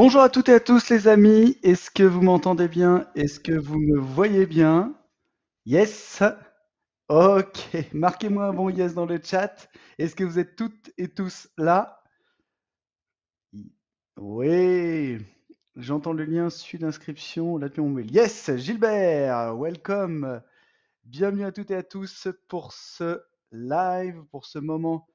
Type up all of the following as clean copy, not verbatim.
Bonjour à toutes et à tous les amis, est-ce que vous m'entendez bien? Est-ce que vous me voyez bien? Yes? Ok, marquez-moi un bon yes dans le chat. Est-ce que vous êtes toutes et tous là? Oui, j'entends le lien suite d'inscription, là on mail. Yes, Gilbert, welcome. Bienvenue à toutes et à tous pour ce live, pour ce moment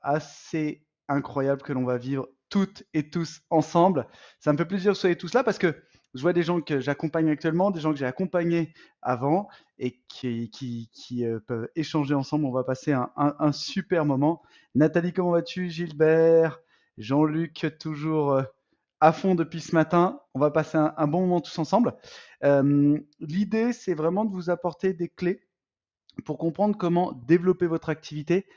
assez incroyable que l'on va vivre toutes et tous ensemble. Ça me fait plaisir que vous soyez tous là parce que je vois des gens que j'accompagne actuellement, des gens que j'ai accompagnés avant et qui peuvent échanger ensemble. On va passer un super moment. Nathalie, comment vas-tu? Gilbert, Jean-Luc, toujours à fond depuis ce matin. On va passer un bon moment tous ensemble. L'idée, c'est vraiment de vous apporter des clés pour comprendre comment développer votre activité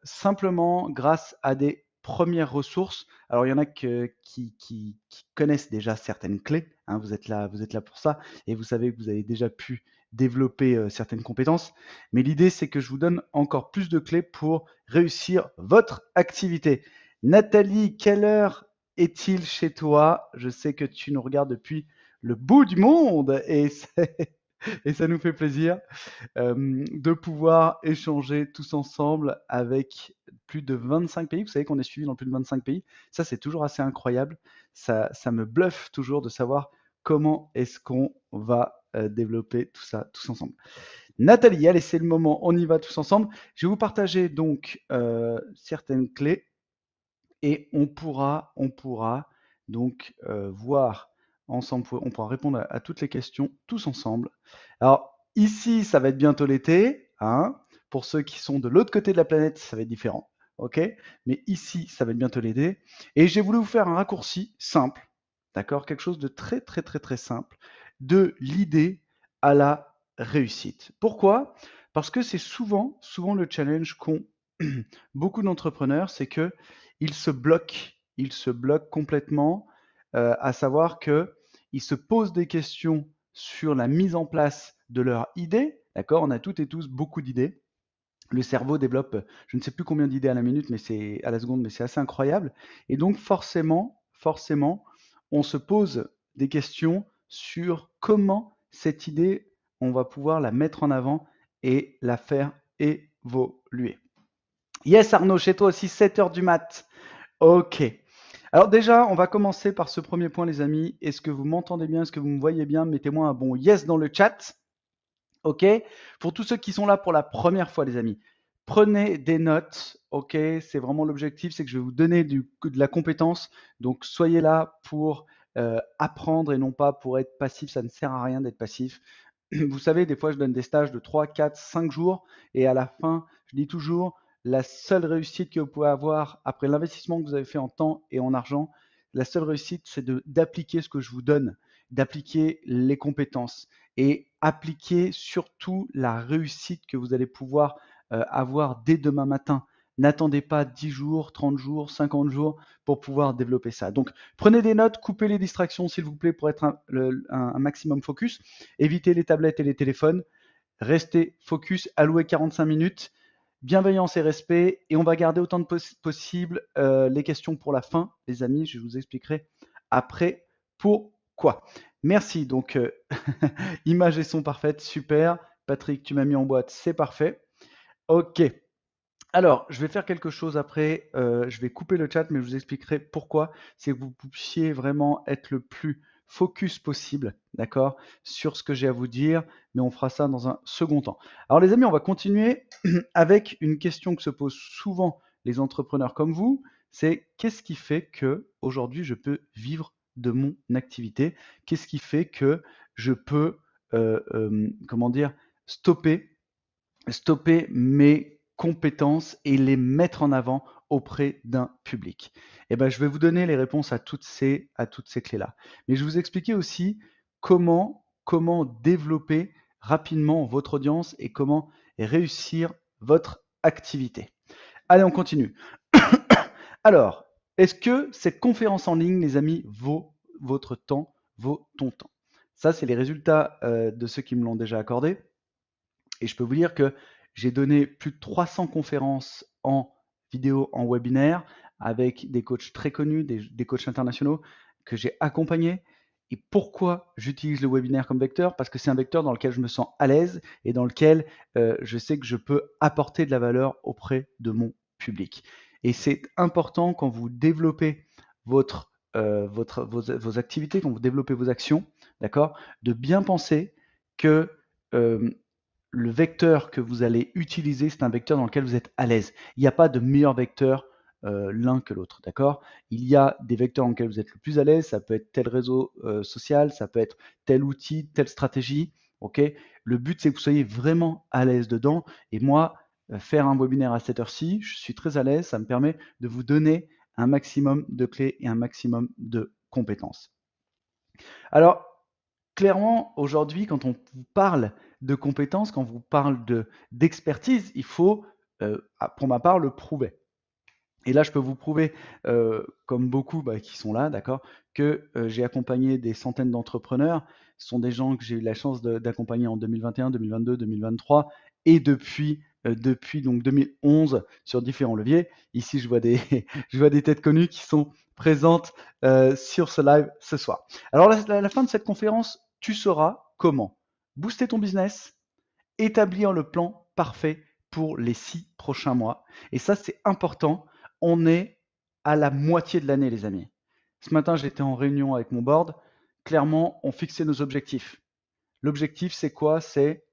simplement grâce à des premières ressources. Alors, il y en a qui connaissent déjà certaines clés. Hein, vous êtes là pour ça et vous savez que vous avez déjà pu développer certaines compétences. Mais l'idée, c'est que je vous donne encore plus de clés pour réussir votre activité. Nathalie, quelle heure est-il chez toi? Je sais que tu nous regardes depuis le bout du monde et, et ça nous fait plaisir de pouvoir échanger tous ensemble avec plus de 25 pays. Vous savez qu'on est suivi dans plus de 25 pays. Ça, c'est toujours assez incroyable. Ça me bluffe toujours de savoir comment est-ce qu'on va développer tout ça tous ensemble. Nathalie, allez, c'est le moment, on y va tous ensemble. Je vais vous partager donc certaines clés et on pourra donc voir ensemble, on pourra répondre à toutes les questions tous ensemble. Alors ici, ça va être bientôt l'été, hein. Pour ceux qui sont de l'autre côté de la planète, ça va être différent, ok? Mais ici, ça va être bientôt l'été. Et j'ai voulu vous faire un raccourci simple, d'accord? Quelque chose de très très très très simple, de l'idée à la réussite. Pourquoi? Parce que c'est souvent le challenge qu'ont beaucoup d'entrepreneurs, c'est que ils se bloquent complètement, à savoir qu'ils se posent des questions sur la mise en place de leur idée, d'accord? On a toutes et tous beaucoup d'idées. Le cerveau développe, je ne sais plus combien d'idées à la minute, mais c'est à la seconde, mais c'est assez incroyable. Et donc forcément, on se pose des questions sur comment cette idée, on va pouvoir la mettre en avant et la faire évoluer. Yes, Arnaud, chez toi aussi, 7 heures du mat. Ok. Alors déjà, on va commencer par ce premier point, les amis. Est-ce que vous m'entendez bien? Est-ce que vous me voyez bien? Mettez-moi un bon yes dans le chat. Ok. Pour tous ceux qui sont là pour la première fois, les amis, prenez des notes. Ok. C'est vraiment l'objectif, c'est que je vais vous donner de la compétence. Donc soyez là pour apprendre et non pas pour être passif. Ça ne sert à rien d'être passif. Vous savez, des fois, je donne des stages de 3, 4, 5 jours et à la fin, je dis toujours, la seule réussite que vous pouvez avoir après l'investissement que vous avez fait en temps et en argent, la seule réussite, c'est d'appliquer ce que je vous donne, d'appliquer les compétences et appliquer surtout la réussite que vous allez pouvoir avoir dès demain matin. N'attendez pas 10 jours, 30 jours, 50 jours pour pouvoir développer ça. Donc, prenez des notes, coupez les distractions, s'il vous plaît, pour être un maximum focus. Évitez les tablettes et les téléphones. Restez focus, allouez 45 minutes. Bienveillance et respect. Et on va garder autant de possible les questions pour la fin, les amis. Je vous expliquerai après pourquoi. Merci. Donc, image et son parfaites. Super. Patrick, tu m'as mis en boîte. C'est parfait. OK. Alors, je vais faire quelque chose après. Je vais couper le chat, mais je vous expliquerai pourquoi. C'est que vous puissiez vraiment être le plus focus possible, d'accord, sur ce que j'ai à vous dire, mais on fera ça dans un second temps. Alors les amis, on va continuer avec une question que se posent souvent les entrepreneurs comme vous, c'est qu'est-ce qui fait que aujourd'hui je peux vivre de mon activité? Qu'est-ce qui fait que je peux, comment dire, stopper mes compétences et les mettre en avant auprès d'un public. Et ben, je vais vous donner les réponses à toutes ces clés-là. Mais je vais vous expliquer aussi comment développer rapidement votre audience et comment réussir votre activité. Allez, on continue. Alors, est-ce que cette conférence en ligne, les amis, vaut votre temps, vaut ton temps? Ça, c'est les résultats de ceux qui me l'ont déjà accordé. Et je peux vous dire que j'ai donné plus de 300 conférences en vidéo, en webinaire, avec des coachs très connus, des coachs internationaux que j'ai accompagnés. Et pourquoi j'utilise le webinaire comme vecteur? Parce que c'est un vecteur dans lequel je me sens à l'aise et dans lequel je sais que je peux apporter de la valeur auprès de mon public. Et c'est important quand vous développez vos activités, quand vous développez vos actions, d'accord, de bien penser que le vecteur que vous allez utiliser, c'est un vecteur dans lequel vous êtes à l'aise. Il n'y a pas de meilleur vecteur l'un que l'autre, d'accord? Il y a des vecteurs dans lesquels vous êtes le plus à l'aise, ça peut être tel réseau social, ça peut être tel outil, telle stratégie, ok? Le but, c'est que vous soyez vraiment à l'aise dedans. Et moi, faire un webinaire à cette heure-ci, je suis très à l'aise, ça me permet de vous donner un maximum de clés et un maximum de compétences. Alors, clairement, aujourd'hui, quand on vous parle de compétences, quand on vous parle d'expertise, il faut, pour ma part, le prouver. Et là, je peux vous prouver, comme beaucoup qui sont là, d'accord, que j'ai accompagné des centaines d'entrepreneurs. Ce sont des gens que j'ai eu la chance d'accompagner en 2021, 2022, 2023 et depuis donc 2011 sur différents leviers. Ici, je vois des, je vois des têtes connues qui sont présentes sur ce live ce soir. Alors, à la fin de cette conférence, tu sauras comment booster ton business, établir le plan parfait pour les 6 prochains mois. Et ça, c'est important. On est à la moitié de l'année, les amis. Ce matin, j'étais en réunion avec mon board. Clairement, on fixait nos objectifs. L'objectif, c'est quoi? C'est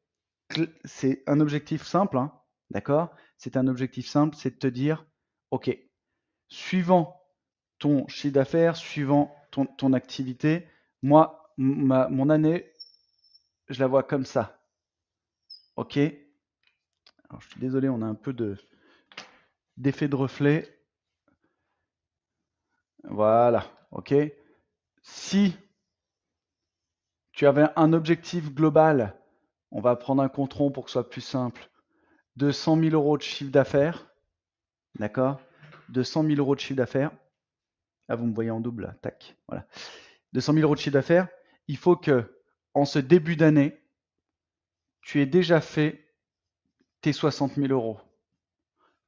un objectif simple, hein, d'accord? C'est un objectif simple, c'est de te dire, OK, suivant ton chiffre d'affaires, suivant ton activité, moi, mon année, je la vois comme ça. OK? Alors, je suis désolé, on a un peu d'effet de reflet. Voilà, ok. Si tu avais un objectif global, on va prendre un compte rond pour que ce soit plus simple, de 100 000 euros de chiffre d'affaires, d'accord? De 100 000 euros de chiffre d'affaires. Ah, vous me voyez en double, là, tac, voilà. De 100 000 euros de chiffre d'affaires, il faut que, en ce début d'année, tu aies déjà fait tes 60 000 euros.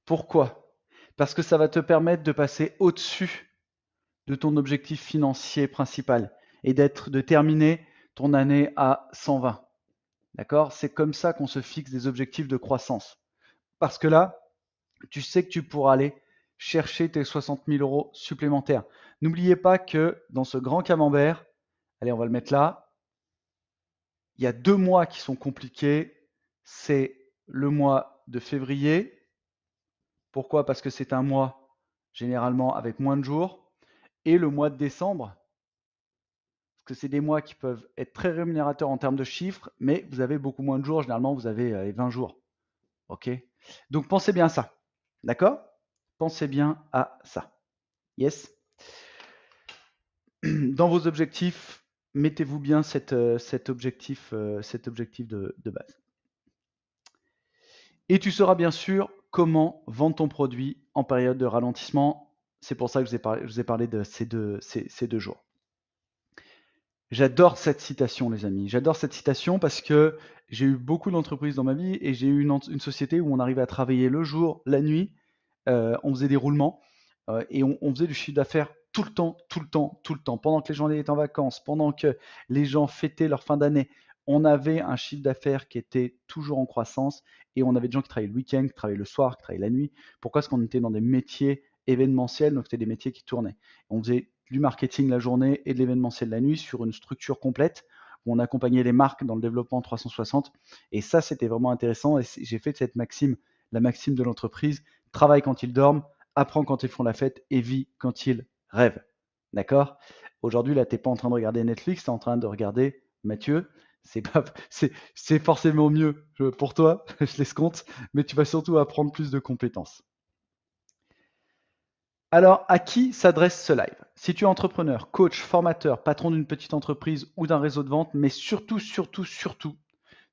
Pourquoi? Parce que ça va te permettre de passer au-dessus de ton objectif financier principal et de terminer ton année à 120. D'accord? C'est comme ça qu'on se fixe des objectifs de croissance. Parce que là, tu sais que tu pourras aller chercher tes 60 000 euros supplémentaires. N'oubliez pas que dans ce grand camembert, allez, on va le mettre là, il y a 2 mois qui sont compliqués. C'est le mois de février. Pourquoi? Parce que c'est un mois généralement avec moins de jours. Et le mois de décembre, parce que c'est des mois qui peuvent être très rémunérateurs en termes de chiffres, mais vous avez beaucoup moins de jours. Généralement, vous avez 20 jours. OK? Donc, pensez bien à ça. D'accord? Pensez bien à ça. Yes? Dans vos objectifs, mettez-vous bien cet objectif de base. Et tu sauras bien sûr comment vendre ton produit en période de ralentissement. C'est pour ça que je vous ai parlé de ces deux jours. J'adore cette citation, les amis. J'adore cette citation parce que j'ai eu beaucoup d'entreprises dans ma vie et j'ai eu une société où on arrivait à travailler le jour, la nuit. On faisait des roulements et on faisait du chiffre d'affaires tout le temps, tout le temps, tout le temps. Pendant que les gens étaient en vacances, pendant que les gens fêtaient leur fin d'année, on avait un chiffre d'affaires qui était toujours en croissance et on avait des gens qui travaillaient le week-end, qui travaillaient le soir, qui travaillaient la nuit. Pourquoi? Parce qu'on était dans des métiers événementiels, donc c'était des métiers qui tournaient. On faisait du marketing la journée et de l'événementiel la nuit sur une structure complète où on accompagnait les marques dans le développement 360. Et ça, c'était vraiment intéressant. Et j'ai fait de cette maxime la maxime de l'entreprise: travaille quand ils dorment, apprends quand ils font la fête et vis quand ils rêvent. D'accord? Aujourd'hui, là, tu n'es pas en train de regarder Netflix, tu es en train de regarder Mathieu. C'est forcément mieux pour toi, je l'escompte, mais tu vas surtout apprendre plus de compétences. Alors, à qui s'adresse ce live? Si tu es entrepreneur, coach, formateur, patron d'une petite entreprise ou d'un réseau de vente, mais surtout,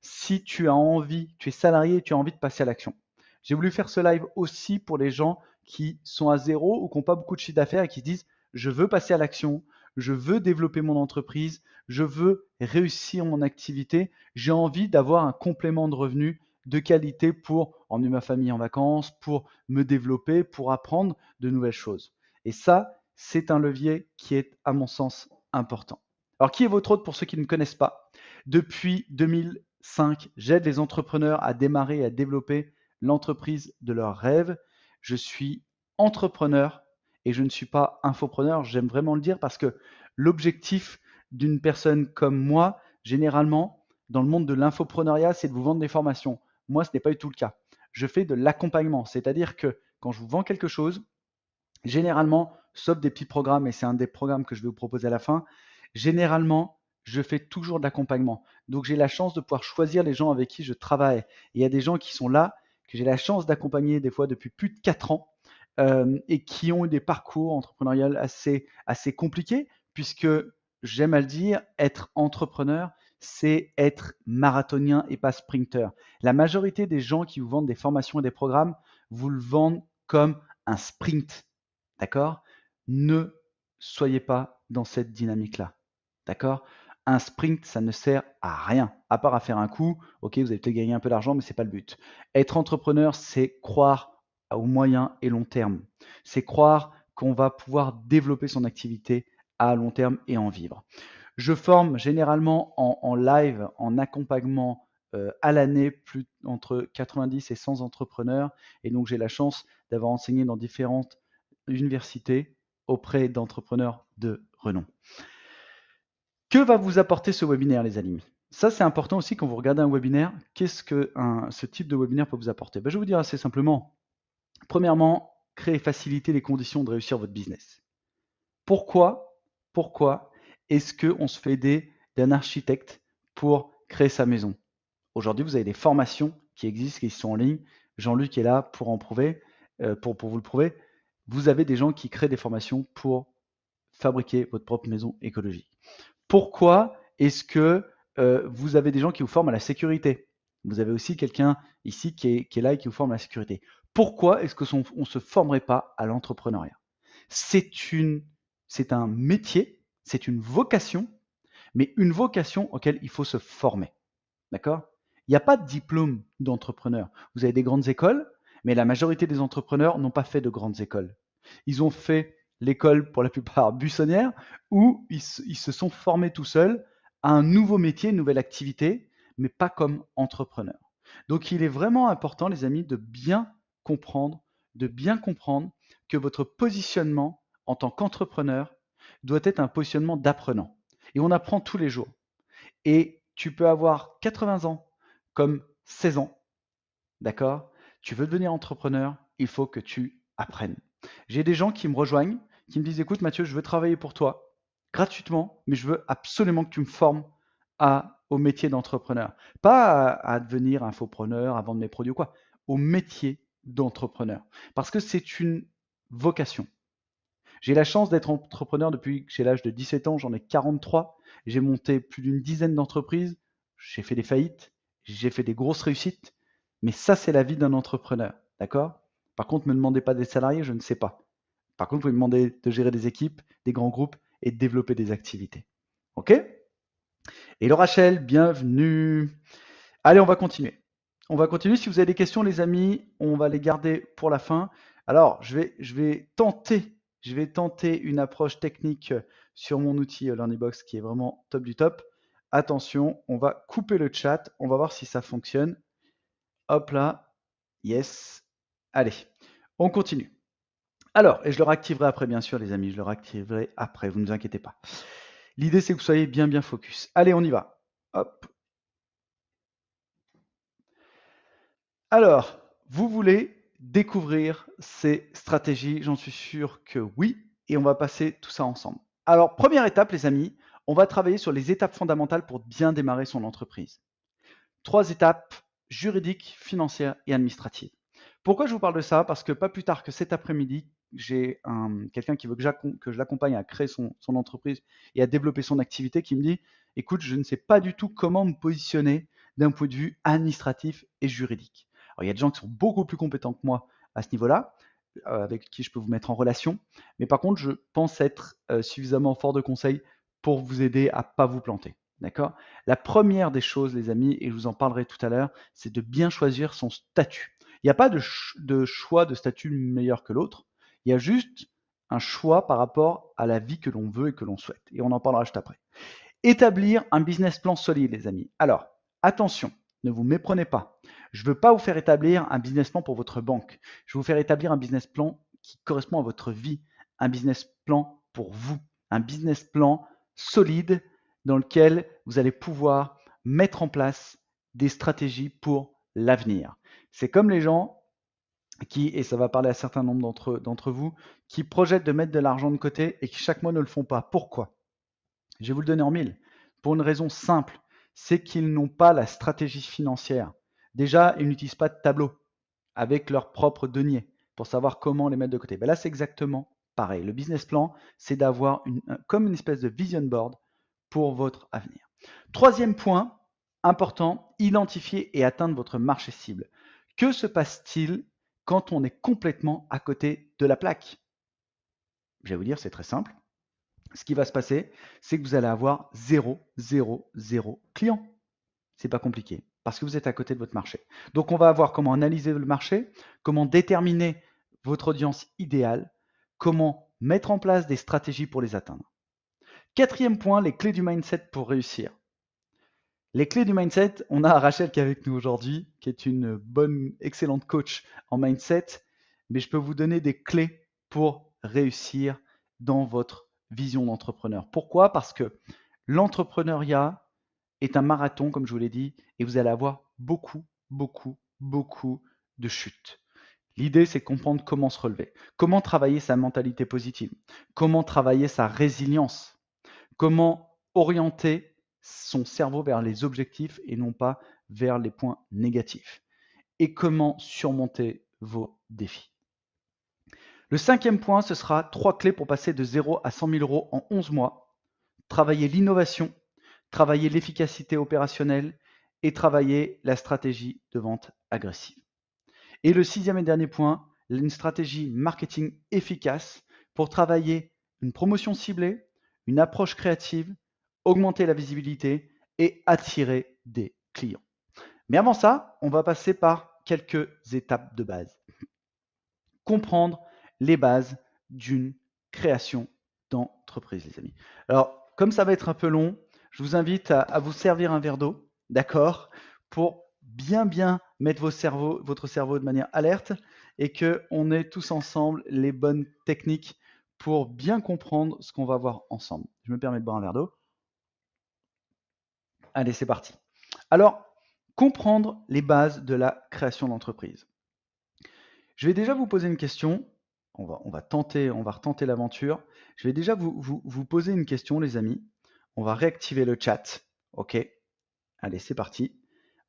si tu as envie, tu es salarié et tu as envie de passer à l'action. J'ai voulu faire ce live aussi pour les gens qui sont à zéro ou qui n'ont pas beaucoup de chiffre d'affaires et qui se disent: je veux passer à l'action, je veux développer mon entreprise, je veux réussir mon activité, j'ai envie d'avoir un complément de revenus de qualité pour emmener ma famille en vacances, pour me développer, pour apprendre de nouvelles choses. Et ça, c'est un levier qui est, à mon sens, important. Alors, qui est votre hôte pour ceux qui ne me connaissent pas? Depuis 2005, j'aide les entrepreneurs à démarrer et à développer l'entreprise de leurs rêves. Je suis entrepreneur et je ne suis pas infopreneur. J'aime vraiment le dire parce que l'objectif d'une personne comme moi, généralement, dans le monde de l'infopreneuriat, c'est de vous vendre des formations. Moi, ce n'est pas du tout le cas. Je fais de l'accompagnement, c'est-à-dire que quand je vous vends quelque chose, généralement, sauf des petits programmes, et c'est un des programmes que je vais vous proposer à la fin, généralement, je fais toujours de l'accompagnement. Donc, j'ai la chance de pouvoir choisir les gens avec qui je travaille. Et il y a des gens qui sont là, que j'ai la chance d'accompagner des fois depuis plus de 4 ans, et qui ont eu des parcours entrepreneuriaux assez compliqués, puisque j'aime à le dire, être entrepreneur, c'est être marathonien et pas sprinter. La majorité des gens qui vous vendent des formations et des programmes vous le vendent comme un sprint. D'accord? Ne soyez pas dans cette dynamique-là. D'accord? Un sprint, ça ne sert à rien, à part à faire un coup. Ok, vous allez peut-être gagner un peu d'argent, mais ce n'est pas le but. Être entrepreneur, c'est croire au moyen et long terme. C'est croire qu'on va pouvoir développer son activité à long terme et en vivre. Je forme généralement en live, en accompagnement à l'année, plus entre 90 et 100 entrepreneurs. Et donc, j'ai la chance d'avoir enseigné dans différentes universités auprès d'entrepreneurs de renom. Que va vous apporter ce webinaire, les amis? Ça, c'est important aussi quand vous regardez un webinaire. Qu'est-ce que ce type de webinaire peut vous apporter? Je vais vous dire assez simplement. Premièrement, créer et faciliter les conditions de réussir votre business. Pourquoi est-ce qu'on se fait aider d'un architecte pour créer sa maison? Aujourd'hui, vous avez des formations qui existent, qui sont en ligne. Jean-Luc est là pour en prouver, pour vous le prouver. Vous avez des gens qui créent des formations pour fabriquer votre propre maison écologique. Pourquoi est-ce que vous avez des gens qui vous forment à la sécurité? Vous avez aussi quelqu'un ici qui est là et qui vous forme à la sécurité. Pourquoi est-ce qu'on ne se formerait pas à l'entrepreneuriat? C'est un métier, c'est une vocation, mais une vocation auquel il faut se former. D'accord? Il n'y a pas de diplôme d'entrepreneur. Vous avez des grandes écoles, mais la majorité des entrepreneurs n'ont pas fait de grandes écoles. Ils ont fait l'école, pour la plupart, buissonnière, où ils se sont formés tout seuls à un nouveau métier, une nouvelle activité, mais pas comme entrepreneur. Donc, il est vraiment important, les amis, de bien comprendre que votre positionnement en tant qu'entrepreneur doit être un positionnement d'apprenant. Et on apprend tous les jours. Et tu peux avoir 80 ans comme 16 ans, d'accord? Tu veux devenir entrepreneur, il faut que tu apprennes. J'ai des gens qui me rejoignent, qui me disent, écoute Mathieu, je veux travailler pour toi gratuitement, mais je veux absolument que tu me formes au métier d'entrepreneur. Pas à devenir infopreneur, à vendre mes produits ou quoi, au métier d'entrepreneur. Parce que c'est une vocation. J'ai la chance d'être entrepreneur depuis que j'ai l'âge de 17 ans, j'en ai 43. J'ai monté plus d'une dizaine d'entreprises, j'ai fait des faillites, j'ai fait des grosses réussites, mais ça, c'est la vie d'un entrepreneur, d'accord? Par contre, ne me demandez pas des salariés, je ne sais pas. Par contre, vous pouvez me demander de gérer des équipes, des grands groupes et de développer des activités. OK? Hello Rachel, bienvenue. Allez, on va continuer. On va continuer. Si vous avez des questions, les amis, on va les garder pour la fin. Alors, je vais tenter une approche technique sur mon outil LearnyBox qui est vraiment top du top. Attention, on va couper le chat. On va voir si ça fonctionne. Hop là. Yes. Allez, on continue. Alors, et je le réactiverai après, bien sûr, les amis. Je le réactiverai après. Vous ne vous inquiétez pas. L'idée, c'est que vous soyez bien focus. Allez, on y va. Hop. Alors, vous voulez découvrir ces stratégies? J'en suis sûr que oui, et on va passer tout ça ensemble. Alors, première étape, les amis, on va travailler sur les étapes fondamentales pour bien démarrer son entreprise. 3 étapes juridiques, financières et administratives. Pourquoi je vous parle de ça? Parce que pas plus tard que cet après-midi, j'ai quelqu'un qui veut que je l'accompagne à créer son entreprise et à développer son activité qui me dit, écoute, je ne sais pas du tout comment me positionner d'un point de vue administratif et juridique. Alors, il y a des gens qui sont beaucoup plus compétents que moi à ce niveau-là, avec qui je peux vous mettre en relation. Mais par contre, je pense être suffisamment fort de conseils pour vous aider à ne pas vous planter. D'accord? La première des choses, les amis, et je vous en parlerai tout à l'heure, c'est de bien choisir son statut. Il n'y a pas de choix de statut meilleur que l'autre. Il y a juste un choix par rapport à la vie que l'on veut et que l'on souhaite. Et on en parlera juste après. Établir un business plan solide, les amis. Alors, attention, ne vous méprenez pas. Je ne veux pas vous faire établir un business plan pour votre banque. Je veux vous faire établir un business plan qui correspond à votre vie, un business plan pour vous, un business plan solide dans lequel vous allez pouvoir mettre en place des stratégies pour l'avenir. C'est comme les gens qui, et ça va parler à un certain nombre d'entre vous, qui projettent de mettre de l'argent de côté et qui chaque mois ne le font pas. Pourquoi? Je vais vous le donner en mille. Pour une raison simple, c'est qu'ils n'ont pas la stratégie financière. Déjà, ils n'utilisent pas de tableau avec leurs propres deniers pour savoir comment les mettre de côté. Ben là, c'est exactement pareil. Le business plan, c'est d'avoir comme une espèce de vision board pour votre avenir. Troisième point important, identifier et atteindre votre marché cible. Que se passe-t-il quand on est complètement à côté de la plaque? Je vais vous dire, c'est très simple. Ce qui va se passer, c'est que vous allez avoir 0, 0, 0 clients. C'est pas compliqué parce que vous êtes à côté de votre marché. Donc, on va voir comment analyser le marché, comment déterminer votre audience idéale, comment mettre en place des stratégies pour les atteindre. Quatrième point, les clés du mindset pour réussir. Les clés du mindset, on a Rachel qui est avec nous aujourd'hui, qui est une bonne, excellente coach en mindset, mais je peux vous donner des clés pour réussir dans votre vision d'entrepreneur. Pourquoi? Parce que l'entrepreneuriat est un marathon, comme je vous l'ai dit, et vous allez avoir beaucoup, beaucoup, beaucoup de chutes. L'idée, c'est de comprendre comment se relever, comment travailler sa mentalité positive, comment travailler sa résilience, comment orienter son cerveau vers les objectifs et non pas vers les points négatifs, et comment surmonter vos défis. Le cinquième point, ce sera 3 clés pour passer de 0 à 100 000 euros en 11 mois. Travailler l'innovation, travailler l'efficacité opérationnelle et travailler la stratégie de vente agressive. Et le sixième et dernier point, une stratégie marketing efficace pour travailler une promotion ciblée, une approche créative, augmenter la visibilité et attirer des clients. Mais avant ça, on va passer par quelques étapes de base. Comprendre les bases d'une création d'entreprise, les amis. Alors, comme ça va être un peu long, je vous invite à vous servir un verre d'eau, d'accord, pour bien mettre votre cerveau de manière alerte et qu'on ait tous ensemble les bonnes techniques pour bien comprendre ce qu'on va voir ensemble. Je me permets de boire un verre d'eau. Allez, c'est parti. Alors, comprendre les bases de la création d'entreprise. Je vais déjà vous poser une question. On va retenter l'aventure. Je vais déjà vous poser une question, les amis. On va réactiver le chat. OK. Allez, c'est parti.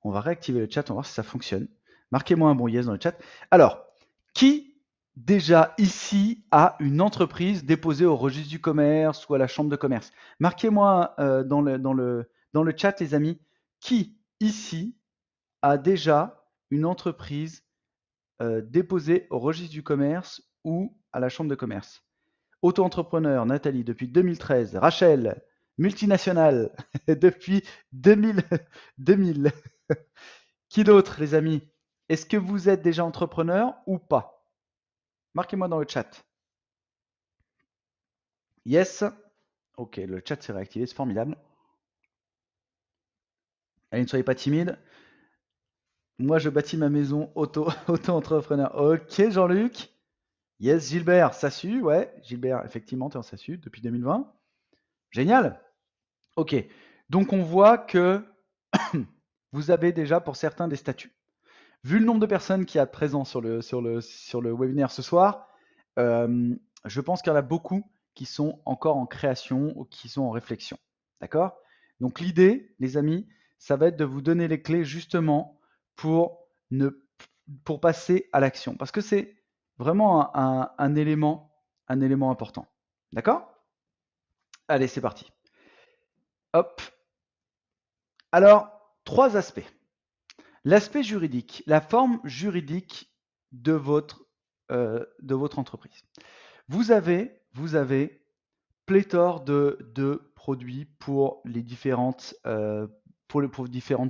On va réactiver le chat. On va voir si ça fonctionne. Marquez-moi un bon yes dans le chat. Alors, qui déjà ici a une entreprise déposée au registre du commerce ou à la chambre de commerce? Marquez-moi dans le chat, les amis, qui ici a déjà une entreprise déposée au registre du commerce ou à la chambre de commerce. Auto-entrepreneur, Nathalie, depuis 2013. Rachel, multinationale, depuis 2000. Qui d'autre, les amis? Est-ce que vous êtes déjà entrepreneur ou pas? Marquez-moi dans le chat. Yes. Ok, le chat s'est réactivé, c'est formidable. Allez, ne soyez pas timide. Moi, je bâtis ma maison auto-entrepreneur. Ok, Jean-Luc. Yes, Gilbert, SASU, ouais. Gilbert, effectivement, tu es en SASU depuis 2020. Génial. Ok. Donc, on voit que vous avez déjà pour certains des statuts. Vu le nombre de personnes qui y a présent sur le webinaire ce soir, je pense qu'il y en a beaucoup qui sont encore en création ou qui sont en réflexion. D'accord? Donc, l'idée, les amis, ça va être de vous donner les clés justement pour passer à l'action. Parce que c'est vraiment un élément important. D'accord? Allez, c'est parti. Hop. Alors, 3 aspects. L'aspect juridique, la forme juridique de votre entreprise. Vous avez pléthore de produits pour les différentes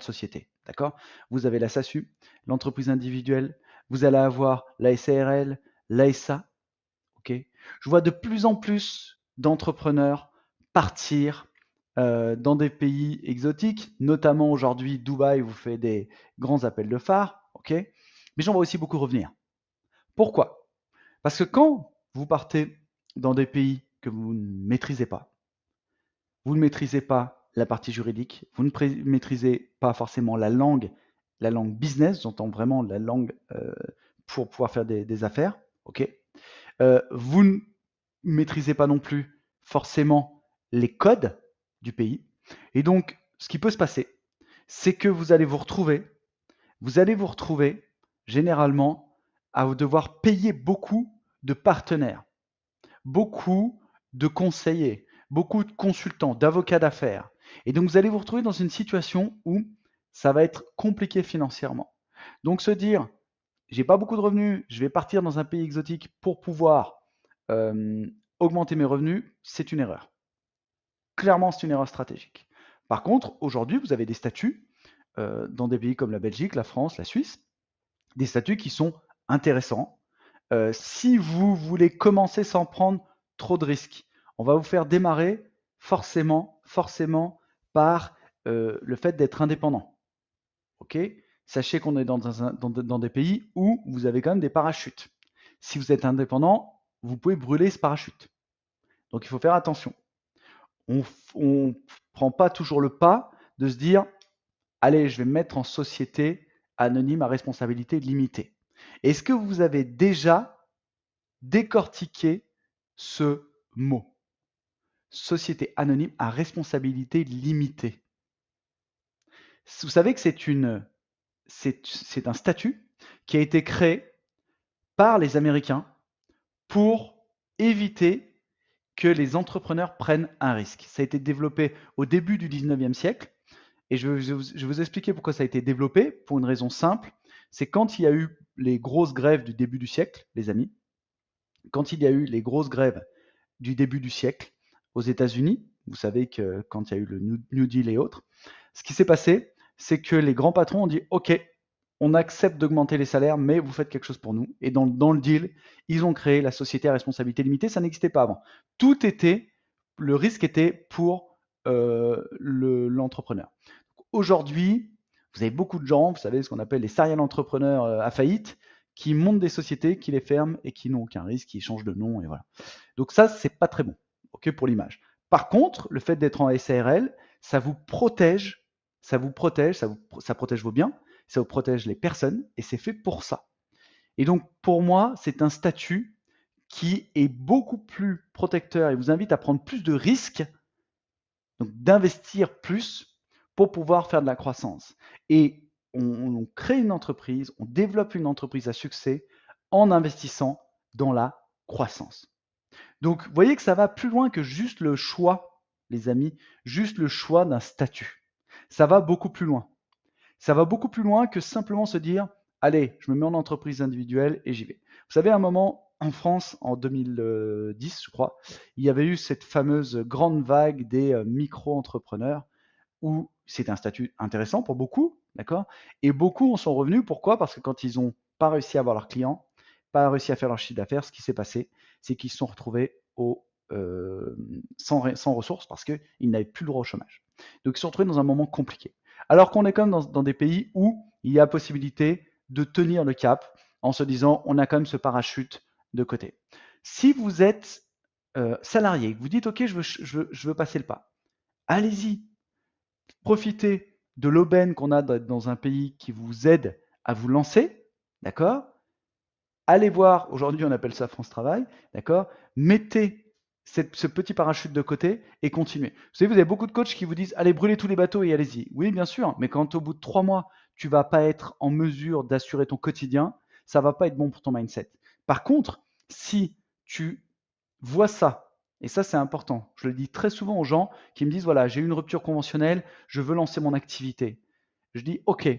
sociétés. D'accord? Vous avez la SASU, l'entreprise individuelle, vous allez avoir la SARL, l'ASA, ok? Je vois de plus en plus d'entrepreneurs partir dans des pays exotiques, notamment aujourd'hui Dubaï vous fait des grands appels de phare, ok? Mais j'en vois aussi beaucoup revenir. Pourquoi? Parce que quand vous partez dans des pays que vous ne maîtrisez pas, vous ne maîtrisez pas la partie juridique, vous ne maîtrisez pas forcément la langue business, j'entends vraiment la langue pour pouvoir faire des affaires, ok? Vous ne maîtrisez pas non plus forcément les codes du pays. Et donc, ce qui peut se passer, c'est que vous allez vous retrouver généralement à devoir payer beaucoup de partenaires, beaucoup de conseillers, beaucoup de consultants, d'avocats d'affaires. Et donc, vous allez vous retrouver dans une situation où ça va être compliqué financièrement. Donc, se dire, j'ai pas beaucoup de revenus, je vais partir dans un pays exotique pour pouvoir augmenter mes revenus, c'est une erreur. Clairement, c'est une erreur stratégique. Par contre, aujourd'hui, vous avez des statuts dans des pays comme la Belgique, la France, la Suisse, des statuts qui sont intéressants. Si vous voulez commencer sans prendre trop de risques, on va vous faire démarrer forcément par le fait d'être indépendant. Ok? Sachez qu'on est dans des pays où vous avez quand même des parachutes. Si vous êtes indépendant, vous pouvez brûler ce parachute. Donc il faut faire attention. On ne prend pas toujours le pas de se dire, allez, je vais me mettre en société anonyme à responsabilité limitée. Est-ce que vous avez déjà décortiqué ce mot? Société anonyme à responsabilité limitée. Vous savez que c'est un statut qui a été créé par les Américains pour éviter que les entrepreneurs prennent un risque. Ça a été développé au début du 19e siècle et je vais vous expliquer pourquoi ça a été développé pour une raison simple. C'est quand il y a eu les grosses grèves du début du siècle, les amis, quand il y a eu les grosses grèves du début du siècle aux États-Unis, vous savez que quand il y a eu le New Deal et autres, ce qui s'est passé, c'est que les grands patrons ont dit OK, on accepte d'augmenter les salaires, mais vous faites quelque chose pour nous. Et dans le deal, ils ont créé la société à responsabilité limitée. Ça n'existait pas avant. Le risque était pour l'entrepreneur. Aujourd'hui, vous avez beaucoup de gens, vous savez ce qu'on appelle les serial entrepreneurs à faillite, qui montent des sociétés, qui les ferment et qui n'ont aucun risque, qui changent de nom et voilà. Donc ça, c'est pas très bon, ok, pour l'image. Par contre, le fait d'être en SARL, ça vous protège, ça protège vos biens, ça vous protège les personnes et c'est fait pour ça. Et donc pour moi, c'est un statut qui est beaucoup plus protecteur et vous invite à prendre plus de risques, donc d'investir plus pour pouvoir faire de la croissance. Et on crée une entreprise, on développe une entreprise à succès en investissant dans la croissance. Donc, vous voyez que ça va plus loin que juste le choix, les amis, juste le choix d'un statut. Ça va beaucoup plus loin. Ça va beaucoup plus loin que simplement se dire, allez, je me mets en entreprise individuelle et j'y vais. Vous savez, à un moment, en France, en 2010, je crois, il y avait eu cette fameuse grande vague des micro-entrepreneurs où c'est un statut intéressant pour beaucoup, d'accord? Et beaucoup en sont revenus. Pourquoi? Parce que quand ils n'ont pas réussi à avoir leurs clients, pas réussi à faire leur chiffre d'affaires, ce qui s'est passé, c'est qu'ils se sont retrouvés sans ressources parce qu'ils n'avaient plus le droit au chômage. Donc ils se sont retrouvés dans un moment compliqué. Alors qu'on est quand même dans des pays où il y a possibilité de tenir le cap en se disant on a quand même ce parachute de côté. Si vous êtes salarié, vous dites ok, je veux passer le pas, allez-y, profitez de l'aubaine qu'on a dans un pays qui vous aide à vous lancer, d'accord? Allez voir, aujourd'hui on appelle ça France Travail, d'accord? Mettez ce petit parachute de côté et continuez. Vous savez, vous avez beaucoup de coachs qui vous disent allez brûler tous les bateaux et allez-y. Oui, bien sûr, mais quand au bout de 3 mois, tu vas pas être en mesure d'assurer ton quotidien, ça va pas être bon pour ton mindset. Par contre, si tu vois ça, et ça c'est important, je le dis très souvent aux gens qui me disent voilà, j'ai eu une rupture conventionnelle, je veux lancer mon activité. Je dis ok,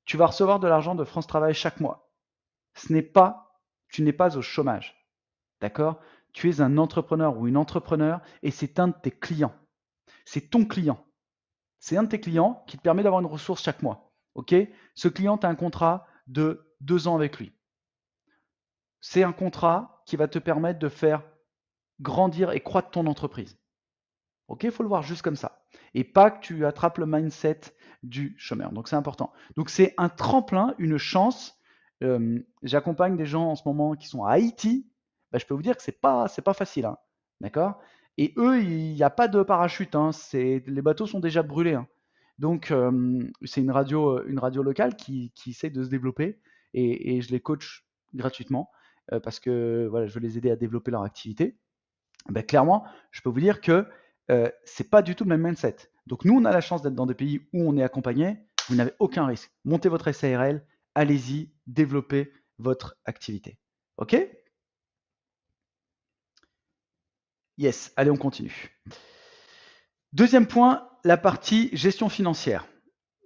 tu vas recevoir de l'argent de France Travail chaque mois. Tu n'es pas au chômage. D'accord? Tu es un entrepreneur ou une entrepreneur et c'est un de tes clients. C'est ton client. C'est un de tes clients qui te permet d'avoir une ressource chaque mois. Ok? Ce client, tu as un contrat de 2 ans avec lui. C'est un contrat qui va te permettre de faire grandir et croître ton entreprise. Ok, il faut le voir juste comme ça. Et pas que tu attrapes le mindset du chômeur. Donc c'est important. Donc c'est un tremplin, une chance. J'accompagne des gens en ce moment qui sont à Haïti. Ben, je peux vous dire que c'est pas facile, hein. D'accord. Et eux, il n'y a pas de parachute, hein. Les bateaux sont déjà brûlés, hein. Donc c'est une radio locale qui essaie de se développer et je les coach gratuitement parce que voilà, je veux les aider à développer leur activité. Ben, clairement, je peux vous dire que c'est pas du tout le même mindset. Donc nous, on a la chance d'être dans des pays où on est accompagné. Vous n'avez aucun risque. Montez votre SARL, allez-y, développez votre activité. OK? Yes, allez, on continue. Deuxième point, la partie gestion financière.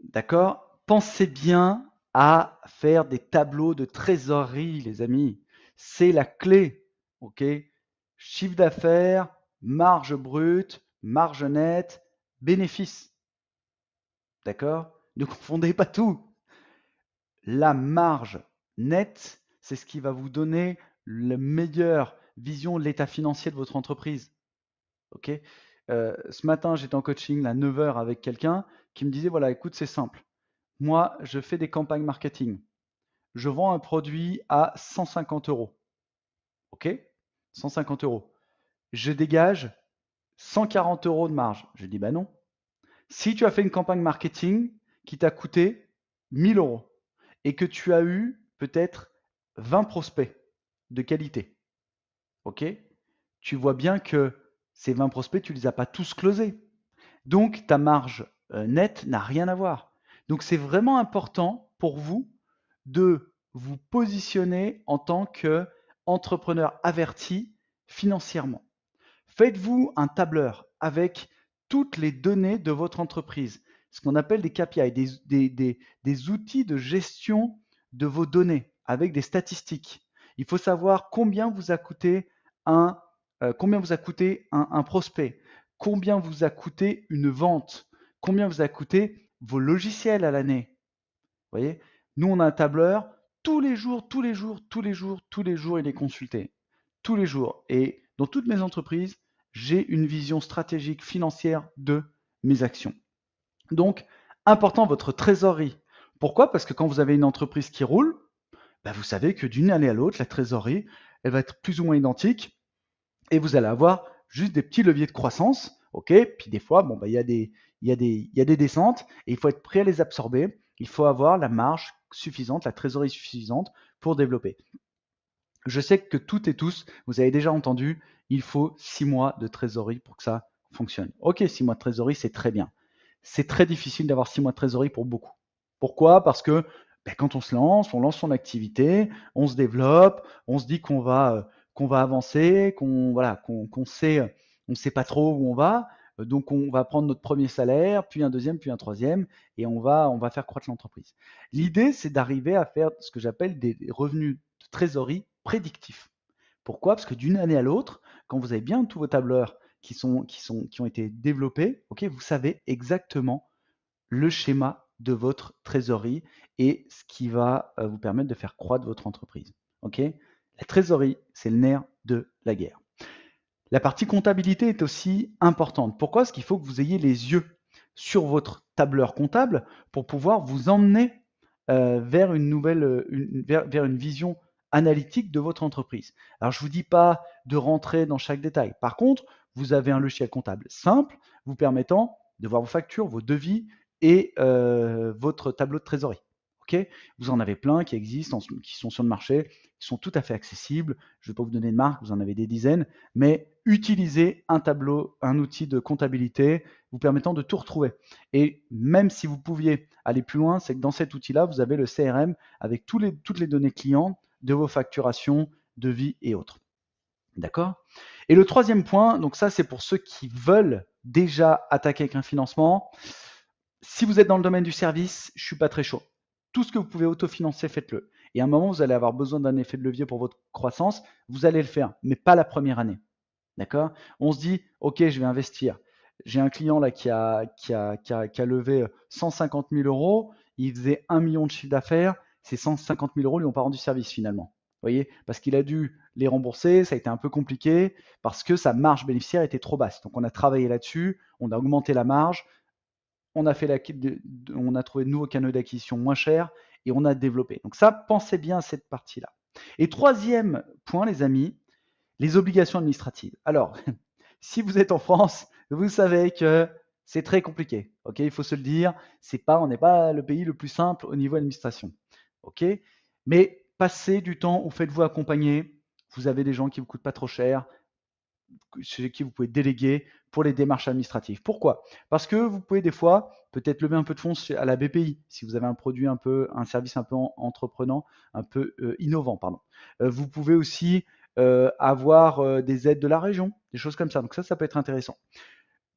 D'accord? Pensez bien à faire des tableaux de trésorerie, les amis. C'est la clé. OK? Chiffre d'affaires, marge brute, marge nette, bénéfice. D'accord? Ne confondez pas tout. La marge nette, c'est ce qui va vous donner la meilleure vision de l'état financier de votre entreprise. Ok? Ce matin, j'étais en coaching à 9 h avec quelqu'un qui me disait, voilà, écoute, c'est simple. Moi, je fais des campagnes marketing. Je vends un produit à 150 euros. Ok? 150 euros. Je dégage 140 euros de marge. Je dis, bah non. Si tu as fait une campagne marketing qui t'a coûté 1000 euros et que tu as eu peut-être 20 prospects de qualité, ok? Tu vois bien que ces 20 prospects, tu ne les as pas tous closés. Donc, ta marge nette n'a rien à voir. Donc, c'est vraiment important pour vous de vous positionner en tant qu'entrepreneur averti financièrement. Faites-vous un tableur avec toutes les données de votre entreprise, ce qu'on appelle des KPI, des outils de gestion de vos données avec des statistiques. Il faut savoir combien vous a coûté un prospect, combien vous a coûté une vente, combien vous a coûté vos logiciels à l'année. Vous voyez, nous on a un tableur tous les jours, il est consulté tous les jours. Et dans toutes mes entreprises, j'ai une vision stratégique financière de mes actions. Donc, important votre trésorerie. Pourquoi? Parce que quand vous avez une entreprise qui roule, bah vous savez que d'une année à l'autre, la trésorerie, elle va être plus ou moins identique et vous allez avoir juste des petits leviers de croissance. Ok? Puis des fois, bon, bah, il y a des descentes et il faut être prêt à les absorber. Il faut avoir la marge suffisante, la trésorerie suffisante pour développer. Je sais que toutes et tous, vous avez déjà entendu, il faut 6 mois de trésorerie pour que ça fonctionne. Ok, 6 mois de trésorerie, c'est très bien. C'est très difficile d'avoir 6 mois de trésorerie pour beaucoup. Pourquoi? Parce que quand on lance son activité, on se développe, on se dit qu'on va avancer, qu'on sait, on sait pas trop où on va. Donc on va prendre notre premier salaire, puis un deuxième, puis un troisième, et on va faire croître l'entreprise. L'idée, c'est d'arriver à faire ce que j'appelle des revenus de trésorerie prédictifs. Pourquoi? Parce que d'une année à l'autre, quand vous avez bien tous vos tableurs qui ont été développés, ok, vous savez exactement le schéma de votre trésorerie et ce qui va vous permettre de faire croître votre entreprise. Ok? La trésorerie, c'est le nerf de la guerre. La partie comptabilité est aussi importante. Pourquoi? Parce qu'il faut que vous ayez les yeux sur votre tableur comptable pour pouvoir vous emmener vers vers une vision analytique de votre entreprise. Alors, je ne vous dis pas de rentrer dans chaque détail. Par contre, vous avez un logiciel comptable simple vous permettant de voir vos factures, vos devis et votre tableau de trésorerie. Okay, vous en avez plein qui existent, qui sont sur le marché, qui sont tout à fait accessibles. Je ne vais pas vous donner de marque, vous en avez des dizaines, mais utilisez un tableau, un outil de comptabilité vous permettant de tout retrouver. Et même si vous pouviez aller plus loin, c'est que dans cet outil-là, vous avez le CRM avec toutes les données clients de vos facturations, devis et autres. D'accord? Et le troisième point, donc ça c'est pour ceux qui veulent déjà attaquer avec un financement. Si vous êtes dans le domaine du service, je ne suis pas très chaud. Tout ce que vous pouvez autofinancer, faites-le. Et à un moment, vous allez avoir besoin d'un effet de levier pour votre croissance, vous allez le faire, mais pas la première année. D'accord? On se dit, OK, je vais investir. J'ai un client là qui a levé 150 000 euros, il faisait 1 million de chiffre d'affaires, ces 150 000 euros lui ont pas rendu service finalement. voyez, parce qu'il a dû les rembourser, ça a été un peu compliqué, parce que sa marge bénéficiaire était trop basse. Donc on a travaillé là-dessus, on a augmenté la marge, on a trouvé de nouveaux canaux d'acquisition moins chers et on a développé. Donc ça, pensez bien à cette partie-là. Et troisième point, les amis, les obligations administratives. Alors, si vous êtes en France, vous savez que c'est très compliqué. Ok, il faut se le dire. On n'est pas le pays le plus simple au niveau administration. Ok, mais passez du temps ou faites-vous accompagner. Vous avez des gens qui vous coûtent pas trop cher, chez qui vous pouvez déléguer pour les démarches administratives. Pourquoi? Parce que vous pouvez des fois peut-être lever un peu de fonds à la BPI si vous avez un produit un service un peu entreprenant, un peu innovant, pardon. Vous pouvez aussi avoir des aides de la région, des choses comme ça. Donc ça peut être intéressant.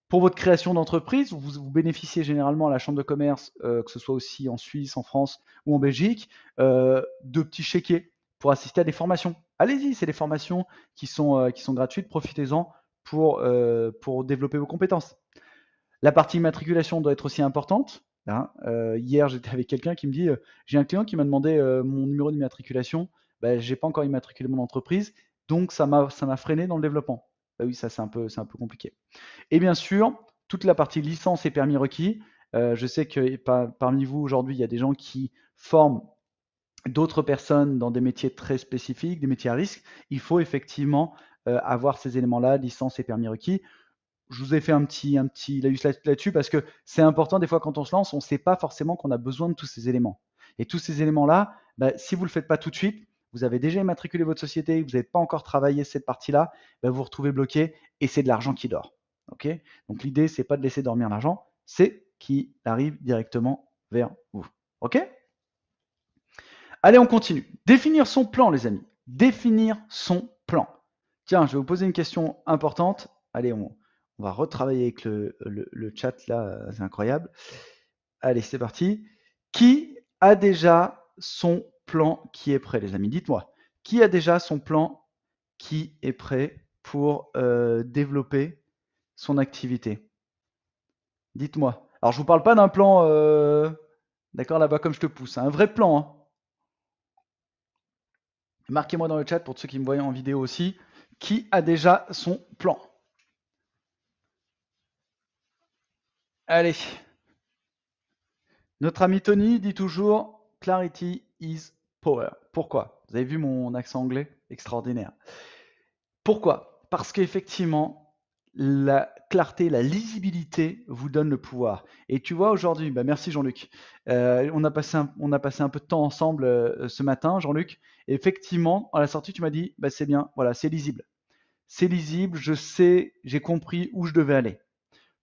Pour votre création d'entreprise, vous bénéficiez généralement à la chambre de commerce, que ce soit aussi en Suisse, en France ou en Belgique, de petits chéquiers pour assister à des formations. Allez-y, c'est des formations qui sont gratuites, profitez-en pour développer vos compétences. La partie immatriculation doit être aussi importante. Hein. Hier, j'étais avec quelqu'un qui me dit j'ai un client qui m'a demandé mon numéro d'immatriculation. Ben, je n'ai pas encore immatriculé mon entreprise, donc ça m'a freiné dans le développement. Ben oui, ça c'est un peu compliqué. Et bien sûr, toute la partie licence et permis requis. Je sais que parmi vous aujourd'hui, il y a des gens qui forment d'autres personnes dans des métiers très spécifiques, des métiers à risque. Il faut effectivement avoir ces éléments-là, licence et permis requis. Je vous ai fait un petit laïus là-dessus parce que c'est important des fois quand on se lance, on ne sait pas forcément qu'on a besoin de tous ces éléments. Et tous ces éléments-là, bah, si vous ne le faites pas tout de suite, vous avez déjà immatriculé votre société, vous n'avez pas encore travaillé cette partie-là, bah, vous vous retrouvez bloqué et c'est de l'argent qui dort. Okay, donc l'idée, c'est pas de laisser dormir l'argent, c'est qu'il arrive directement vers vous. Ok? Allez, on continue. Définir son plan, les amis. Définir son plan. Tiens, je vais vous poser une question importante. Allez, on va retravailler avec le chat là, c'est incroyable. Allez, c'est parti. Qui a déjà son plan qui est prêt, les amis? Dites-moi. Qui a déjà son plan qui est prêt pour développer son activité? Dites-moi. Alors, je ne vous parle pas d'un plan, d'accord, là-bas, comme je te pousse. Un vrai plan. Hein. Marquez-moi dans le chat, pour ceux qui me voient en vidéo aussi, qui a déjà son plan? Allez. Notre ami Tony dit toujours Clarity is power. Pourquoi? Vous avez vu mon accent anglais? Extraordinaire. Pourquoi? Parce qu'effectivement, la clarté, la lisibilité vous donne le pouvoir. Et tu vois, aujourd'hui, bah merci Jean-Luc. On a passé un peu de temps ensemble ce matin, Jean-Luc. Et effectivement, à la sortie, tu m'as dit, bah, c'est bien, voilà, c'est lisible. C'est lisible, je sais, j'ai compris où je devais aller.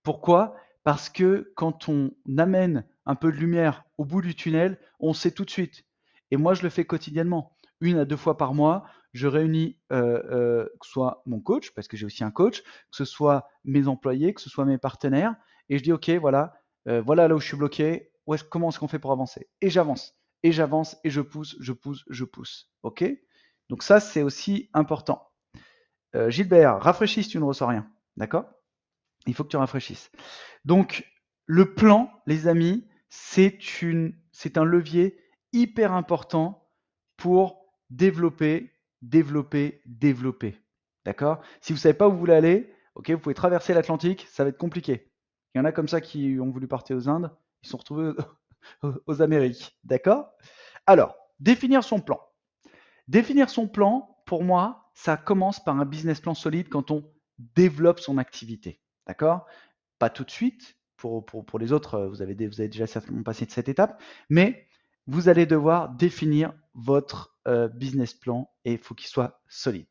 Pourquoi? Parce que quand on amène un peu de lumière au bout du tunnel, on sait tout de suite. Et moi, je le fais quotidiennement. 1 à 2 fois par mois, je réunis que ce soit mon coach, parce que j'ai aussi un coach, que ce soit mes employés, que ce soit mes partenaires, et je dis ok, voilà, voilà là où je suis bloqué, comment est-ce qu'on fait pour avancer? Et j'avance, et j'avance, et je pousse, je pousse, je pousse. Ok? Donc ça, c'est aussi important. Gilbert, rafraîchis si tu ne reçois rien. D'accord? Il faut que tu rafraîchisses. Donc, le plan, les amis, c'est un levier hyper important pour développer, développer, développer. D'accord? Si vous ne savez pas où vous voulez aller, ok, vous pouvez traverser l'Atlantique, ça va être compliqué. Il y en a comme ça qui ont voulu partir aux Indes, ils sont retrouvés aux Amériques. D'accord? Alors, définir son plan. Définir son plan, pour moi, ça commence par un business plan solide quand on développe son activité. D'accord? Pas tout de suite. Pour les autres, vous avez déjà certainement passé de cette étape, mais vous allez devoir définir votre business plan et il faut qu'il soit solide.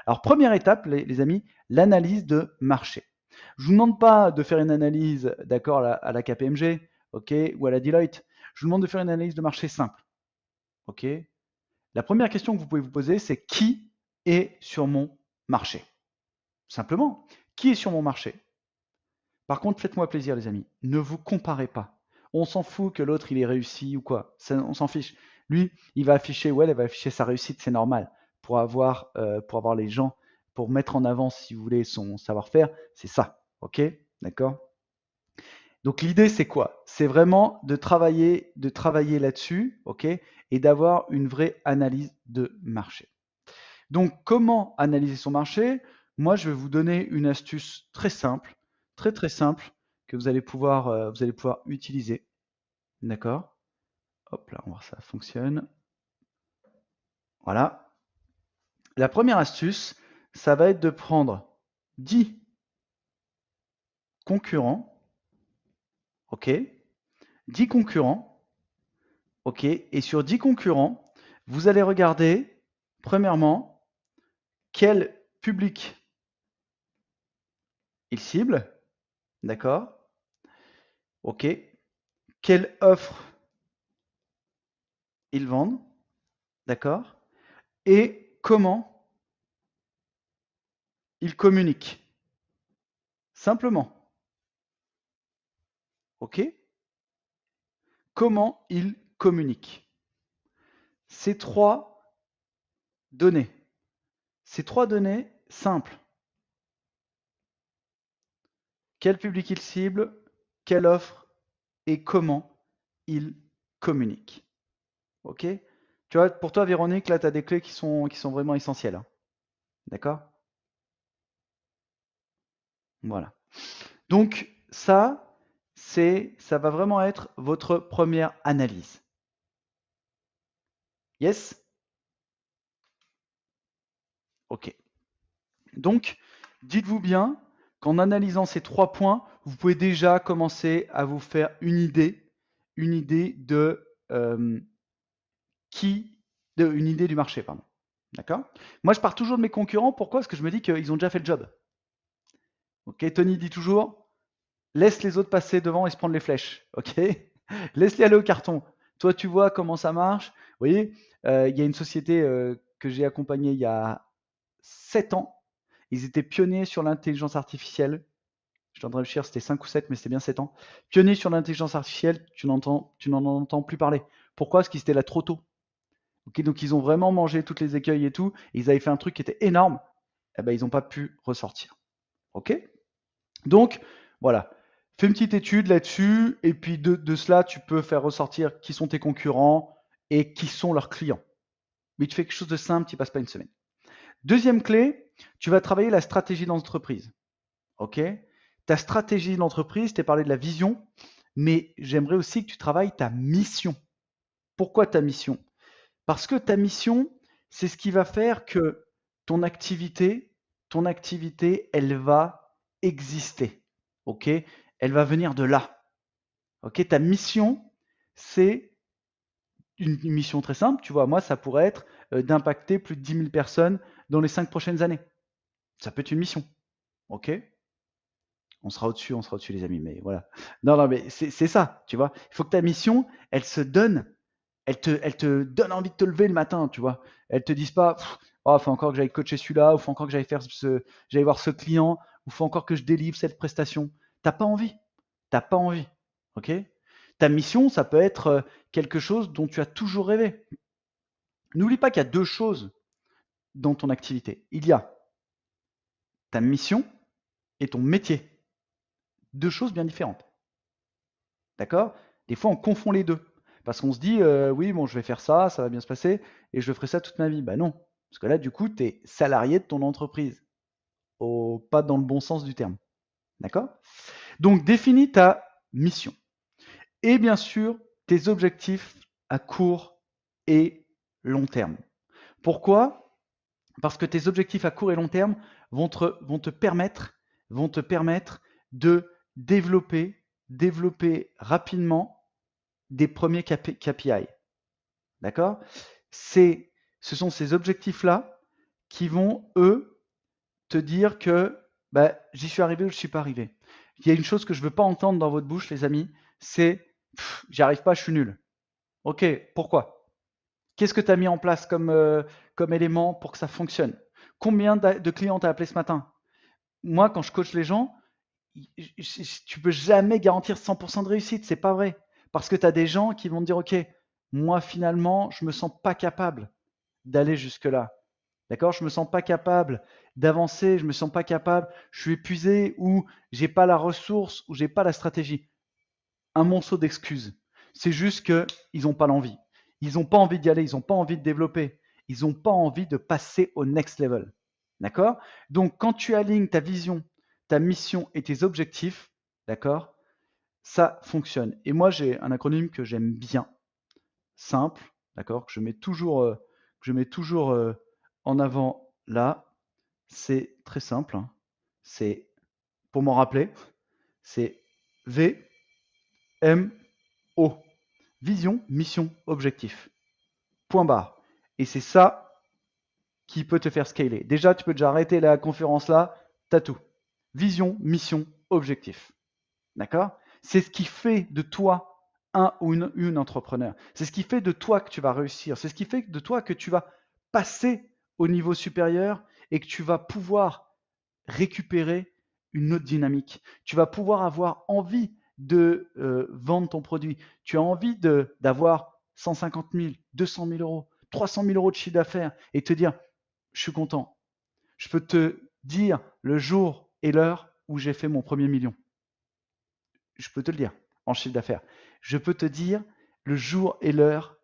Alors, première étape, les amis, l'analyse de marché. Je ne vous demande pas de faire une analyse, d'accord, à la KPMG, ok, ou à la Deloitte. Je vous demande de faire une analyse de marché simple, ok. La première question que vous pouvez vous poser, c'est qui est sur mon marché? Simplement, qui est sur mon marché? Par contre, faites-moi plaisir, les amis. Ne vous comparez pas. On s'en fout que l'autre, il ait réussi ou quoi. On s'en fiche. Lui, il va afficher, ouais, il va afficher sa réussite, c'est normal. Pour avoir les gens, pour mettre en avant, si vous voulez, son savoir-faire, c'est ça. OK? D'accord? Donc l'idée, c'est quoi? C'est vraiment de travailler là-dessus, OK? Et d'avoir une vraie analyse de marché. Donc, comment analyser son marché? Moi, je vais vous donner une astuce très simple, très simple, que vous allez pouvoir utiliser. D'accord? Hop là, on va voir si ça fonctionne. Voilà. La première astuce, ça va être de prendre 10 concurrents, ok? 10 concurrents, ok? Et sur 10 concurrents, vous allez regarder, premièrement, quel public ils ciblent, d'accord? Ok? Quelle offre ils vendent, d'accord? Et comment ils communiquent. Simplement, ok? Comment ils communiquent. Ces trois données. Ces trois données simples. Quel public ils ciblent, quelle offre et comment ils communiquent. Ok? Tu vois, pour toi, Véronique, là, tu as des clés qui sont vraiment essentielles, hein. D'accord? Voilà. Donc, ça va vraiment être votre première analyse. Yes? Ok. Donc, dites-vous bien qu'en analysant ces 3 points, vous pouvez déjà commencer à vous faire une idée de une idée du marché, pardon. D'accord? Moi, je pars toujours de mes concurrents. Pourquoi? Parce que je me dis qu'ils ont déjà fait le job. Ok, Tony dit toujours, laisse les autres passer devant et se prendre les flèches. Ok? Laisse-les aller au carton. Toi, tu vois comment ça marche. Vous voyez, il y a une société que j'ai accompagnée il y a 7 ans. Ils étaient pionniers sur l'intelligence artificielle. Je suis en train de réfléchir, c'était 5 ou 7, mais c'était bien 7 ans. Pionniers sur l'intelligence artificielle, tu n'en entends plus parler. Pourquoi? Parce qu'ils étaient là trop tôt. Okay, donc ils ont vraiment mangé toutes les écueils et tout. Et ils avaient fait un truc qui était énorme. Eh ben, ils n'ont pas pu ressortir. Ok? Donc, voilà. Fais une petite étude là-dessus. Et puis de cela, tu peux faire ressortir qui sont tes concurrents et qui sont leurs clients. Mais tu fais quelque chose de simple, tu ne passes pas une semaine. Deuxième clé, tu vas travailler la stratégie d'entreprise. Ok? Ta stratégie d'entreprise, tu as parlé de la vision, mais j'aimerais aussi que tu travailles ta mission. Pourquoi ta mission? Parce que ta mission, c'est ce qui va faire que ton activité, elle va exister. Ok? Elle va venir de là. Ok? Ta mission, c'est une mission très simple. Tu vois, moi, ça pourrait être d'impacter plus de 10 000 personnes dans les 5 prochaines années. Ça peut être une mission. Ok? On sera au-dessus, les amis, mais voilà. Non, mais c'est ça, tu vois. Il faut que ta mission, elle se donne, elle te donne envie de te lever le matin, tu vois. Elle te dise pas, oh, faut encore que j'aille coacher celui-là, ou faut encore que j'aille voir ce client, ou faut encore que je délivre cette prestation. T'as pas envie. T'as pas envie. Ok? Ta mission, ça peut être quelque chose dont tu as toujours rêvé. N'oublie pas qu'il y a deux choses dans ton activité. Il y a ta mission et ton métier. Deux choses bien différentes. D'accord? Des fois, on confond les deux. Parce qu'on se dit, oui, bon, je vais faire ça, ça va bien se passer, et je ferai ça toute ma vie. Bah non. Parce que là, du coup, tu es salarié de ton entreprise. Pas dans le bon sens du terme. D'accord? Donc, définis ta mission. Et bien sûr, tes objectifs à court et long terme. Pourquoi? Parce que tes objectifs à court et long terme vont te permettre de développer rapidement des premiers KPI. D'accord? Ce sont ces objectifs-là qui vont, eux, te dire que bah, j'y suis arrivé ou je ne suis pas arrivé. Il y a une chose que je ne veux pas entendre dans votre bouche, les amis, c'est j'y arrive pas, je suis nul. Ok, pourquoi? Qu'est-ce que tu as mis en place comme élément pour que ça fonctionne? Combien de clients t'as appelé ce matin? Moi, quand je coach les gens, tu peux jamais garantir 100% de réussite, c'est pas vrai. Parce que tu as des gens qui vont te dire, ok, moi finalement, je me sens pas capable d'aller jusque-là. D'accord? Je me sens pas capable d'avancer, je me sens pas capable, je suis épuisé ou j'ai pas la ressource ou j'ai pas la stratégie. Un monceau d'excuses. C'est juste qu'ils n'ont pas l'envie. Ils n'ont pas envie d'y aller, ils n'ont pas envie de développer. ils n'ont pas envie de passer au next level. D'accord? Donc, quand tu alignes ta vision, ta mission et tes objectifs, d'accord, ça fonctionne. Et moi, j'ai un acronyme que j'aime bien, simple, d'accord, que je mets toujours, en avant là. C'est très simple, hein. C'est, pour m'en rappeler, c'est V, M, O. Vision, mission, objectif. Point barre. Et c'est ça qui peut te faire scaler. Déjà, tu peux déjà arrêter la conférence là, t'as tout. Vision, mission, objectif. D'accord? C'est ce qui fait de toi un ou une entrepreneur. C'est ce qui fait de toi que tu vas réussir. C'est ce qui fait de toi que tu vas passer au niveau supérieur et que tu vas pouvoir récupérer une autre dynamique. Tu vas pouvoir avoir envie de vendre ton produit. Tu as envie d'avoir 150 000, 200 000 euros, 300 000 euros de chiffre d'affaires et te dire, je suis content. Je peux te dire le jour et l'heure où j'ai fait mon premier million. Je peux te le dire en chiffre d'affaires. Je peux te dire le jour et l'heure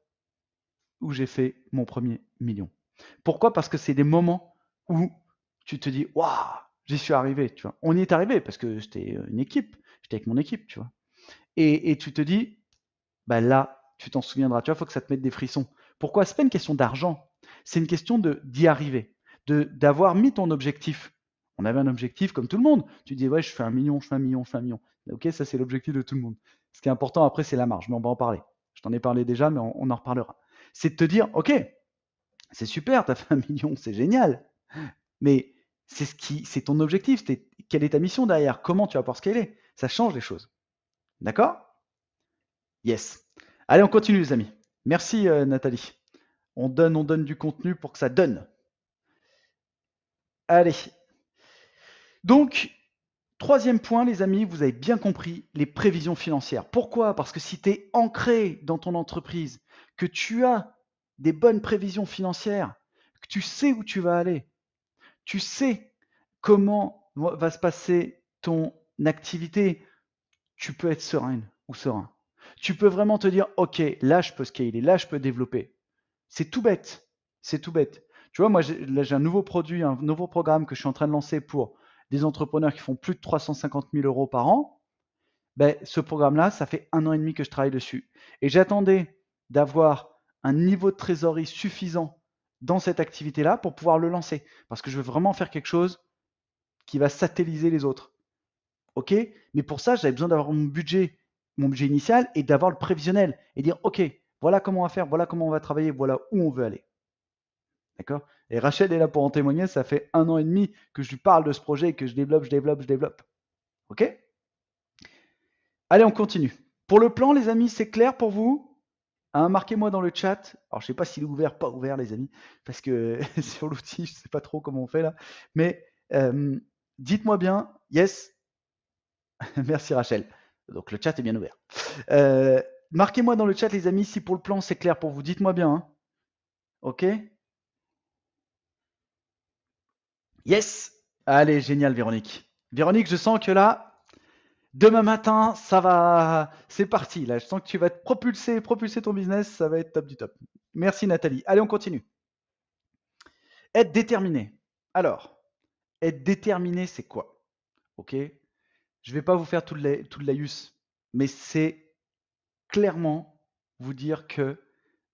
où j'ai fait mon premier million. Pourquoi? Parce que c'est des moments où tu te dis, waouh, j'y suis arrivé, tu vois. On y est arrivé parce que j'étais une équipe, j'étais avec mon équipe, tu vois. Et tu te dis, bah là, tu t'en souviendras, tu vois, il faut que ça te mette des frissons. Pourquoi? C'est pas une question d'argent, c'est une question d'y arriver, d'avoir mis ton objectif. On avait un objectif comme tout le monde. Tu dis, ouais, je fais 1 million, je fais 1 million, je fais 1 million. Ok, ça c'est l'objectif de tout le monde. Ce qui est important après, c'est la marge, mais on va en parler. Je t'en ai parlé déjà, mais on en reparlera. C'est de te dire, ok, c'est super, tu as fait 1 million, c'est génial. Mais c'est ton objectif. Quelle est ta mission derrière? Comment tu vas pouvoir scaler? Ça change les choses. D'accord? Yes. Allez, on continue, les amis. Merci, Nathalie. On donne du contenu pour que ça donne. Allez. Donc, troisième point, les amis, vous avez bien compris, les prévisions financières. Pourquoi? Parce que si tu es ancré dans ton entreprise, que tu as des bonnes prévisions financières, que tu sais où tu vas aller, tu sais comment va se passer ton activité, tu peux être sereine ou serein. Tu peux vraiment te dire, OK, là, je peux scaler, là, je peux développer. C'est tout bête. C'est tout bête. Tu vois, moi, j'ai un nouveau produit, un nouveau programme que je suis en train de lancer pour des entrepreneurs qui font plus de 350 000 euros par an. Ben, ce programme-là, ça fait 1 an et demi que je travaille dessus. Et j'attendais d'avoir un niveau de trésorerie suffisant dans cette activité-là pour pouvoir le lancer. Parce que je veux vraiment faire quelque chose qui va satelliser les autres. OK? Mais pour ça, j'avais besoin d'avoir mon budget initial et d'avoir le prévisionnel et dire, OK, voilà comment on va faire, voilà comment on va travailler, voilà où on veut aller. D'accord? Et Rachel est là pour en témoigner, ça fait 1 an et demi que je lui parle de ce projet et que je développe. OK? Allez, on continue. Pour le plan, les amis, c'est clair pour vous? Hein, marquez-moi dans le chat. Alors, je ne sais pas s'il est ouvert, pas ouvert, les amis, parce que sur l'outil, je ne sais pas trop comment on fait là. Mais dites-moi bien, yes. Merci Rachel. Donc, le chat est bien ouvert. Marquez-moi dans le chat, les amis, si pour le plan, c'est clair pour vous. Dites-moi bien. Hein. OK? Yes. Allez, génial, Véronique. Véronique, je sens que là, demain matin, ça va. C'est parti. Là, je sens que tu vas te propulser ton business. Ça va être top du top. Merci, Nathalie. Allez, on continue. Être déterminé. Alors, être déterminé, c'est quoi? OK? Je ne vais pas vous faire tout le laïus, mais c'est clairement vous dire que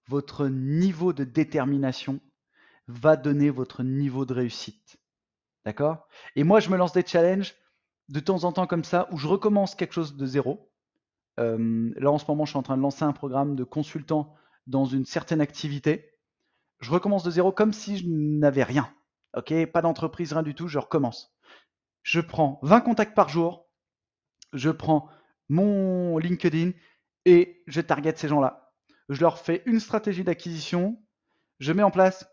votre niveau de détermination va donner votre niveau de réussite. D'accord? Et moi, je me lance des challenges de temps en temps comme ça, où je recommence quelque chose de zéro. Là, en ce moment, je suis en train de lancer un programme de consultant dans une certaine activité. Je recommence de zéro comme si je n'avais rien. OK? Pas d'entreprise, rien du tout, je recommence. Je prends 20 contacts par jour, je prends mon LinkedIn et je target ces gens-là. Je leur fais une stratégie d'acquisition, je mets en place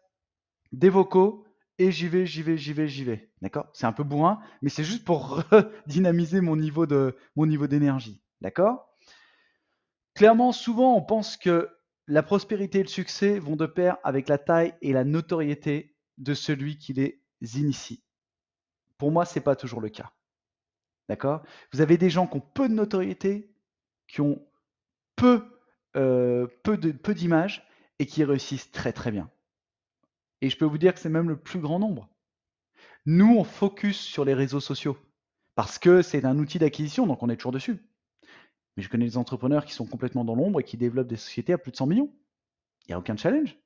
des vocaux et j'y vais. D'accord? C'est un peu bourrin, mais c'est juste pour redynamiser mon niveau d'énergie. D'accord? Clairement, souvent, on pense que la prospérité et le succès vont de pair avec la taille et la notoriété de celui qui les initie. Pour moi, ce n'est pas toujours le cas. D'accord? Vous avez des gens qui ont peu de notoriété, qui ont peu d'images et qui réussissent très très bien. Et je peux vous dire que c'est même le plus grand nombre. Nous, on focus sur les réseaux sociaux parce que c'est un outil d'acquisition, donc on est toujours dessus. Mais je connais des entrepreneurs qui sont complètement dans l'ombre et qui développent des sociétés à plus de 100 millions. Il n'y a aucun challenge.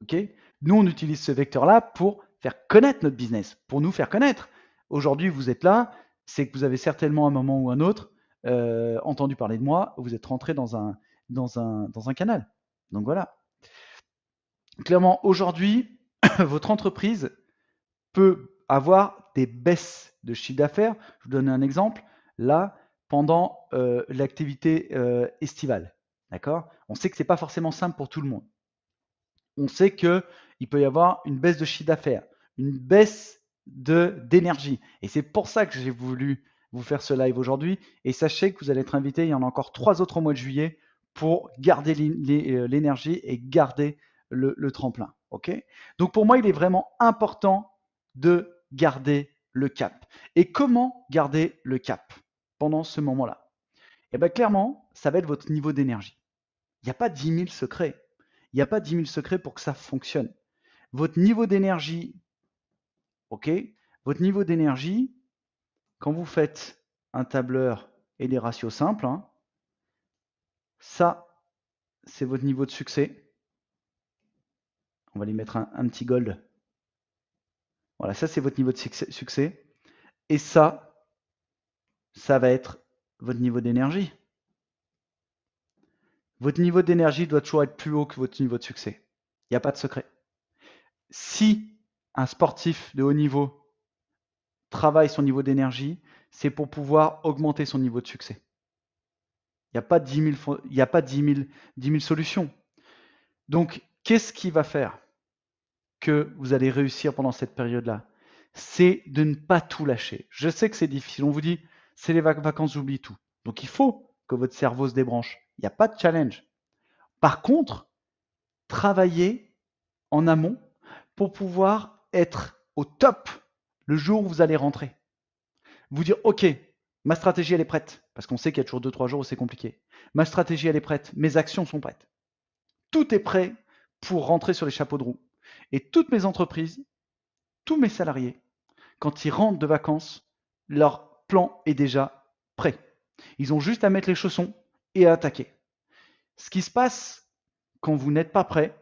Ok. Nous, on utilise ce vecteur-là pour faire connaître notre business, pour nous faire connaître. Aujourd'hui, vous êtes là, c'est que vous avez certainement à un moment ou un autre entendu parler de moi, vous êtes rentré dans un canal. Donc voilà. Clairement, aujourd'hui, votre entreprise peut avoir des baisses de chiffre d'affaires. Je vous donne un exemple. Là, pendant l'activité estivale, d'accord. On sait que c'est pas forcément simple pour tout le monde. On sait que il peut y avoir une baisse de chiffre d'affaires, une baisse d'énergie. Et c'est pour ça que j'ai voulu vous faire ce live aujourd'hui. Et sachez que vous allez être invité. Il y en a encore 3 autres au mois de juillet pour garder l'énergie et garder le tremplin. Ok. Donc pour moi, il est vraiment important de garder le cap. Et comment garder le cap pendant ce moment-là? Eh bien, clairement, ça va être votre niveau d'énergie. Il n'y a pas 10 000 secrets. Il n'y a pas 10 000 secrets pour que ça fonctionne. Votre niveau d'énergie, ok? Votre niveau d'énergie, quand vous faites un tableur et des ratios simples, hein, ça, c'est votre niveau de succès. On va lui mettre un petit gold. Voilà, ça, c'est votre niveau de succès. Et ça va être votre niveau d'énergie. Votre niveau d'énergie doit toujours être plus haut que votre niveau de succès. Il n'y a pas de secret. Si un sportif de haut niveau travaille son niveau d'énergie, c'est pour pouvoir augmenter son niveau de succès. Il n'y a pas 10 000, il y a pas 10 000 solutions. Donc, qu'est-ce qui va faire que vous allez réussir pendant cette période-là? C'est de ne pas tout lâcher. Je sais que c'est difficile. On vous dit, c'est les vacances, j'oublie tout. Donc, il faut que votre cerveau se débranche. Il n'y a pas de challenge. Par contre, travaillez en amont pour pouvoir être au top le jour où vous allez rentrer. Vous dire, OK, ma stratégie, elle est prête. Parce qu'on sait qu'il y a toujours 2-3 jours où c'est compliqué. Ma stratégie, elle est prête. Mes actions sont prêtes. Tout est prêt pour rentrer sur les chapeaux de roue. Et toutes mes entreprises, tous mes salariés, quand ils rentrent de vacances, leur plan est déjà prêt. Ils ont juste à mettre les chaussons et à attaquer. Ce qui se passe quand vous n'êtes pas prêt,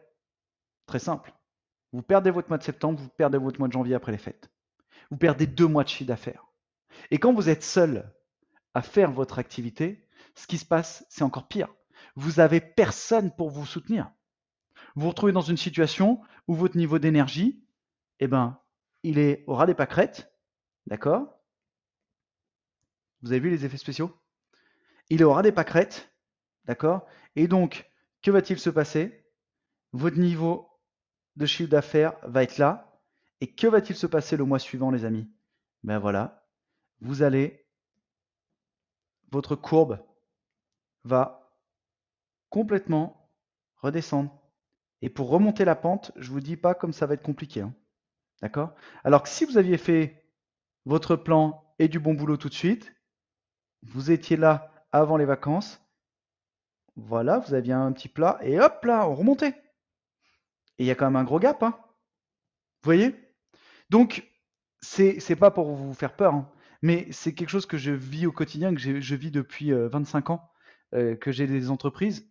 très simple. Vous perdez votre mois de septembre, vous perdez votre mois de janvier après les fêtes. Vous perdez 2 mois de chiffre d'affaires. Et quand vous êtes seul à faire votre activité, ce qui se passe, c'est encore pire. Vous n'avez personne pour vous soutenir. Vous vous retrouvez dans une situation où votre niveau d'énergie, eh ben, il est au ras des pâquerettes, d'accord? Vous avez vu les effets spéciaux? Il est au ras des pâquerettes, d'accord? Et donc, que va-t-il se passer? Votre niveau de chiffre d'affaires va être là. Et que va-t-il se passer le mois suivant, les amis? Ben voilà, vous allez, votre courbe va complètement redescendre. Et pour remonter la pente, je vous dis pas comme ça va être compliqué, hein. D'accord? Alors que si vous aviez fait votre plan et du bon boulot tout de suite, vous étiez là avant les vacances, voilà, vous aviez un petit plat et hop là, on remontait. Et il y a quand même un gros gap, hein. Vous voyez? Donc, c'est pas pour vous faire peur, hein, mais c'est quelque chose que je vis au quotidien, que je vis depuis 25 ans, que j'ai des entreprises.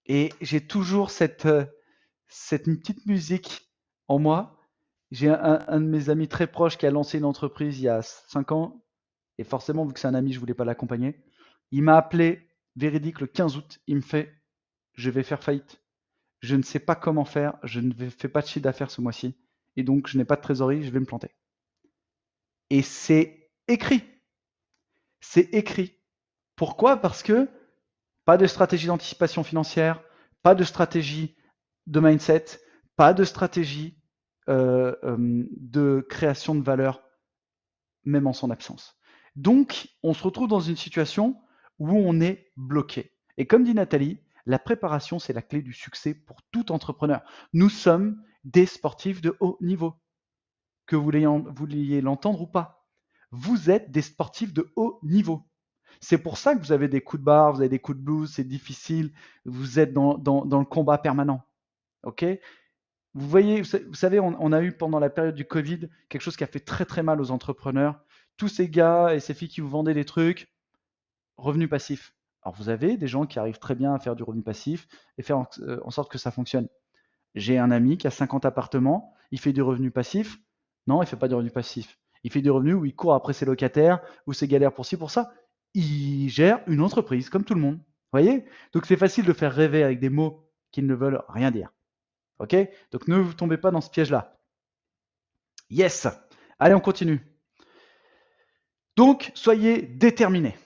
Et j'ai toujours cette petite musique en moi. J'ai un de mes amis très proches qui a lancé une entreprise il y a 5 ans. Et forcément, vu que c'est un ami, je voulais pas l'accompagner. Il m'a appelé véridique le 15 août. Il me fait, je vais faire faillite. Je ne sais pas comment faire. Je ne fais pas de chiffre d'affaires ce mois-ci. Et donc, je n'ai pas de trésorerie. Je vais me planter. Et c'est écrit. C'est écrit. Pourquoi? Parce que pas de stratégie d'anticipation financière, pas de stratégie de mindset, pas de stratégie de création de valeur, même en son absence. Donc, on se retrouve dans une situation où on est bloqué. Et comme dit Nathalie, la préparation, c'est la clé du succès pour tout entrepreneur. Nous sommes des sportifs de haut niveau, que vous vouliez l'entendre ou pas. Vous êtes des sportifs de haut niveau. C'est pour ça que vous avez des coups de barre, vous avez des coups de blues, c'est difficile, vous êtes dans le combat permanent. Ok? Vous voyez, vous savez, on a eu pendant la période du Covid quelque chose qui a fait très très mal aux entrepreneurs. Tous ces gars et ces filles qui vous vendaient des trucs, revenus passifs. Alors vous avez des gens qui arrivent très bien à faire du revenu passif et faire en sorte que ça fonctionne. J'ai un ami qui a 50 appartements, il fait du revenu passif. Non, il fait pas du revenu passif. Il fait du revenu où il court après ses locataires, où c'est galère pour ci, pour ça. Il gère une entreprise comme tout le monde. Vous voyez? Donc c'est facile de faire rêver avec des mots qui ne veulent rien dire. Ok? Donc ne vous tombez pas dans ce piège-là. Yes! Allez, on continue. Donc, soyez déterminés.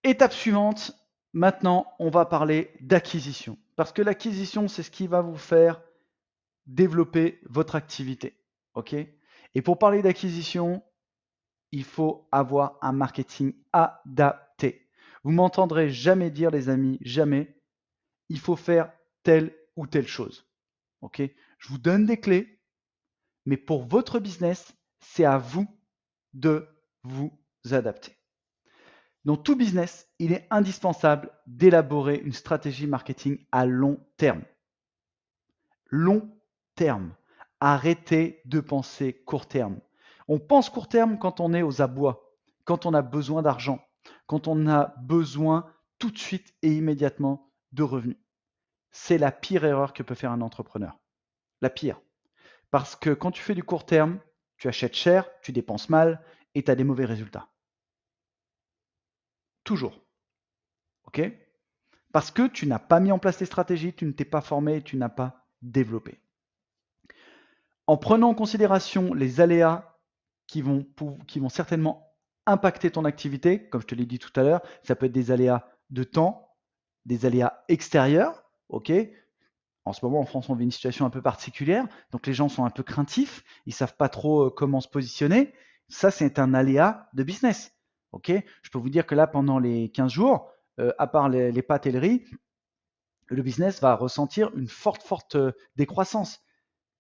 Étape suivante, maintenant, on va parler d'acquisition. Parce que l'acquisition, c'est ce qui va vous faire développer votre activité. OK? Et pour parler d'acquisition, il faut avoir un marketing adapté. Vous m'entendrez jamais dire, les amis, jamais, il faut faire telle ou telle chose. OK? Je vous donne des clés, mais pour votre business, c'est à vous de vous adapter. Dans tout business, il est indispensable d'élaborer une stratégie marketing à long terme. Long terme. Arrêtez de penser court terme. On pense court terme quand on est aux abois, quand on a besoin d'argent, quand on a besoin tout de suite et immédiatement de revenus. C'est la pire erreur que peut faire un entrepreneur. La pire. Parce que quand tu fais du court terme, tu achètes cher, tu dépenses mal et tu as des mauvais résultats. Toujours. OK? Parce que tu n'as pas mis en place les stratégies, tu ne t'es pas formé et tu n'as pas développé. En prenant en considération les aléas qui vont certainement impacter ton activité, comme je te l'ai dit tout à l'heure, ça peut être des aléas de temps, des aléas extérieurs, ok? En ce moment, en France, on vit une situation un peu particulière, donc les gens sont un peu craintifs, ils savent pas trop comment se positionner. Ça, c'est un aléa de business, ok? Je peux vous dire que là, pendant les 15 jours, à part les pâtes et le riz, le business va ressentir une forte décroissance.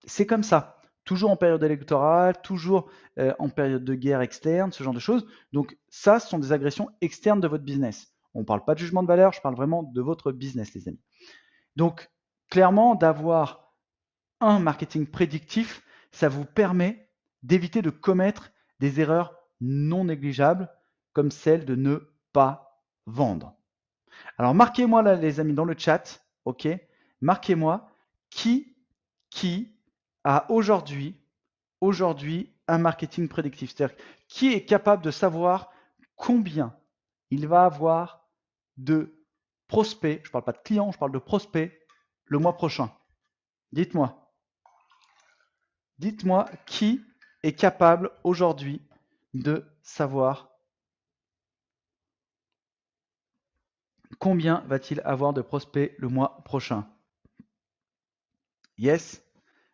C'est comme ça. Toujours en période électorale, toujours en période de guerre externe, ce genre de choses. Donc ça, ce sont des agressions externes de votre business. On ne parle pas de jugement de valeur, je parle vraiment de votre business, les amis. Donc, clairement, d'avoir un marketing prédictif, ça vous permet d'éviter de commettre des erreurs non négligeables, comme celle de ne pas vendre. Alors, marquez-moi là, les amis, dans le chat, ok? Marquez-moi qui a aujourd'hui un marketing prédictif. C'est-à-dire qui est capable de savoir combien il va avoir de prospects, je ne parle pas de clients, je parle de prospects, le mois prochain. Dites-moi. Dites-moi qui est capable aujourd'hui de savoir combien va-t-il avoir de prospects le mois prochain. Yes.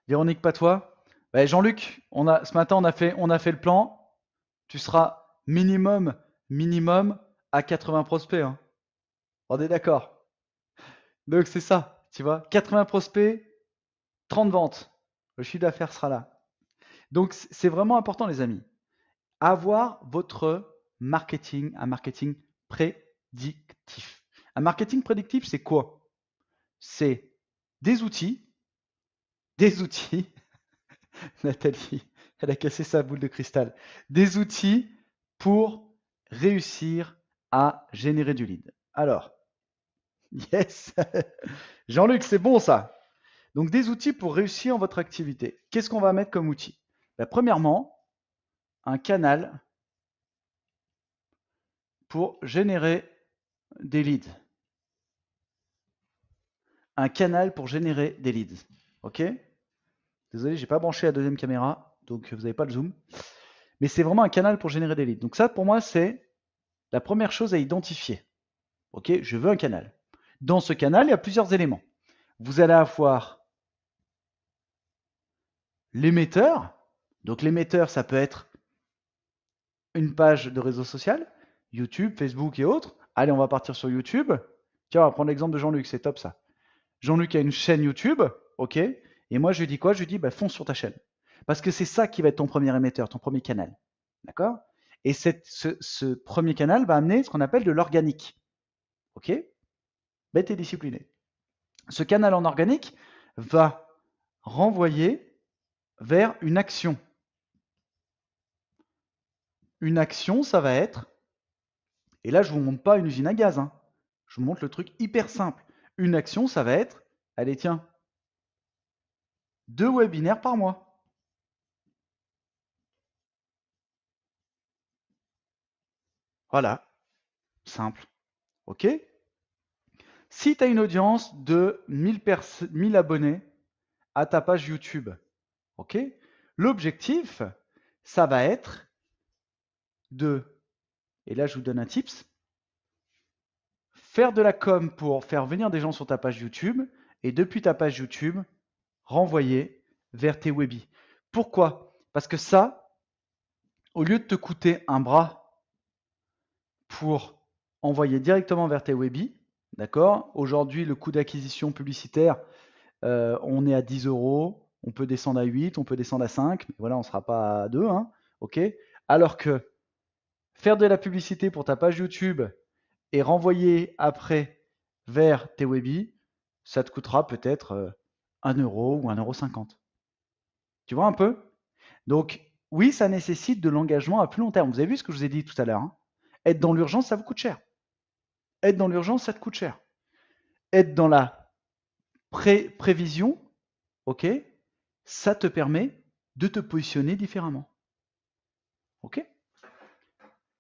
Véronique Patois. Jean-Luc, ce matin, on a fait le plan. Tu seras minimum à 80 prospects. Hein. On est d'accord. Donc c'est ça, tu vois. 80 prospects, 30 ventes. Le chiffre d'affaires sera là. Donc c'est vraiment important, les amis. Avoir votre marketing, un marketing prédictif. Un marketing prédictif, c'est quoi? C'est des outils. Nathalie, elle a cassé sa boule de cristal. Des outils pour réussir à générer du lead. Alors, yes, Jean-Luc, c'est bon ça. Donc des outils pour réussir votre activité. Qu'est-ce qu'on va mettre comme outil? Premièrement, un canal pour générer des leads. Un canal pour générer des leads. Ok? Désolé, j'ai pas branché la deuxième caméra, donc vous n'avez pas le zoom. Mais c'est vraiment un canal pour générer des leads. Donc ça, pour moi, c'est la première chose à identifier. Ok? Je veux un canal. Dans ce canal, il y a plusieurs éléments. Vous allez avoir l'émetteur. Donc l'émetteur, ça peut être une page de réseau social, YouTube, Facebook et autres. Allez, on va partir sur YouTube. Tiens, on va prendre l'exemple de Jean-Luc, c'est top ça. Jean-Luc a une chaîne YouTube, ok? Et moi, je lui dis quoi? Je lui dis, fonce sur ta chaîne. Parce que c'est ça qui va être ton premier émetteur, ton premier canal. D'accord? Et ce premier canal va amener ce qu'on appelle de l'organique. Ok? Bête et discipliné. Ce canal en organique va renvoyer vers une action. Une action, ça va être, et là je vous montre pas une usine à gaz, hein. Je vous montre le truc hyper simple. Une action, ça va être, allez tiens, 2 webinaires par mois. Voilà, simple. OK? Si tu as une audience de 1000 abonnés à ta page YouTube, OK? L'objectif, ça va être de, et là je vous donne un tips, faire de la com pour faire venir des gens sur ta page YouTube et depuis ta page YouTube, renvoyer vers tes webis. Pourquoi? Parce que ça, au lieu de te coûter un bras pour envoyer directement vers tes webis, d'accord? Aujourd'hui, le coût d'acquisition publicitaire, on est à 10 euros, on peut descendre à 8, on peut descendre à 5, mais voilà, on ne sera pas à 2, hein, ok? Alors que faire de la publicité pour ta page YouTube et renvoyer après vers tes webis, ça te coûtera peut-être 1 euro ou 1,50 €. Tu vois un peu? Donc, oui, ça nécessite de l'engagement à plus long terme. Vous avez vu ce que je vous ai dit tout à l'heure, hein? Être dans l'urgence, ça vous coûte cher. Être dans l'urgence, ça te coûte cher. Être dans la prévision, ok, ça te permet de te positionner différemment. Ok?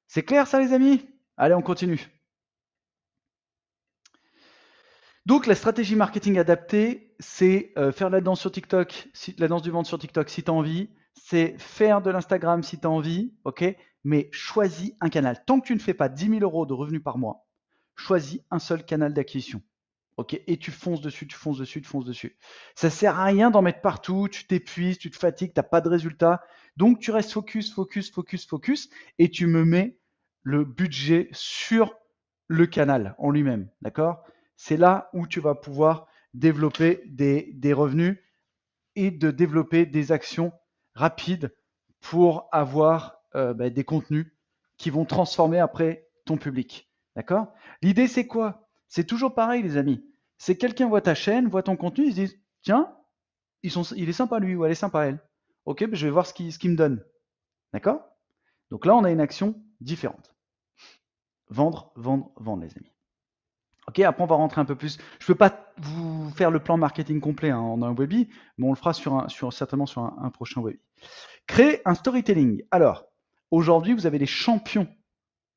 C'est clair ça les amis? Allez, on continue. Donc la stratégie marketing adaptée, c'est faire la danse sur TikTok, la danse du ventre sur TikTok si tu as envie, c'est faire de l'Instagram si tu as envie, ok? Mais choisis un canal. Tant que tu ne fais pas 10 000 euros de revenus par mois, choisis un seul canal d'acquisition. Ok, et tu fonces dessus, tu fonces dessus, tu fonces dessus. Ça sert à rien d'en mettre partout, tu t'épuises, tu te fatigues, tu n'as pas de résultat. Donc tu restes focus, focus, focus, focus, et tu me mets le budget sur le canal en lui-même. D'accord? C'est là où tu vas pouvoir développer des revenus et de développer des actions rapides pour avoir des contenus qui vont transformer après ton public. D'accord? L'idée, c'est quoi? C'est toujours pareil, les amis. C'est quelqu'un voit ta chaîne, voit ton contenu, il se dit, tiens, il est sympa lui ou elle est sympa elle. Ok, ben je vais voir ce qu'il me donne. D'accord? Donc là, on a une action différente. Vendre, vendre, vendre, les amis. Ok, après on va rentrer un peu plus. Je ne peux pas vous faire le plan marketing complet hein, en un webi, mais on le fera certainement sur un prochain webi. Créer un storytelling. Alors, aujourd'hui, vous avez des champions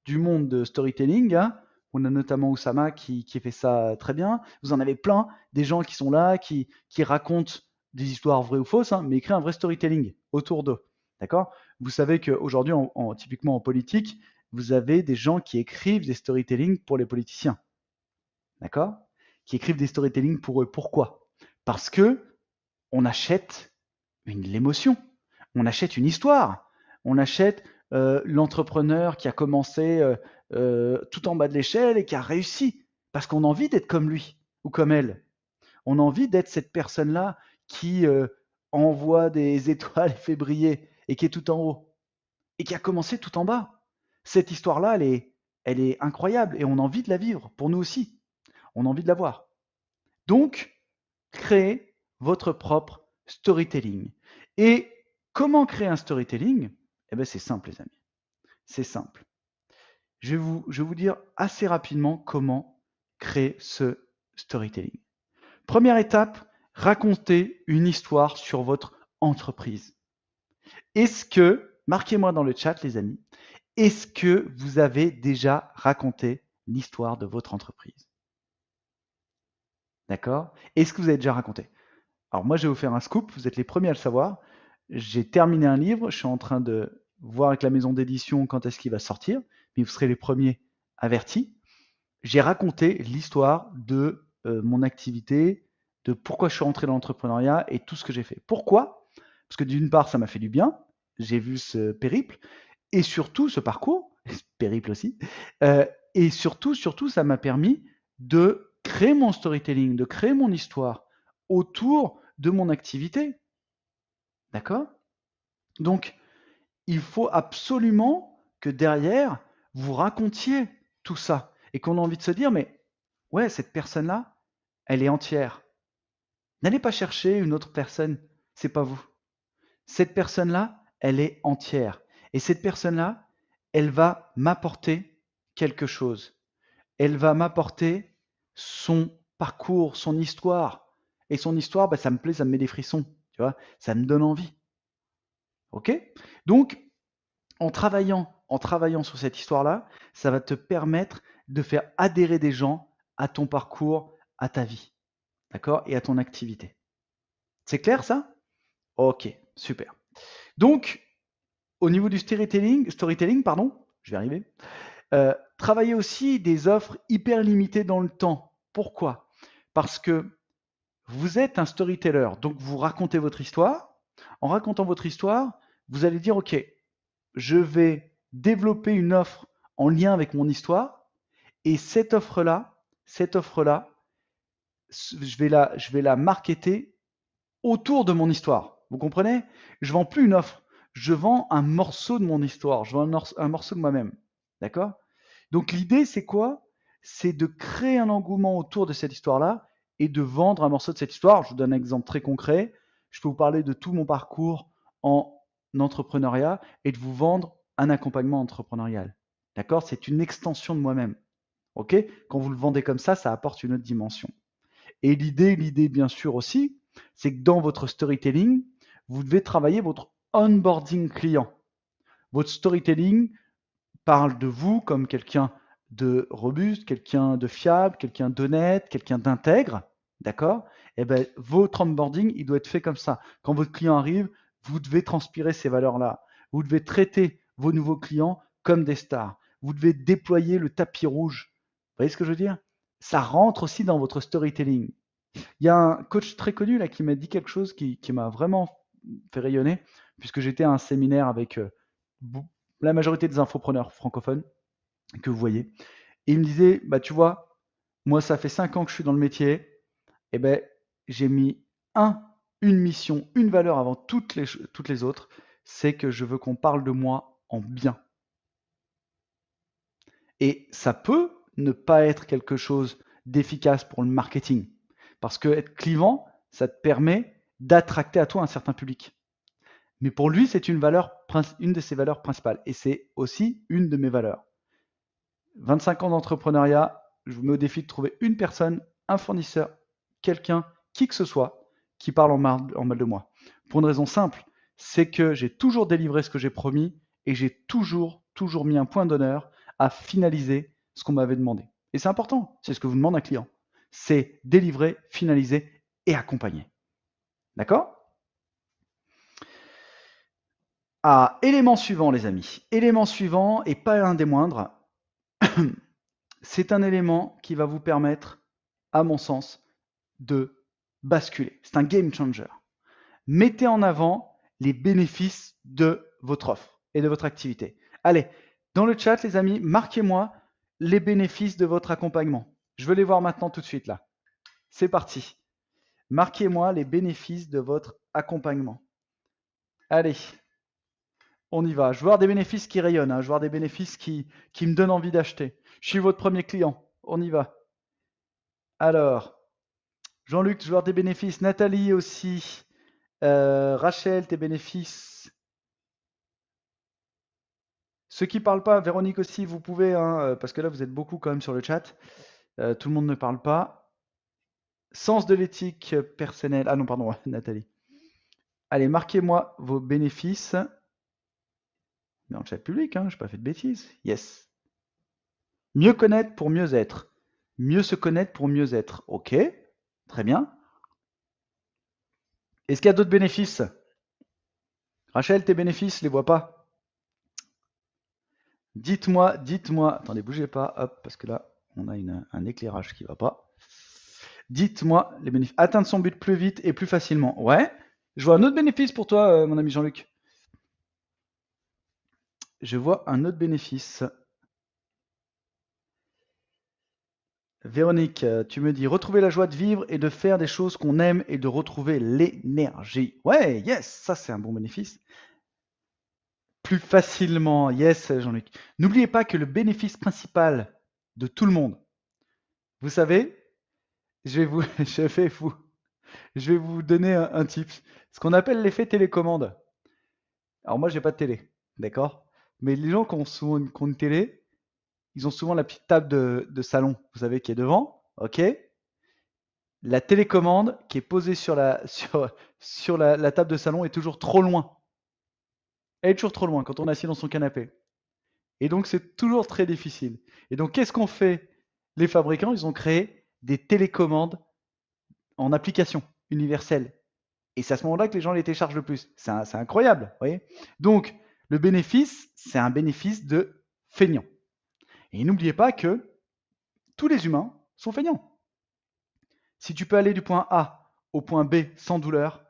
du monde de storytelling. Hein. On a notamment Oussama qui fait ça très bien. Vous en avez plein, des gens qui sont là, qui racontent des histoires vraies ou fausses, hein, mais créer un vrai storytelling autour d'eux. D'accord? Vous savez qu'aujourd'hui, typiquement en politique, vous avez des gens qui écrivent des storytelling pour les politiciens. D'accord? Qui écrivent des storytelling pour eux. Pourquoi? Parce que on achète l'émotion, on achète une histoire, on achète l'entrepreneur qui a commencé tout en bas de l'échelle et qui a réussi, parce qu'on a envie d'être comme lui ou comme elle. On a envie d'être cette personne-là qui envoie des étoiles et fait briller et qui est tout en haut et qui a commencé tout en bas. Cette histoire-là, elle est incroyable et on a envie de la vivre pour nous aussi. On a envie de la voir. Donc, créez votre propre storytelling. Et comment créer un storytelling? Eh bien, c'est simple, les amis. C'est simple. Je vais vous dire assez rapidement comment créer ce storytelling. Première étape, racontez une histoire sur votre entreprise. Est-ce que, marquez-moi dans le chat, les amis, est-ce que vous avez déjà raconté l'histoire de votre entreprise? D'accord? Est-ce que vous avez déjà raconté? Alors moi, je vais vous faire un scoop, vous êtes les premiers à le savoir. J'ai terminé un livre, je suis en train de voir avec la maison d'édition quand est-ce qu'il va sortir, mais vous serez les premiers avertis. J'ai raconté l'histoire de mon activité, de pourquoi je suis rentré dans l'entrepreneuriat et tout ce que j'ai fait. Pourquoi? Parce que d'une part, ça m'a fait du bien, j'ai vu ce périple, et surtout ce parcours, ce périple aussi, et surtout, ça m'a permis de créer mon storytelling, de créer mon histoire autour de mon activité. D'accord? Donc, il faut absolument que derrière, vous racontiez tout ça et qu'on a envie de se dire, mais ouais, cette personne-là, elle est entière. N'allez pas chercher une autre personne, c'est pas vous. Cette personne-là, elle est entière. Et cette personne-là, elle va m'apporter quelque chose. Elle va m'apporter son parcours, son histoire. Et son histoire, bah, ça me plaît, ça me met des frissons. Tu vois, ça me donne envie. Ok? Donc, en travaillant sur cette histoire-là, ça va te permettre de faire adhérer des gens à ton parcours, à ta vie. D'accord? Et à ton activité. C'est clair ça? Ok, super. Donc, au niveau du storytelling, pardon, je vais arriver. Travailler aussi des offres hyper limitées dans le temps. Pourquoi? Parce que vous êtes un storyteller, donc vous racontez votre histoire. En racontant votre histoire, vous allez dire, OK, je vais développer une offre en lien avec mon histoire, et cette offre-là, je vais la marketer autour de mon histoire. Vous comprenez? Je vends plus une offre, je vends un morceau de mon histoire, je vends un morceau de moi-même. D'accord? Donc l'idée, c'est quoi? C'est de créer un engouement autour de cette histoire-là et de vendre un morceau de cette histoire. Je vous donne un exemple très concret. Je peux vous parler de tout mon parcours en entrepreneuriat et de vous vendre un accompagnement entrepreneurial. D'accord? C'est une extension de moi-même. OK? Quand vous le vendez comme ça apporte une autre dimension. Et l'idée bien sûr aussi, c'est que dans votre storytelling, vous devez travailler votre onboarding client. Votre storytelling parle de vous comme quelqu'un de robuste, quelqu'un de fiable, quelqu'un d'honnête, quelqu'un d'intègre, d'accord? Et bien, votre onboarding, il doit être fait comme ça. Quand votre client arrive, vous devez transpirer ces valeurs-là. Vous devez traiter vos nouveaux clients comme des stars. Vous devez déployer le tapis rouge. Vous voyez ce que je veux dire? Ça rentre aussi dans votre storytelling. Il y a un coach très connu là qui m'a dit quelque chose qui m'a vraiment fait rayonner, puisque j'étais à un séminaire avec la majorité des infopreneurs francophones que vous voyez. Et il me disait, bah tu vois, moi ça fait 5 ans que je suis dans le métier, et ben j'ai mis une mission, une valeur avant toutes les autres, c'est que je veux qu'on parle de moi en bien. Et ça peut ne pas être quelque chose d'efficace pour le marketing. Parce que être clivant, ça te permet d'attracter à toi un certain public. Mais pour lui, c'est une de ses valeurs principales. Et c'est aussi une de mes valeurs. 25 ans d'entrepreneuriat, je vous mets au défi de trouver une personne, un fournisseur, quelqu'un, qui que ce soit, qui parle en mal de moi. Pour une raison simple, c'est que j'ai toujours délivré ce que j'ai promis et j'ai toujours mis un point d'honneur à finaliser ce qu'on m'avait demandé. Et c'est important, c'est ce que vous demande un client. C'est délivrer, finaliser et accompagner. D'accord? Ah, élément suivant, les amis. Élément suivant, et pas un des moindres, c'est un élément qui va vous permettre, à mon sens, de basculer. C'est un game changer. Mettez en avant les bénéfices de votre offre et de votre activité. Allez, dans le chat, les amis, marquez-moi les bénéfices de votre accompagnement. Je veux les voir maintenant tout de suite là. C'est parti. Marquez-moi les bénéfices de votre accompagnement. Allez, on y va. Je veux voir des bénéfices qui rayonnent, je veux voir des bénéfices qui me donnent envie d'acheter. Je suis votre premier client. On y va. Alors, Jean-Luc, je veux voir des bénéfices. Nathalie aussi. Rachel, tes bénéfices. Ceux qui ne parlent pas, Véronique aussi, vous pouvez, parce que là vous êtes beaucoup quand même sur le chat. Tout le monde ne parle pas. Sens de l'éthique personnelle. Ah non, pardon, Nathalie. Allez, marquez-moi vos bénéfices. Mais en chat public, je n'ai pas fait de bêtises. Yes. Mieux connaître pour mieux être. Mieux se connaître pour mieux être. Ok, très bien. Est-ce qu'il y a d'autres bénéfices? Rachel, tes bénéfices, je les vois pas. Dites-moi. Attendez, bougez pas, hop, parce que là, on a un éclairage qui va pas. Dites-moi les bénéfices. Atteindre son but plus vite et plus facilement. Ouais. Je vois un autre bénéfice pour toi, mon ami Jean-Luc. Je vois un autre bénéfice. Véronique, tu me dis retrouver la joie de vivre et de faire des choses qu'on aime et de retrouver l'énergie. Ouais, yes, ça c'est un bon bénéfice. Plus facilement, yes, Jean-Luc. N'oubliez pas que le bénéfice principal de tout le monde, vous savez, je vais vous Je vais vous donner un tip. Ce qu'on appelle l'effet télécommande. Alors moi, j'ai pas de télé, d'accord? Mais les gens qui ont une télé, ils ont souvent la petite table de salon, vous savez, qui est devant, ok? La télécommande qui est posée sur la table de salon est toujours trop loin. Elle est toujours trop loin quand on est assis dans son canapé. Et donc, c'est toujours très difficile. Et donc, qu'est-ce qu'ont fait les fabricants? Ils ont créé des télécommandes en application universelle. Et c'est à ce moment-là que les gens les téléchargent le plus. C'est incroyable, vous voyez. Donc, le bénéfice, c'est un bénéfice de feignant. Et n'oubliez pas que tous les humains sont feignants. Si tu peux aller du point A au point B sans douleur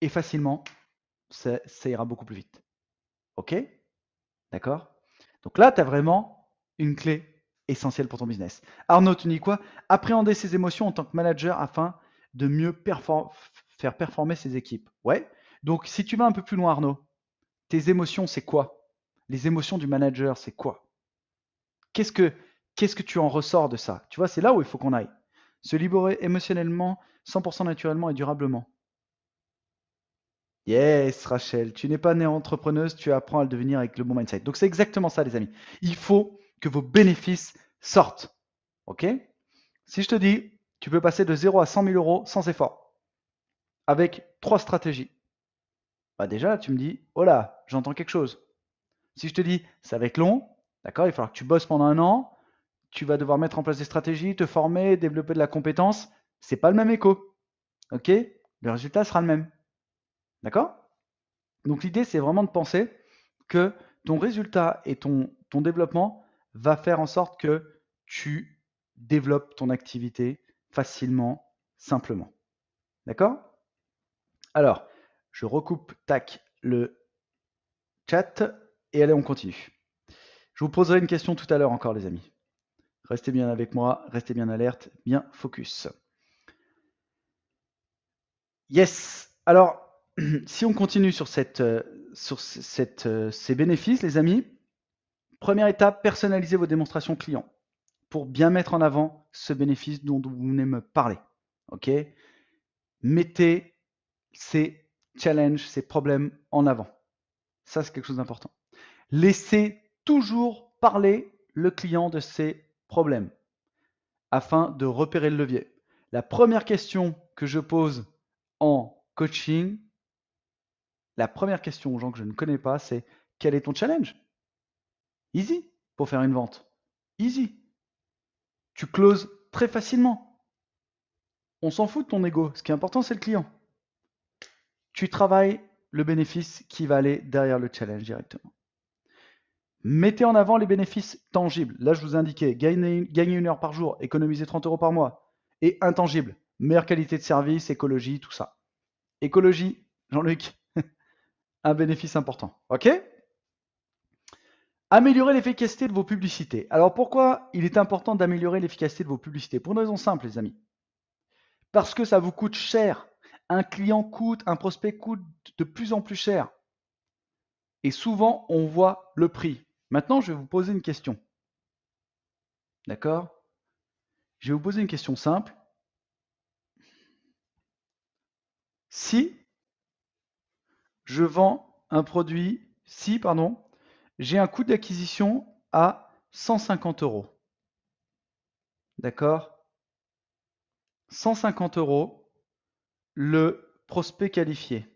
et facilement, ça ira beaucoup plus vite. OK? D'accord? Donc là, tu as vraiment une clé essentielle pour ton business. Arnaud, tu dis quoi? Appréhender ses émotions en tant que manager afin de mieux faire performer ses équipes. Ouais. Donc, si tu vas un peu plus loin, Arnaud, tes émotions, c'est quoi? Les émotions du manager, c'est quoi? Qu'est-ce que tu en ressors de ça? Tu vois, c'est là où il faut qu'on aille. Se libérer émotionnellement, 100% naturellement et durablement. Yes, Rachel, tu n'es pas née entrepreneuse, tu apprends à le devenir avec le bon mindset. Donc c'est exactement ça, les amis. Il faut que vos bénéfices sortent. OK? Si je te dis, tu peux passer de 0 à 100 000 euros sans effort, avec 3 stratégies. Bah déjà, tu me dis, oh là, j'entends quelque chose. Si je te dis, ça va être long, d'accord, il va falloir que tu bosses pendant un an, tu vas devoir mettre en place des stratégies, te former, développer de la compétence, c'est pas le même écho. OK? Le résultat sera le même. D'accord? Donc l'idée, c'est vraiment de penser que ton résultat et ton développement va faire en sorte que tu développes ton activité facilement, simplement. D'accord? Alors, je recoupe, tac, le chat et allez, on continue. Je vous poserai une question tout à l'heure encore, les amis. Restez bien avec moi, restez bien alerte, bien focus. Yes. Alors, si on continue sur ces bénéfices, les amis, première étape, personnalisez vos démonstrations clients pour bien mettre en avant ce bénéfice dont vous venez me parler. Ok? Mettez ces challenges, ces problèmes en avant. Ça, c'est quelque chose d'important. Laissez toujours parler le client de ses problèmes afin de repérer le levier. La première question que je pose en coaching, la première question aux gens que je ne connais pas, c'est quel est ton challenge? Easy pour faire une vente. Easy. Tu closes très facilement. On s'en fout de ton ego. Ce qui est important, c'est le client. Tu travailles le bénéfice qui va aller derrière le challenge directement. Mettez en avant les bénéfices tangibles. Là, je vous indiquais, gagner 1 heure par jour, économiser 30 euros par mois. Et intangible, meilleure qualité de service, écologie, tout ça. Écologie, Jean-Luc, un bénéfice important. OK? Améliorer l'efficacité de vos publicités. Alors pourquoi il est important d'améliorer l'efficacité de vos publicités? Pour une raison simple, les amis. Parce que ça vous coûte cher. Un client coûte, un prospect coûte de plus en plus cher. Et souvent, on voit le prix. Maintenant, je vais vous poser une question. D'accord? Je vais vous poser une question simple. Si je vends un produit, j'ai un coût d'acquisition à 150 euros. D'accord? 150 euros, le prospect qualifié.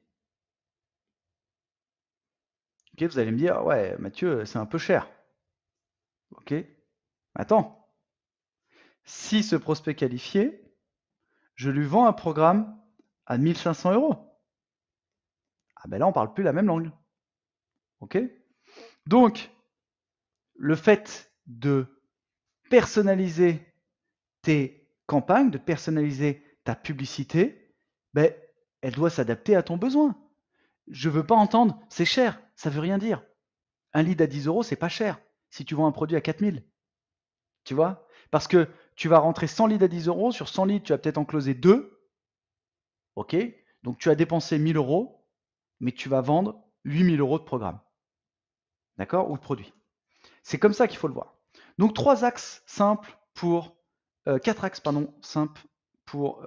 Ok, vous allez me dire, ouais, Mathieu, c'est un peu cher. Ok, attends. Si ce prospect qualifié, je lui vends un programme à 1500 euros. Ah ben là, on parle plus la même langue. Ok? Donc, le fait de personnaliser tes campagnes, de personnaliser ta publicité, ben, elle doit s'adapter à ton besoin. Je veux pas entendre c'est cher, ça veut rien dire. Un lead à 10 euros, c'est pas cher si tu vends un produit à 4000. Tu vois? Parce que tu vas rentrer 100 leads à 10 euros, sur 100 leads, tu vas peut-être en closer 2. Ok? Donc tu as dépensé 1000 euros, mais tu vas vendre 8000 euros de programme. D'accord? Ou de produit. C'est comme ça qu'il faut le voir. Donc 4 axes simples pour simples pour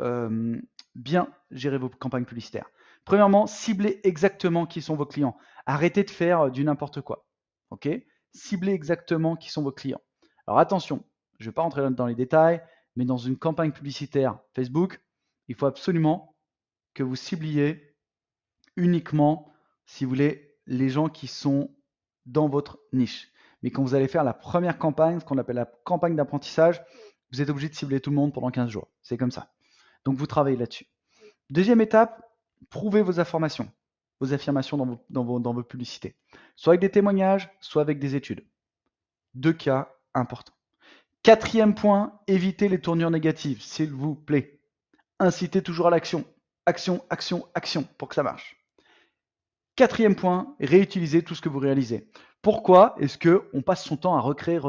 bien gérer vos campagnes publicitaires. Premièrement, ciblez exactement qui sont vos clients. Arrêtez de faire du n'importe quoi. Ok? Ciblez exactement qui sont vos clients. Alors attention, je ne vais pas rentrer dans les détails, mais dans une campagne publicitaire Facebook, il faut absolument que vous cibliez uniquement, si vous voulez, les gens qui sont dans votre niche. Mais quand vous allez faire la première campagne, ce qu'on appelle la campagne d'apprentissage, vous êtes obligé de cibler tout le monde pendant 15 jours. C'est comme ça. Donc vous travaillez là-dessus. Deuxième étape, prouvez vos affirmations dans vos publicités. Soit avec des témoignages, soit avec des études. Deux cas importants. Quatrième point, évitez les tournures négatives, s'il vous plaît. Incitez toujours à l'action. Action, action, action, pour que ça marche. Quatrième point, réutilisez tout ce que vous réalisez. Pourquoi est-ce qu'on passe son temps à recréer?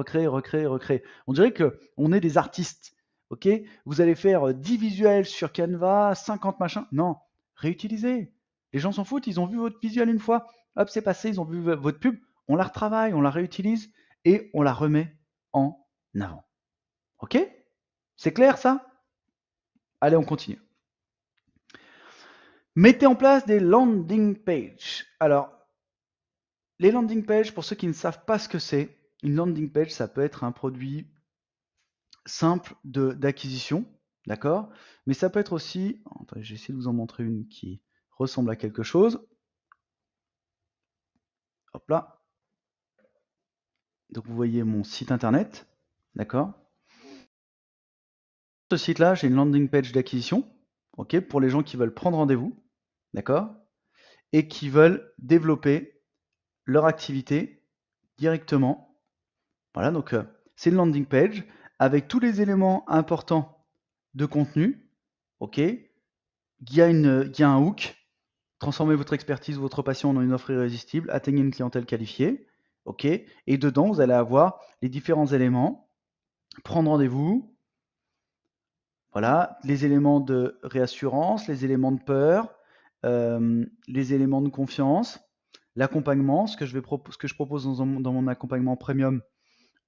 On dirait qu'on est des artistes. Ok? Vous allez faire 10 visuels sur Canva, 50 machins. Non, réutilisez. Les gens s'en foutent, ils ont vu votre visuel une fois, hop, c'est passé, ils ont vu votre pub, on la retravaille, on la réutilise et on la remet en avant. Ok? C'est clair ça? Allez, on continue. Mettez en place des landing pages. Alors, les landing pages, pour ceux qui ne savent pas ce que c'est, une landing page, ça peut être un produit simple d'acquisition, d'accord? Mais ça peut être aussi, attendez, j'ai essayé de vous en montrer une qui ressemble à quelque chose. Hop là. Donc vous voyez mon site internet, d'accord? Ce site-là, j'ai une landing page d'acquisition, ok, pour les gens qui veulent prendre rendez-vous, d'accord? Et qui veulent développer leur activité directement. Voilà, donc c'est une landing page avec tous les éléments importants de contenu, ok? Il y a un hook, transformez votre expertise, votre passion en une offre irrésistible, atteignez une clientèle qualifiée, ok? Et dedans, vous allez avoir les différents éléments, prendre rendez-vous, voilà, les éléments de réassurance, les éléments de peur, les éléments de confiance, l'accompagnement, ce que je propose dans mon accompagnement premium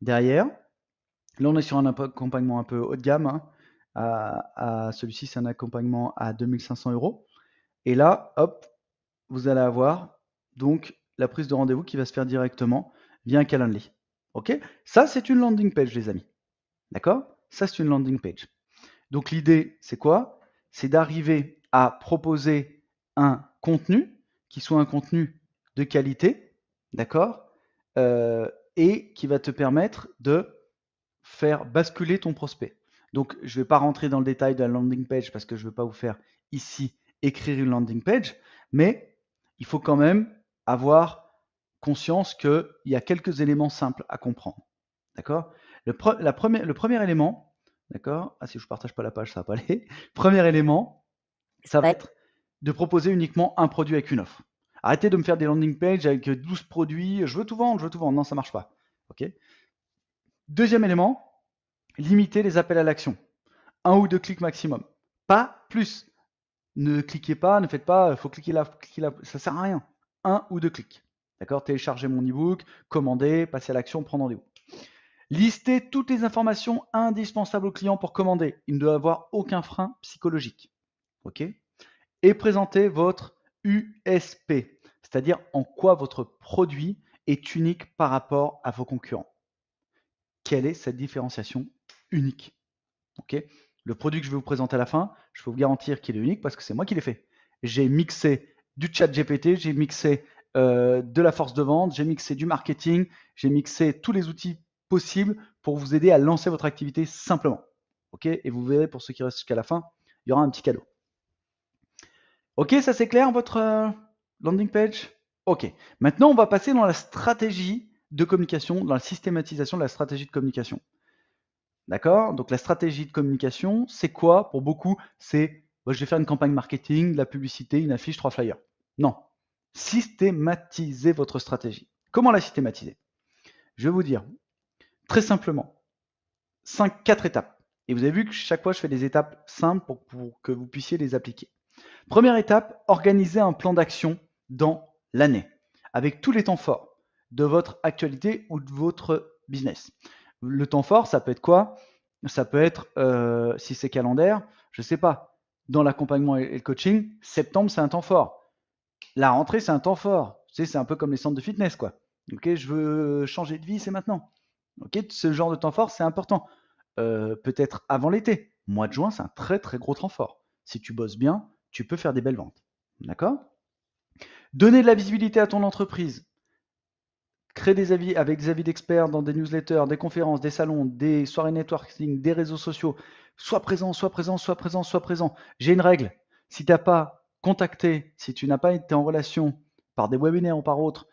derrière. Là, on est sur un accompagnement un peu haut de gamme, hein. Celui-ci, c'est un accompagnement à 2500 €. Et là, hop, vous allez avoir donc la prise de rendez-vous qui va se faire directement via un Calendly. Ok? Ça, c'est une landing page, les amis. D'accord? Ça, c'est une landing page. Donc l'idée, c'est quoi? C'est d'arriver à proposer un contenu qui soit un contenu de qualité, d'accord? Et qui va te permettre de faire basculer ton prospect. Donc, je ne vais pas rentrer dans le détail de la landing page parce que je ne veux pas vous faire ici écrire une landing page, mais il faut quand même avoir conscience qu'il y a quelques éléments simples à comprendre. D'accord? Le premier élément, d'accord? Ah, si je ne partage pas la page, ça ne va pas aller. Premier élément, ça va être de proposer uniquement un produit avec une offre. Arrêtez de me faire des landing pages avec 12 produits. Je veux tout vendre. Non, ça ne marche pas. Ok? Deuxième élément, limiter les appels à l'action. 1 ou 2 clics maximum. Pas plus. Ne cliquez pas, ne faites pas, il faut cliquer là, ça sert à rien. 1 ou 2 clics. D'accord? Téléchargez mon e-book, commandez, passez à l'action, prendre rendez-vous. Listez toutes les informations indispensables au client pour commander. Il ne doit avoir aucun frein psychologique. Ok? Et présentez votre USP, c'est-à-dire en quoi votre produit est unique par rapport à vos concurrents. Quelle est cette différenciation unique? Ok? Le produit que je vais vous présenter à la fin, je peux vous garantir qu'il est unique parce que c'est moi qui l'ai fait. J'ai mixé du chat GPT, j'ai mixé de la force de vente, j'ai mixé du marketing, j'ai mixé tous les outils possibles pour vous aider à lancer votre activité simplement. Ok? Et vous verrez, pour ceux qui restent jusqu'à la fin, il y aura un petit cadeau. Ok, ça c'est clair, votre landing page? Ok. Maintenant, on va passer dans la stratégie de communication, dans la systématisation de la stratégie de communication. D'accord? Donc la stratégie de communication, c'est quoi? Pour beaucoup, c'est je vais faire une campagne marketing, de la publicité, une affiche, 3 flyers. Non. Systématisez votre stratégie. Comment la systématiser? Je vais vous dire très simplement 4 étapes. Et vous avez vu que chaque fois, je fais des étapes simples pour que vous puissiez les appliquer. Première étape, organisez un plan d'action dans l'année, avec tous les temps forts de votre actualité ou de votre business. Le temps fort, ça peut être quoi? Ça peut être, si c'est calendaire, je ne sais pas, dans l'accompagnement et le coaching, septembre, c'est un temps fort. La rentrée, c'est un temps fort. Tu sais, c'est un peu comme les centres de fitness, quoi. Ok, je veux changer de vie, c'est maintenant. Ok, ce genre de temps fort, c'est important. Peut-être avant l'été. Mois de juin, c'est un très très gros temps fort. Si tu bosses bien, tu peux faire des belles ventes. D'accord? Donner de la visibilité à ton entreprise. Créer des avis avec des avis d'experts dans des newsletters, des conférences, des salons, des soirées networking, des réseaux sociaux. Sois présent, sois présent, sois présent, sois présent. J'ai une règle. Si tu n'as pas contacté, si tu n'as pas été en relation par des webinaires ou par autres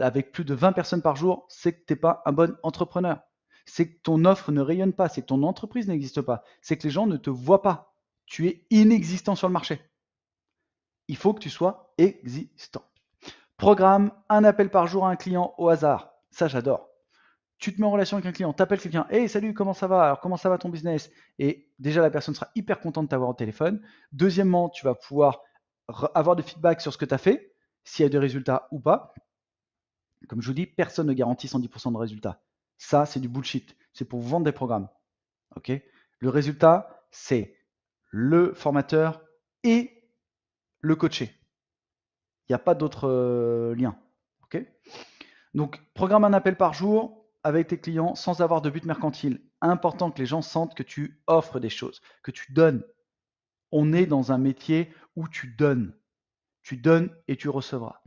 avec plus de 20 personnes par jour, c'est que tu n'es pas un bon entrepreneur. C'est que ton offre ne rayonne pas, c'est que ton entreprise n'existe pas, c'est que les gens ne te voient pas. Tu es inexistant sur le marché. Il faut que tu sois existant. Programme un appel par jour à un client au hasard. Ça, j'adore. Tu te mets en relation avec un client, t'appelles quelqu'un, hey salut, comment ça va? Alors comment ça va ton business? Et déjà la personne sera hyper contente de t'avoir au téléphone. Deuxièmement, tu vas pouvoir avoir de feedback sur ce que tu as fait, s'il y a des résultats ou pas. Comme je vous dis, personne ne garantit 110% de résultats. Ça, c'est du bullshit. C'est pour vendre des programmes. Ok? Le résultat, c'est le formateur et le coaché. Il n'y a pas d'autre lien. Ok? Donc, programme un appel par jour avec tes clients sans avoir de but mercantile. Important que les gens sentent que tu offres des choses, que tu donnes. On est dans un métier où tu donnes. Tu donnes et tu recevras.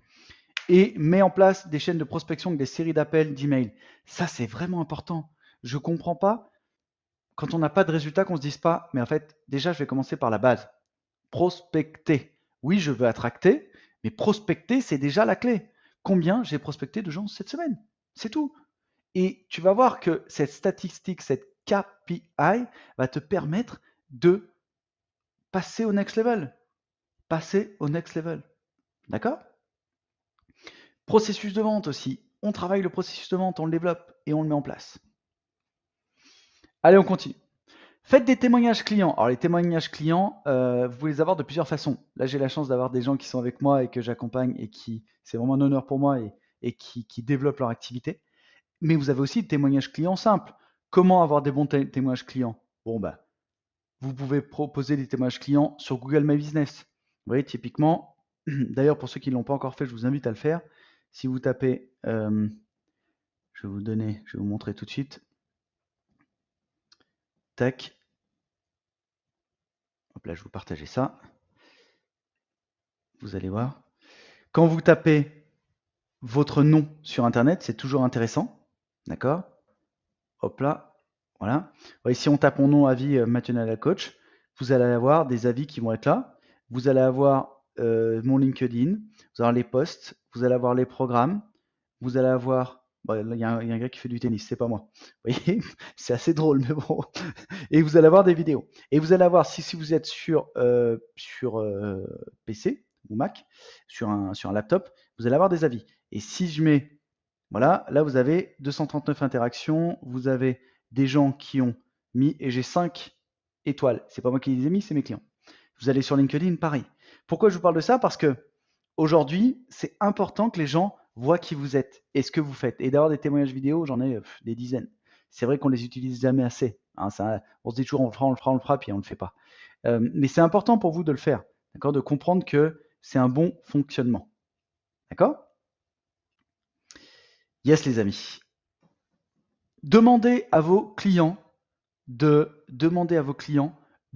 Et mets en place des chaînes de prospection avec des séries d'appels, d'emails. Ça, c'est vraiment important. Je ne comprends pas quand on n'a pas de résultat qu'on se dise pas, mais en fait, déjà, je vais commencer par la base. Prospecter. Oui, je veux attracter, mais prospecter, c'est déjà la clé. Combien j'ai prospecté de gens cette semaine? C'est tout. Et tu vas voir que cette statistique, cette KPI va te permettre de passer au next level. Passer au next level. D'accord? Processus de vente aussi. On travaille le processus de vente, on le développe et on le met en place. Allez, on continue. Faites des témoignages clients. Alors les témoignages clients, vous pouvez les avoir de plusieurs façons. Là, j'ai la chance d'avoir des gens qui sont avec moi et que j'accompagne et qui, c'est vraiment un honneur pour moi et qui développent leur activité. Mais vous avez aussi des témoignages clients simples. Comment avoir des bons témoignages clients? Bon, bah, vous pouvez proposer des témoignages clients sur Google My Business. Vous voyez, typiquement, d'ailleurs, pour ceux qui ne l'ont pas encore fait, je vous invite à le faire. Si vous tapez, je vais vous montrer tout de suite. Tac. Hop là, je vais vous partager ça. Vous allez voir. Quand vous tapez votre nom sur Internet, c'est toujours intéressant. D'accord? Hop là. Voilà. Et si on tape mon nom, avis Mathieu Nadal Coach, vous allez avoir des avis qui vont être là. Vous allez avoir mon LinkedIn, vous allez avoir les posts, vous allez avoir les programmes, vous allez avoir. Bon, il y a un gars qui fait du tennis, c'est pas moi. Vous voyez, c'est assez drôle, mais bon. Et vous allez avoir des vidéos. Et vous allez avoir, si vous êtes sur PC ou Mac, sur un laptop, vous allez avoir des avis. Et si je mets, voilà, là vous avez 239 interactions, vous avez des gens qui ont mis, et j'ai 5 étoiles. C'est pas moi qui les ai mis, c'est mes clients. Vous allez sur LinkedIn, pareil. Pourquoi je vous parle de ça? Parce que aujourd'hui, c'est important que les gens voient qui vous êtes et ce que vous faites. Et d'avoir des témoignages vidéo, j'en ai des dizaines. C'est vrai qu'on les utilise jamais assez. Hein, on se dit toujours on le fera, on le fera, on le fera, puis on le fait pas. Mais c'est important pour vous de le faire, d'accord, de comprendre que c'est un bon fonctionnement. D'accord? Yes, les amis. Demandez à vos clients de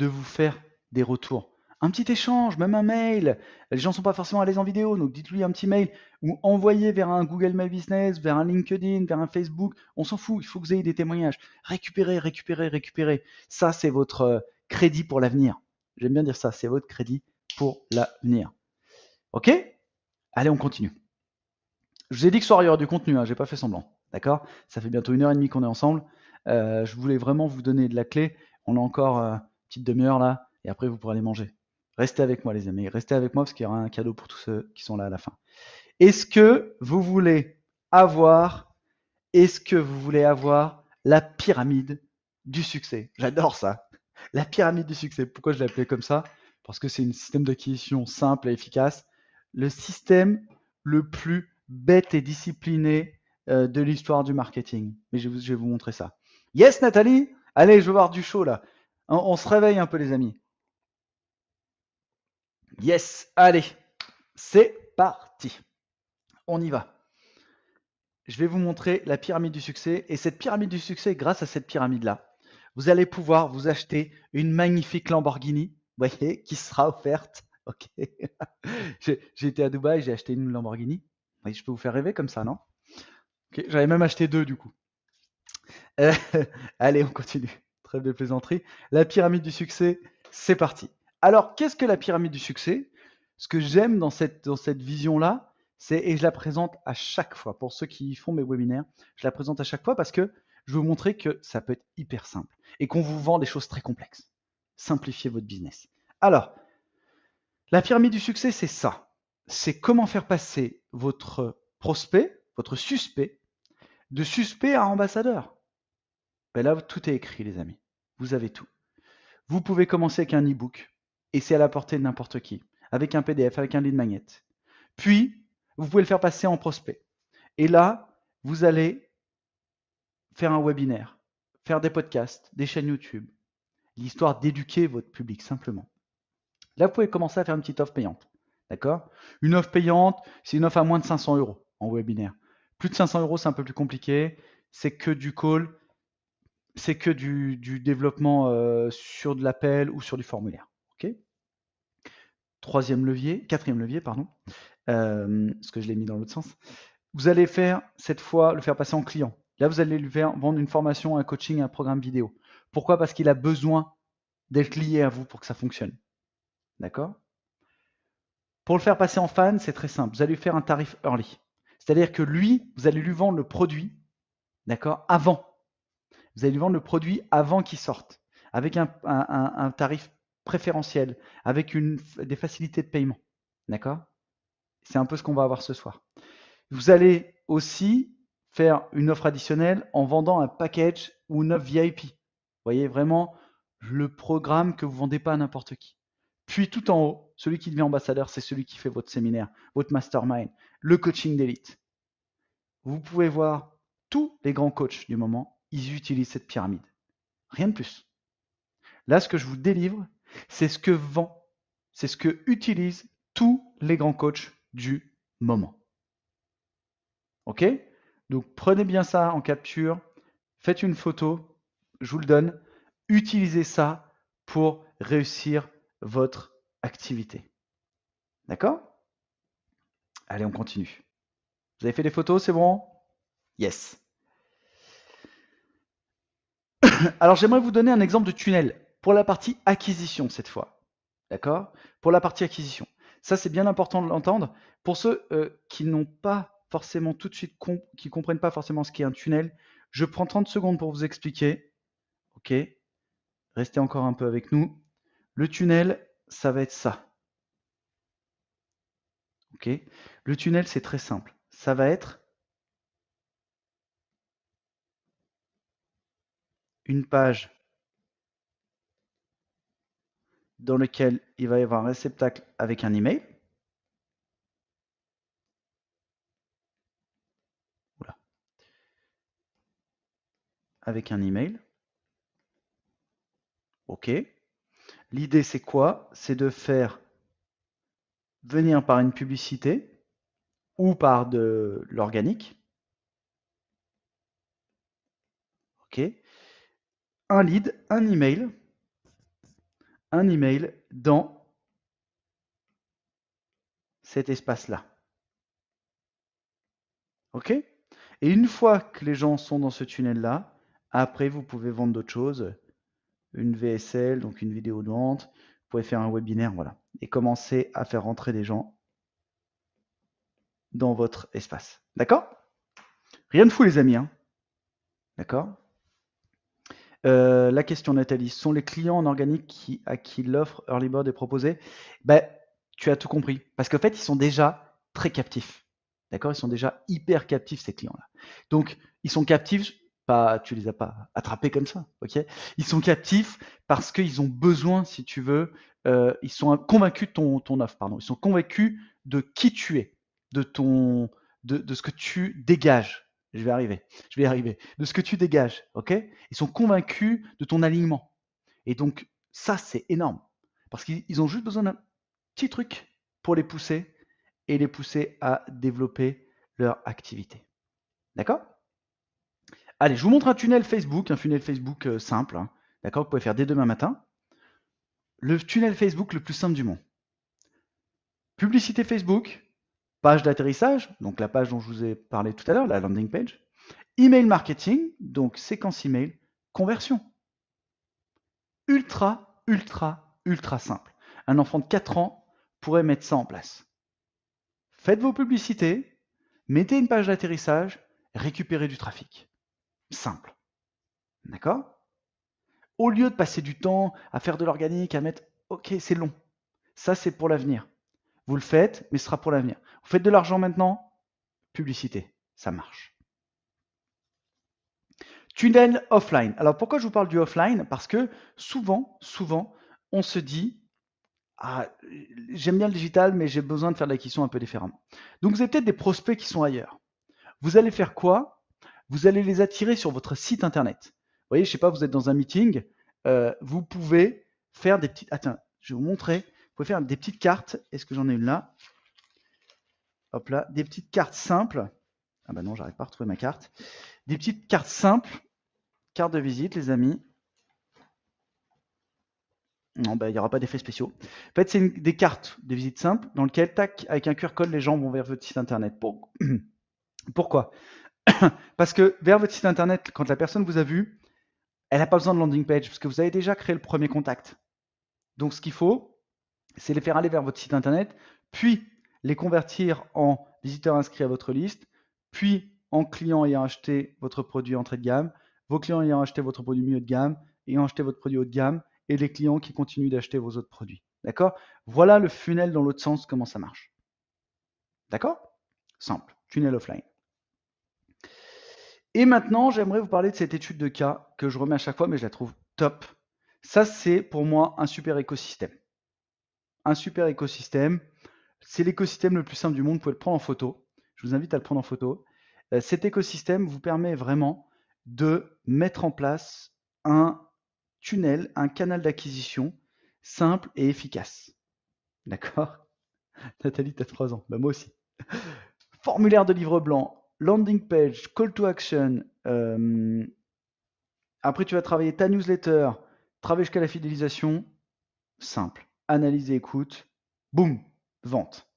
vous faire des retours. Un petit échange, même un mail. Les gens ne sont pas forcément à l'aise en vidéo, donc dites-lui un petit mail ou envoyez vers un Google My Business, vers un LinkedIn, vers un Facebook. On s'en fout, il faut que vous ayez des témoignages. Récupérez. Ça, c'est votre crédit pour l'avenir. J'aime bien dire ça, c'est votre crédit pour l'avenir. Ok? Allez, on continue. Je vous ai dit que ce soir, il y aura du contenu, hein, j'ai pas fait semblant. D'accord? Ça fait bientôt 1h30 qu'on est ensemble. Je voulais vraiment vous donner de la clé. On a encore une petite demi-heure là, et après vous pourrez aller manger. Restez avec moi, les amis. Restez avec moi parce qu'il y aura un cadeau pour tous ceux qui sont là à la fin. Est-ce que vous voulez avoir la pyramide du succès? J'adore ça. La pyramide du succès. Pourquoi je l'ai appelée comme ça? Parce que c'est un système d'acquisition simple et efficace. Le système le plus bête et discipliné de l'histoire du marketing. Mais je vais vous montrer ça. Yes, Nathalie? Allez, je veux voir du show là. On se réveille un peu, les amis. Yes, allez, c'est parti. On y va. Je vais vous montrer la pyramide du succès. Et cette pyramide du succès, grâce à cette pyramide-là, vous allez pouvoir vous acheter une magnifique Lamborghini, vous voyez, qui sera offerte. Ok. J'ai été à Dubaï, j'ai acheté une Lamborghini. Oui, je peux vous faire rêver comme ça, non? Ok, j'avais même acheté deux du coup. Euh, allez, on continue. Trêve de plaisanterie. La pyramide du succès, c'est parti. Alors, qu'est-ce que la pyramide du succès? Ce que j'aime dans cette vision-là, et je la présente à chaque fois, pour ceux qui font mes webinaires, je la présente à chaque fois parce que je veux vous montrer que ça peut être hyper simple et qu'on vous vend des choses très complexes. Simplifiez votre business. Alors, la pyramide du succès, c'est ça. C'est comment faire passer votre prospect, votre suspect, de suspect à ambassadeur. Ben là, tout est écrit, les amis. Vous avez tout. Vous pouvez commencer avec un e-book, et c'est à la portée de n'importe qui, avec un PDF, avec un lead magnet. Puis, vous pouvez le faire passer en prospect. Et là, vous allez faire un webinaire, faire des podcasts, des chaînes YouTube, l'histoire d'éduquer votre public, simplement. Là, vous pouvez commencer à faire une petite offre payante. D'accord? Une offre payante, c'est une offre à moins de 500 € en webinaire. Plus de 500 €, c'est un peu plus compliqué. C'est que du call, c'est que du développement sur de l'appel ou sur du formulaire. Ok? Quatrième levier, pardon, parce que je l'ai mis dans l'autre sens. Vous allez faire cette fois le faire passer en client. Là, vous allez lui faire vendre une formation, un coaching, un programme vidéo. Pourquoi? Parce qu'il a besoin d'être lié à vous pour que ça fonctionne. D'accord? Pour le faire passer en fan, c'est très simple. Vous allez lui faire un tarif early. C'est-à-dire que lui, vous allez lui vendre le produit, d'accord, avant. Vous allez lui vendre le produit avant qu'il sorte, avec un tarif préférentiel, avec des facilités de paiement. D'accord? C'est un peu ce qu'on va avoir ce soir. Vous allez aussi faire une offre additionnelle en vendant un package ou une offre VIP. Vous voyez vraiment le programme que vous ne vendez pas à n'importe qui. Puis tout en haut, celui qui devient ambassadeur, c'est celui qui fait votre séminaire, votre mastermind, le coaching d'élite. Vous pouvez voir tous les grands coachs du moment, ils utilisent cette pyramide. Rien de plus. Là, ce que je vous délivre, c'est ce que vend, c'est ce que utilisent tous les grands coachs du moment. Ok? Donc prenez bien ça en capture, faites une photo, je vous le donne, utilisez ça pour réussir votre activité. D'accord? Allez, on continue. Vous avez fait des photos, c'est bon? Yes. Alors j'aimerais vous donner un exemple de tunnel pour la partie acquisition cette fois. D'accord? Pour la partie acquisition. Ça, c'est bien important de l'entendre. Pour ceux qui n'ont pas forcément tout de suite, qui comprennent pas forcément ce qu'est un tunnel, je prends 30 secondes pour vous expliquer. Ok? Restez encore un peu avec nous. Le tunnel, ça va être ça. Ok? Le tunnel, c'est très simple. Ça va être une page dans laquelle il va y avoir un réceptacle avec un email. Oula. Avec un email. Ok. L'idée, c'est quoi? C'est de faire venir par une publicité ou par de l'organique. Ok. Un lead, un email dans cet espace-là. Ok? Et une fois que les gens sont dans ce tunnel-là, après, vous pouvez vendre d'autres choses. Une VSL, donc une vidéo de vente. Vous pouvez faire un webinaire, voilà. Et commencer à faire rentrer des gens dans votre espace. D'accord? Rien de fou, les amis. Hein, d'accord? La question, Nathalie, sont les clients en organique à qui l'offre Early Bird est proposée? Ben, tu as tout compris. Parce qu'en fait, ils sont déjà très captifs. D'accord? Ils sont déjà hyper captifs, ces clients-là. Donc, ils sont captifs, pas, tu les as pas attrapés comme ça, ok? Ils sont captifs parce qu'ils ont besoin, si tu veux, ils sont convaincus de ton offre, pardon. Ils sont convaincus de qui tu es, de de ce que tu dégages. Je vais y arriver. De ce que tu dégages, ok? Ils sont convaincus de ton alignement. Et donc, ça, c'est énorme. Parce qu'ils ont juste besoin d'un petits trucs pour les pousser et les pousser à développer leur activité. D'accord? Allez, je vous montre un funnel Facebook simple, hein, d'accord, que vous pouvez faire dès demain matin. Le tunnel Facebook le plus simple du monde. Publicité Facebook, page d'atterrissage, donc la page dont je vous ai parlé tout à l'heure, la landing page. Email marketing, donc séquence email, conversion. Ultra, ultra, ultra simple. Un enfant de 4 ans pourrait mettre ça en place. Faites vos publicités, mettez une page d'atterrissage, récupérez du trafic. Simple. D'accord? Au lieu de passer du temps à faire de l'organique, à mettre, ok, c'est long. Ça, c'est pour l'avenir. Vous le faites, mais ce sera pour l'avenir. Vous faites de l'argent maintenant, publicité, ça marche. Tunnel offline. Alors pourquoi je vous parle du offline? Parce que souvent, on se dit, ah, j'aime bien le digital, mais j'ai besoin de faire de l'acquisition un peu différemment. Donc vous avez peut-être des prospects qui sont ailleurs. Vous allez faire quoi? Vous allez les attirer sur votre site internet. Vous voyez, je sais pas, vous êtes dans un meeting, vous pouvez faire des petites. Attends, je vais vous montrer. Vous pouvez faire des petites cartes. Est-ce que j'en ai une là? Hop là, des petites cartes simples. Ah bah non, j'arrive pas à retrouver ma carte. Des petites cartes simples, carte de visite, les amis. Non, bah, il n'y aura pas d'effets spéciaux. En fait, c'est des cartes de visite simples dans lesquelles, tac, avec un QR code, les gens vont vers votre site internet. Pourquoi? Parce que vers votre site internet, quand la personne vous a vu, elle n'a pas besoin de landing page, parce que vous avez déjà créé le premier contact. Donc, ce qu'il faut, c'est les faire aller vers votre site internet, puis les convertir en visiteurs inscrits à votre liste, puis en clients ayant acheté votre produit entrée de gamme, vos clients ayant acheté votre produit milieu de gamme, ayant acheté votre produit haut de gamme, et les clients qui continuent d'acheter vos autres produits. D'accord? Voilà le funnel dans l'autre sens, comment ça marche. D'accord? Simple. Tunnel offline. Et maintenant, j'aimerais vous parler de cette étude de cas que je remets à chaque fois, mais je la trouve top. Ça, c'est pour moi un super écosystème. Un super écosystème. C'est l'écosystème le plus simple du monde. Vous pouvez le prendre en photo. Je vous invite à le prendre en photo. Cet écosystème vous permet vraiment de mettre en place un tunnel, un canal d'acquisition simple et efficace. D'accord? Nathalie, tu as 3 ans. Bah, moi aussi. Formulaire de livre blanc, landing page, call to action. Après, tu vas travailler ta newsletter, travailler jusqu'à la fidélisation. Simple. Analyse et écoute. Boum. Vente.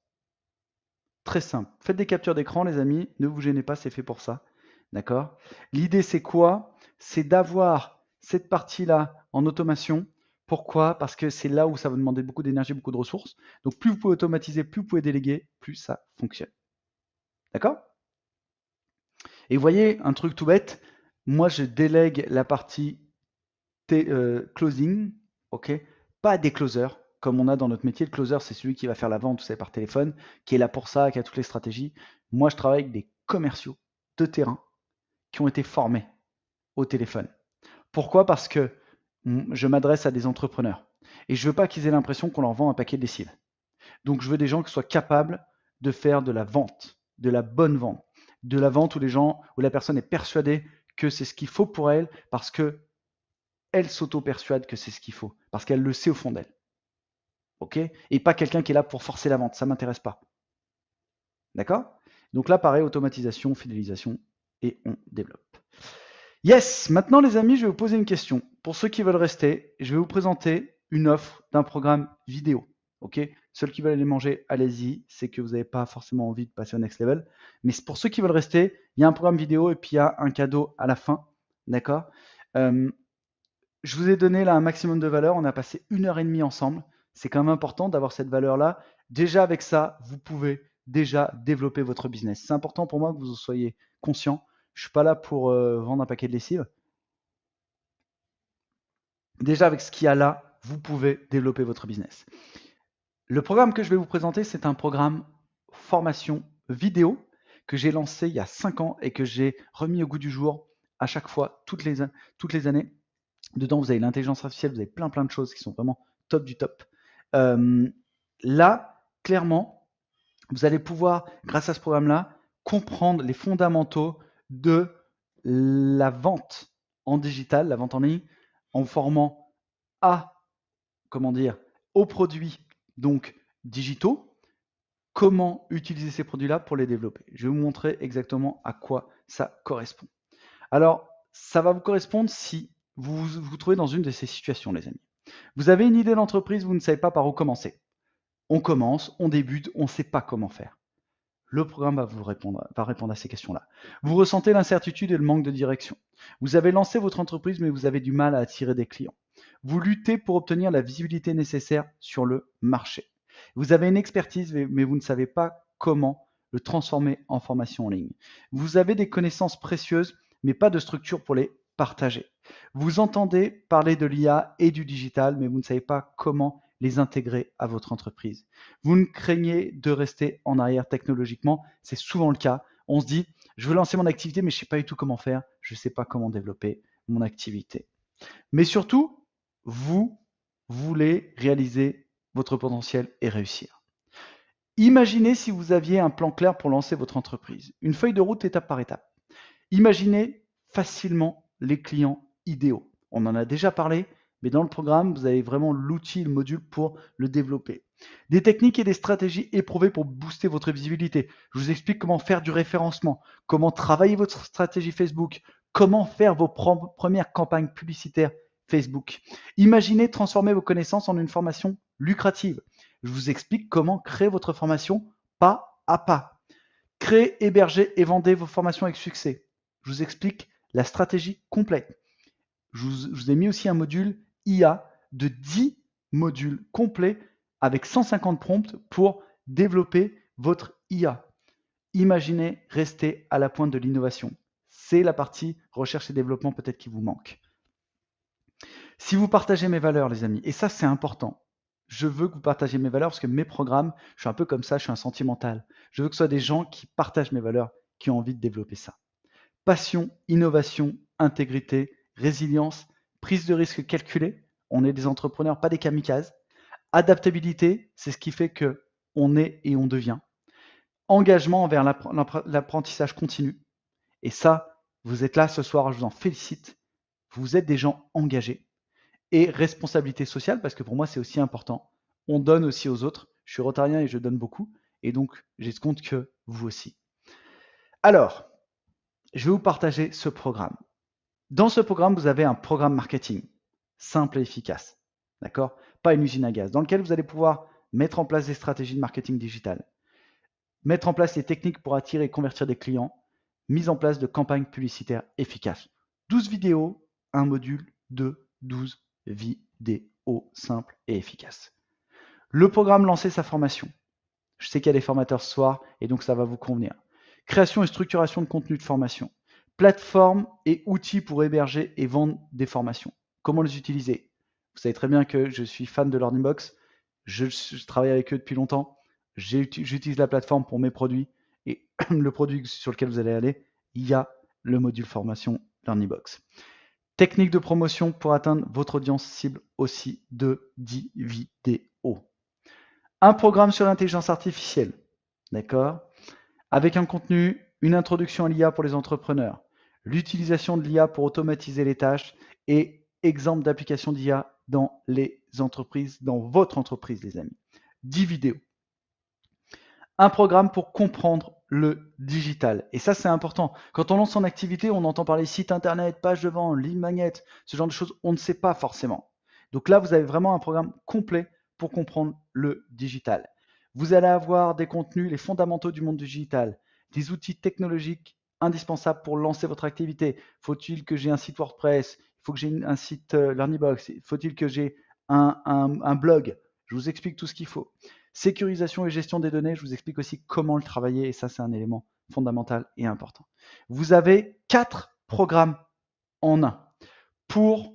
Très simple. Faites des captures d'écran, les amis. Ne vous gênez pas, c'est fait pour ça. D'accord? L'idée, c'est quoi? C'est d'avoir cette partie-là en automation. Pourquoi? Parce que c'est là où ça va demander beaucoup d'énergie, beaucoup de ressources. Donc, plus vous pouvez automatiser, plus vous pouvez déléguer, plus ça fonctionne. D'accord? Et vous voyez, un truc tout bête, moi, je délègue la partie closing, ok? Pas à des closers, comme on a dans notre métier. Le closer, c'est celui qui va faire la vente, vous savez, par téléphone, qui est là pour ça, qui a toutes les stratégies. Moi, je travaille avec des commerciaux de terrain qui ont été formés au téléphone. Pourquoi? Parce que je m'adresse à des entrepreneurs. Et je veux pas qu'ils aient l'impression qu'on leur vend un paquet de lessive. Donc, je veux des gens qui soient capables de faire de la vente, de la bonne vente, de la vente où la personne est persuadée que c'est ce qu'il faut pour elle, parce que elle s'auto-persuade que c'est ce qu'il faut, parce qu'elle le sait au fond d'elle. Ok? Et pas quelqu'un qui est là pour forcer la vente, ça m'intéresse pas. D'accord? Donc là, pareil, automatisation, fidélisation, et on développe. Yes, maintenant les amis, je vais vous poser une question. Pour ceux qui veulent rester, je vais vous présenter une offre d'un programme vidéo. Ok? Ceux qui veulent aller manger, allez-y. C'est que vous n'avez pas forcément envie de passer au next level. Mais pour ceux qui veulent rester, il y a un programme vidéo et puis il y a un cadeau à la fin. D'accord? Je vous ai donné là un maximum de valeur. On a passé 1h30 ensemble. C'est quand même important d'avoir cette valeur-là. Déjà avec ça, vous pouvez déjà développer votre business. C'est important pour moi que vous en soyez conscient. Je ne suis pas là pour vendre un paquet de lessive. Déjà avec ce qu'il y a là, vous pouvez développer votre business. Le programme que je vais vous présenter, c'est un programme formation vidéo que j'ai lancé il y a 5 ans et que j'ai remis au goût du jour à chaque fois, toutes les années. Dedans, vous avez l'intelligence artificielle, vous avez plein de choses qui sont vraiment top du top. Là, clairement, vous allez pouvoir, grâce à ce programme-là, comprendre les fondamentaux de la vente en digital, la vente en ligne, en formant au produit, donc digitaux, comment utiliser ces produits-là pour les développer. Je vais vous montrer exactement à quoi ça correspond. Alors, ça va vous correspondre si vous vous trouvez dans une de ces situations, les amis. Vous avez une idée d'entreprise, vous ne savez pas par où commencer. On commence, on débute, on ne sait pas comment faire. Le programme va répondre à ces questions-là. Vous ressentez l'incertitude et le manque de direction. Vous avez lancé votre entreprise, mais vous avez du mal à attirer des clients. Vous luttez pour obtenir la visibilité nécessaire sur le marché. Vous avez une expertise, mais vous ne savez pas comment le transformer en formation en ligne. Vous avez des connaissances précieuses, mais pas de structure pour les partager. Vous entendez parler de l'IA et du digital, mais vous ne savez pas comment les intégrer à votre entreprise. Vous ne craignez de rester en arrière technologiquement, c'est souvent le cas. On se dit, je veux lancer mon activité, mais je ne sais pas du tout comment faire, je ne sais pas comment développer mon activité. Mais surtout, vous voulez réaliser votre potentiel et réussir. Imaginez si vous aviez un plan clair pour lancer votre entreprise, une feuille de route étape par étape. Imaginez facilement les clients idéaux. On en a déjà parlé, mais dans le programme, vous avez vraiment l'outil, le module pour le développer. Des techniques et des stratégies éprouvées pour booster votre visibilité. Je vous explique comment faire du référencement, comment travailler votre stratégie Facebook, comment faire vos premières campagnes publicitaires Facebook. Imaginez transformer vos connaissances en une formation lucrative. Je vous explique comment créer votre formation pas à pas. Créez, hébergez et vendez vos formations avec succès. Je vous explique la stratégie complète. Je vous ai mis aussi un module IA de 10 modules complets avec 150 prompts pour développer votre IA. Imaginez rester à la pointe de l'innovation. C'est la partie recherche et développement peut-être qui vous manque. Si vous partagez mes valeurs, les amis, et ça c'est important, je veux que vous partagiez mes valeurs parce que mes programmes, je suis un peu comme ça, je suis un sentimental. Je veux que ce soit des gens qui partagent mes valeurs, qui ont envie de développer ça. Passion, innovation, intégrité, résilience, prise de risque calculée. On est des entrepreneurs, pas des kamikazes. Adaptabilité, c'est ce qui fait que on est et on devient. Engagement envers l'apprentissage continu. Et ça, vous êtes là ce soir, je vous en félicite. Vous êtes des gens engagés. Et responsabilité sociale, parce que pour moi, c'est aussi important. On donne aussi aux autres. Je suis rotarien et je donne beaucoup. Et donc, j'ai ce compte que vous aussi. Alors, je vais vous partager ce programme. Dans ce programme, vous avez un programme marketing simple et efficace. D'accord? Pas une usine à gaz, dans lequel vous allez pouvoir mettre en place des stratégies de marketing digital, mettre en place les techniques pour attirer et convertir des clients, mise en place de campagnes publicitaires efficaces. 12 vidéos, un module de 12 vidéos simples et efficaces. Le programme Lancer sa formation. Je sais qu'il y a des formateurs ce soir et donc ça va vous convenir. Création et structuration de contenu de formation. Plateforme et outils pour héberger et vendre des formations. Comment les utiliser? Vous savez très bien que je suis fan de Learningbox. Je travaille avec eux depuis longtemps. J'utilise la plateforme pour mes produits et le produit sur lequel vous allez aller, il y a le module formation Learningbox. Technique de promotion pour atteindre votre audience cible aussi de 10 vidéos. Un programme sur l'intelligence artificielle, d'accord? Avec un contenu, une introduction à l'IA pour les entrepreneurs, l'utilisation de l'IA pour automatiser les tâches et exemple d'application d'IA dans les entreprises, dans votre entreprise, les amis. 10 vidéos. Un programme pour comprendre le digital. Et ça, c'est important. Quand on lance son activité, on entend parler site internet, page de vente, ligne magnet, ce genre de choses, on ne sait pas forcément. Donc là, vous avez vraiment un programme complet pour comprendre le digital. Vous allez avoir des contenus, les fondamentaux du monde digital, des outils technologiques indispensables pour lancer votre activité. Faut-il que j'ai un site WordPress? Il faut que j'ai un site Learningbox? Faut-il que j'ai un blog? Je vous explique tout ce qu'il faut. Sécurisation et gestion des données, je vous explique aussi comment le travailler et ça, c'est un élément fondamental et important. Vous avez 4 programmes en un pour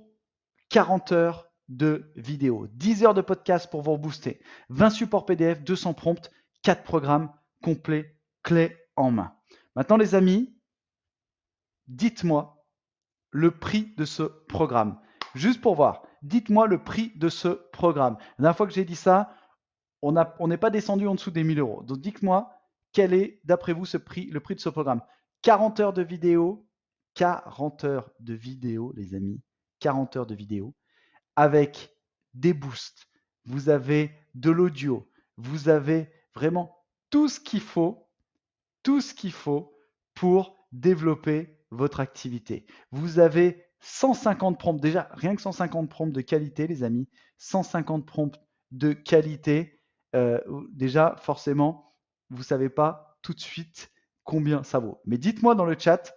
40 heures de vidéo, 10 heures de podcast pour vous rebooster, 20 supports PDF, 200 prompts, 4 programmes complets, clés en main. Maintenant, les amis, dites-moi le prix de ce programme. Juste pour voir, dites-moi le prix de ce programme. La dernière fois que j'ai dit ça, on n'est pas descendu en dessous des 1000 euros. Donc dites-moi, quel est, d'après vous, le prix de ce programme? 40 heures de vidéo, 40 heures de vidéo, les amis, 40 heures de vidéo, avec des boosts, vous avez de l'audio, Vous avez vraiment tout ce qu'il faut pour développer votre activité. Vous avez 150 prompts, déjà rien que 150 prompts de qualité, les amis, 150 prompts de qualité. Déjà, forcément, vous ne savez pas tout de suite combien ça vaut. Mais dites-moi dans le chat,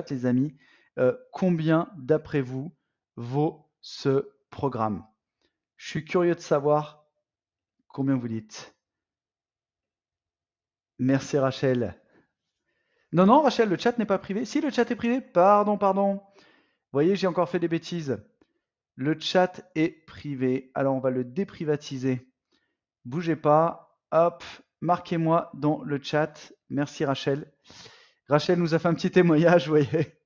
les amis, combien d'après vous vaut ce programme. Je suis curieux de savoir combien vous dites. Merci Rachel. Non, Rachel, le chat n'est pas privé. Si, le chat est privé. Pardon. Vous voyez, j'ai encore fait des bêtises. Le chat est privé. Alors, on va le déprivatiser. Bougez pas. Hop, marquez-moi dans le chat. Merci Rachel. Rachel nous a fait un petit témoignage, vous voyez.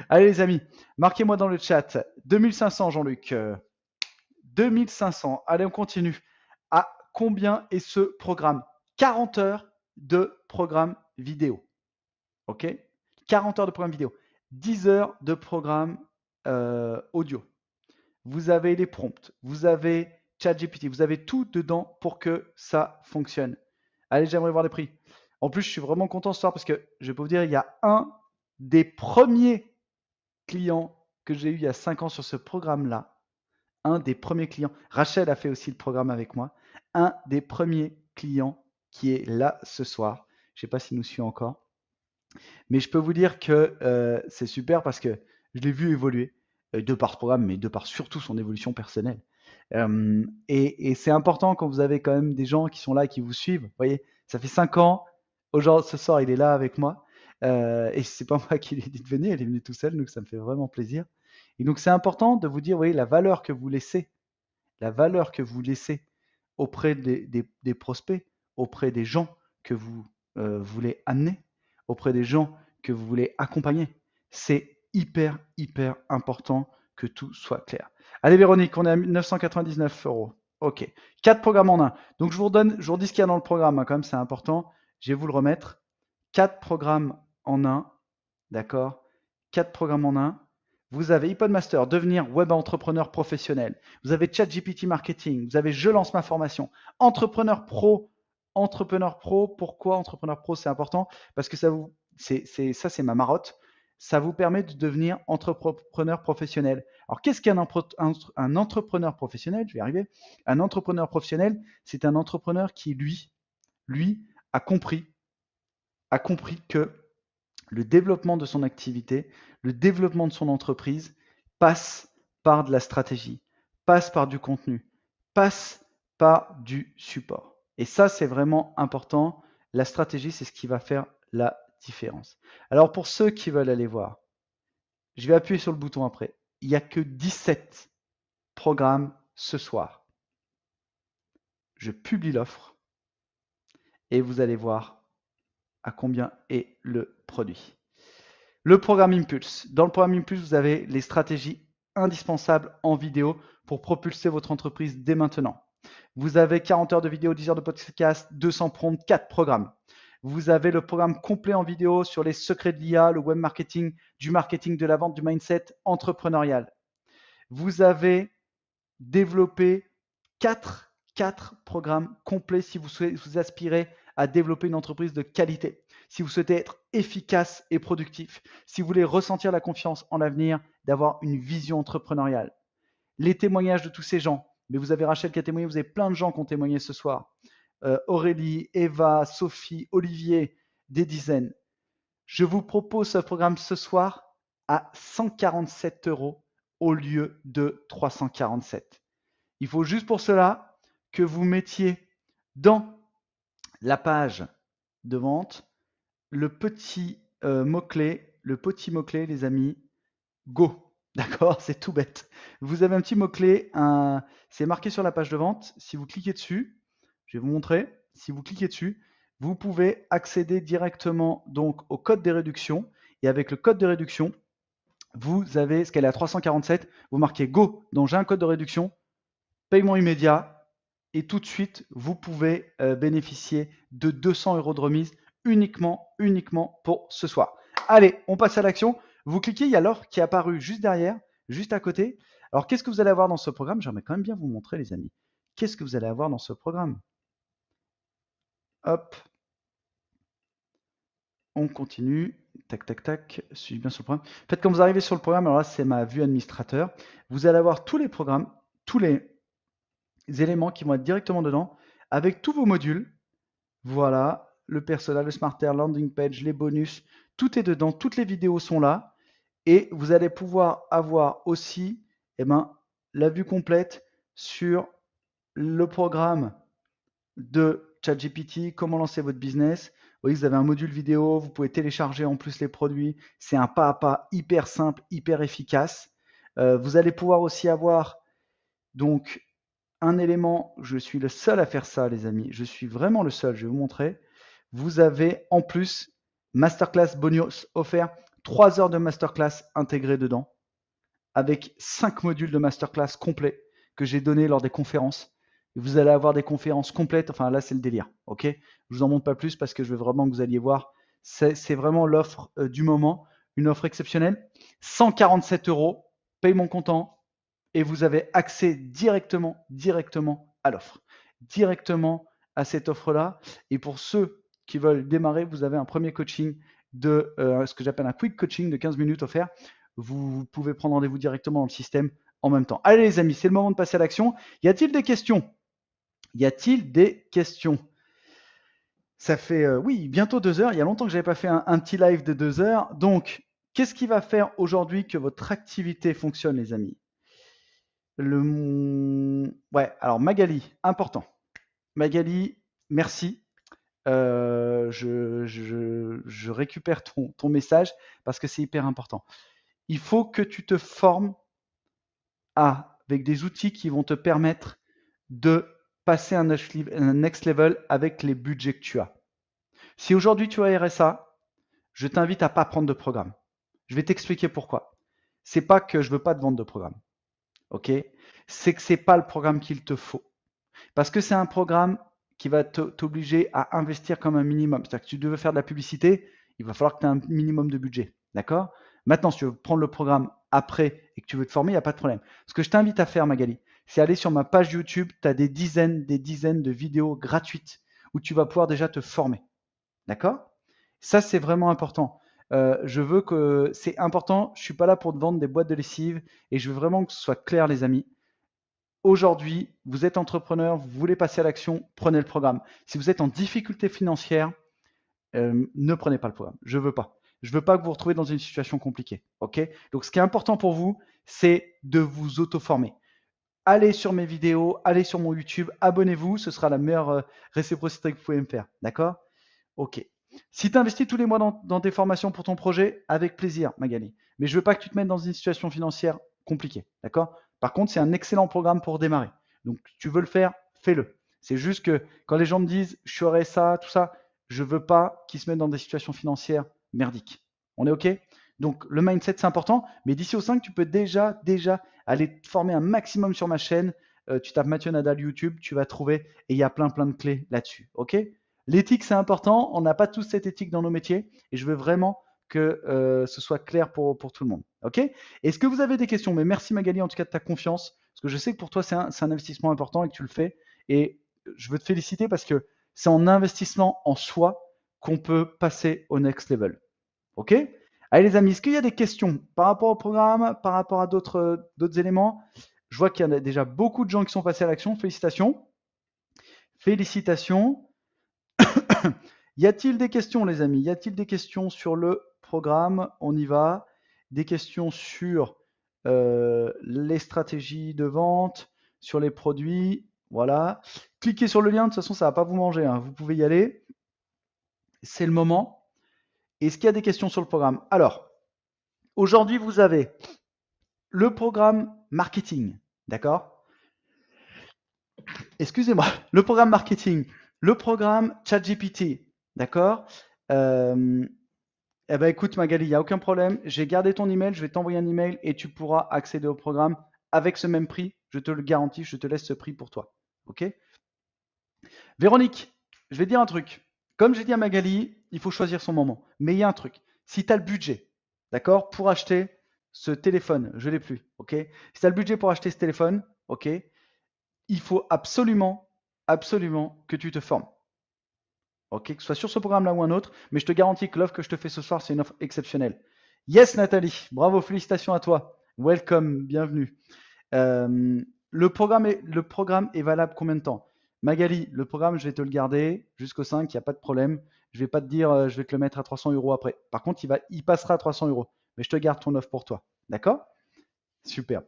Allez les amis, marquez-moi dans le chat. 2500 Jean-Luc. 2500. Allez, on continue. À combien est ce programme? 40 heures de programme vidéo. OK? 40 heures de programme vidéo. 10 heures de programme audio. Vous avez les prompts, vous avez ChatGPT, vous avez tout dedans pour que ça fonctionne. Allez, j'aimerais voir les prix. En plus, je suis vraiment content ce soir parce que je peux vous dire, il y a un des premiers clients que j'ai eu il y a 5 ans sur ce programme-là. Un des premiers clients. Rachel a fait aussi le programme avec moi. Un des premiers clients qui est là ce soir. Je ne sais pas s'il nous suit encore. Mais je peux vous dire que c'est super parce que je l'ai vu évoluer de par ce programme, mais de par surtout son évolution personnelle. Et c'est important quand vous avez quand même des gens qui sont là et qui vous suivent. Vous voyez, ça fait 5 ans. Aujourd'hui, ce soir, il est là avec moi. Et c'est pas moi qui lui ai dit de venir, il est venu tout seul, donc ça me fait vraiment plaisir. Et donc c'est important de vous dire, vous voyez, la valeur que vous laissez auprès des prospects, auprès des gens que vous voulez amener, auprès des gens que vous voulez accompagner. C'est hyper important que tout soit clair. Allez Véronique, on est à 999 €. Ok. 4 programmes en un. Donc je vous redis ce qu'il y a dans le programme, hein, quand même, c'est important. Je vais vous le remettre. 4 programmes en un. D'accord? 4 programmes en un. Vous avez ePodmaster, devenir web entrepreneur professionnel. Vous avez ChatGPT Marketing. Vous avez Je lance ma formation. Entrepreneur Pro. Pourquoi Entrepreneur Pro, c'est important? Parce que c'est ma marotte. Ça vous permet de devenir entrepreneur professionnel. Alors, qu'est-ce qu'un entrepreneur professionnel? Je vais y arriver. Un entrepreneur professionnel, c'est un entrepreneur qui, lui, a compris que le développement de son activité, le développement de son entreprise passe par de la stratégie, passe par du contenu, passe par du support. Et ça, c'est vraiment important. La stratégie, c'est ce qui va faire la différence. Alors, pour ceux qui veulent aller voir, je vais appuyer sur le bouton après. Il n'y a que 17 programmes ce soir. Je publie l'offre et vous allez voir à combien est le produit. Le programme Impulse. Dans le programme Impulse, vous avez les stratégies indispensables en vidéo pour propulser votre entreprise dès maintenant. Vous avez 40 heures de vidéo, 10 heures de podcast, 200 prompts, 4 programmes. Vous avez le programme complet en vidéo sur les secrets de l'IA, le web marketing, du marketing de la vente, du mindset entrepreneurial. Vous avez développé 4 programmes complets si vous aspirez à développer une entreprise de qualité, si vous souhaitez être efficace et productif, si vous voulez ressentir la confiance en l'avenir, d'avoir une vision entrepreneuriale. Les témoignages de tous ces gens, mais vous avez Rachel qui a témoigné, vous avez plein de gens qui ont témoigné ce soir. Aurélie, Eva, Sophie, Olivier, des dizaines. Je vous propose ce programme ce soir à 147 € au lieu de 347. Il faut juste pour cela que vous mettiez dans la page de vente le petit mot-clé, les amis, Go. D'accord? C'est tout bête. Vous avez un petit mot-clé, c'est marqué sur la page de vente. Si vous cliquez dessus, je vais vous montrer. Si vous cliquez dessus, vous pouvez accéder directement donc au code des réductions. Et avec le code de réduction, vous avez ce qu'elle est à 347. Vous marquez Go, donc j'ai un code de réduction, paiement immédiat, et tout de suite, vous pouvez bénéficier de 200 € de remise uniquement pour ce soir. Allez, on passe à l'action. Vous cliquez, il y a l'offre qui est apparue juste derrière, juste à côté. Alors, qu'est-ce que vous allez avoir dans ce programme? J'aimerais quand même bien vous montrer, les amis. qu'est-ce que vous allez avoir dans ce programme? Hop, on continue. Tac, tac, tac. Suis-je bien sur le programme? En fait, quand vous arrivez sur le programme, alors là, c'est ma vue administrateur. Vous allez avoir tous les programmes, tous les éléments qui vont être directement dedans, avec tous vos modules. Voilà, le persona, le smarter, landing page, les bonus, tout est dedans, toutes les vidéos sont là. Et vous allez pouvoir avoir aussi la vue complète sur le programme de ChatGPT, comment lancer votre business. Vous voyez, vous avez un module vidéo, vous pouvez télécharger en plus les produits. C'est un pas à pas hyper simple, hyper efficace. Vous allez pouvoir aussi avoir donc un élément, je suis le seul à faire ça, les amis. Je suis vraiment le seul, je vais vous montrer. Vous avez en plus masterclass bonus offert, 3 heures de masterclass intégrées dedans, avec 5 modules de masterclass complets que j'ai donnés lors des conférences. Vous allez avoir des conférences complètes. Enfin, là, c'est le délire. Ok, je vous en montre pas plus parce que je veux vraiment que vous alliez voir. C'est vraiment l'offre du moment, une offre exceptionnelle. 147 €, paiement comptant, et vous avez accès directement à l'offre, directement à cette offre-là. Et pour ceux qui veulent démarrer, vous avez un premier coaching de ce que j'appelle un quick coaching de 15 minutes offert. Vous pouvez prendre rendez-vous directement dans le système en même temps. Allez les amis, c'est le moment de passer à l'action. Y a-t-il des questions? Y a-t-il des questions? Ça fait, oui, bientôt 2 heures. Il y a longtemps que je n'avais pas fait un petit live de 2 heures. Donc, qu'est-ce qui va faire aujourd'hui que votre activité fonctionne, les amis? Ouais, alors Magali, important. Magali, merci. Je récupère ton message parce que c'est hyper important. Il faut que tu te formes avec des outils qui vont te permettre de passer un next level avec les budgets que tu as. Si aujourd'hui tu as RSA, je t'invite à pas prendre de programme. Je vais t'expliquer pourquoi. C'est pas que je veux pas te vendre de programme, ok? C'est que c'est pas le programme qu'il te faut. Parce que c'est un programme qui va t'obliger à investir comme un minimum. C'est-à-dire que si tu veux faire de la publicité, il va falloir que tu aies un minimum de budget. D'accord? Maintenant, si tu veux prendre le programme après et que tu veux te former, il n'y a pas de problème. Ce que je t'invite à faire, Magali, c'est aller sur ma page YouTube. Tu as des dizaines de vidéos gratuites où tu vas pouvoir déjà te former. D'accord? Ça, c'est vraiment important. Je veux que c'est important. Je ne suis pas là pour te vendre des boîtes de lessive et je veux vraiment que ce soit clair, les amis. Aujourd'hui, vous êtes entrepreneur, vous voulez passer à l'action, prenez le programme. Si vous êtes en difficulté financière, ne prenez pas le programme. Je veux pas. Je veux pas que vous vous retrouviez dans une situation compliquée. Ok? Donc, ce qui est important pour vous, c'est de vous auto-former. Allez sur mes vidéos, allez sur mon YouTube, abonnez-vous. Ce sera la meilleure réciprocité que vous pouvez me faire. D'accord? Ok. Si tu investis tous les mois dans tes formations pour ton projet, avec plaisir, Magali. Mais je veux pas que tu te mettes dans une situation financière compliquée. D'accord? Par contre, c'est un excellent programme pour démarrer. Donc, tu veux le faire, fais-le. C'est juste que quand les gens me disent je ferai ça, tout ça, je veux pas qu'ils se mettent dans des situations financières merdiques. On est OK? Donc, le mindset, c'est important. Mais d'ici au 5, tu peux déjà aller te former un maximum sur ma chaîne. Tu tapes Mathieu Nadal YouTube, tu vas trouver et il y a plein de clés là-dessus. OK? L'éthique, c'est important. On n'a pas tous cette éthique dans nos métiers et je veux vraiment que ce soit clair pour tout le monde. OK? Est-ce que vous avez des questions? Mais merci Magali en tout cas de ta confiance parce que je sais que pour toi c'est un investissement important et que tu le fais. Et je veux te féliciter parce que c'est en investissement en soi qu'on peut passer au next level. OK? Allez les amis, est-ce qu'il y a des questions par rapport au programme, par rapport à d'autres éléments? Je vois qu'il y en a déjà beaucoup de gens qui sont passés à l'action. Félicitations. Félicitations. Y a-t-il des questions, les amis? Y a-t-il des questions sur le programme? On y va. Des questions sur les stratégies de vente, sur les produits. Voilà. Cliquez sur le lien, de toute façon, ça ne va pas vous manger, hein. Vous pouvez y aller. C'est le moment. Est-ce qu'il y a des questions sur le programme? Alors, aujourd'hui, vous avez le programme marketing. D'accord? Excusez-moi. Le programme marketing. Le programme ChatGPT. D'accord? Eh ben écoute Magali, il n'y a aucun problème. J'ai gardé ton email, je vais t'envoyer un email et tu pourras accéder au programme avec ce même prix. Je te le garantis, je te laisse ce prix pour toi. Ok? Véronique, je vais dire un truc. Comme j'ai dit à Magali, il faut choisir son moment. Mais il y a un truc. Si tu as le budget, d'accord, pour acheter ce téléphone, je ne l'ai plus, ok? Si tu as le budget pour acheter ce téléphone, ok, il faut absolument que tu te formes. Ok, que ce soit sur ce programme-là ou un autre, mais je te garantis que l'offre que je te fais ce soir, c'est une offre exceptionnelle. Yes, Nathalie, bravo, félicitations à toi. Welcome, bienvenue. Le programme est valable combien de temps? Magali, le programme, je vais te le garder jusqu'au 5, il n'y a pas de problème. Je ne vais pas te dire, je vais te le mettre à 300 € après. Par contre, il passera à 300 €. Mais je te garde ton offre pour toi. D'accord? Super.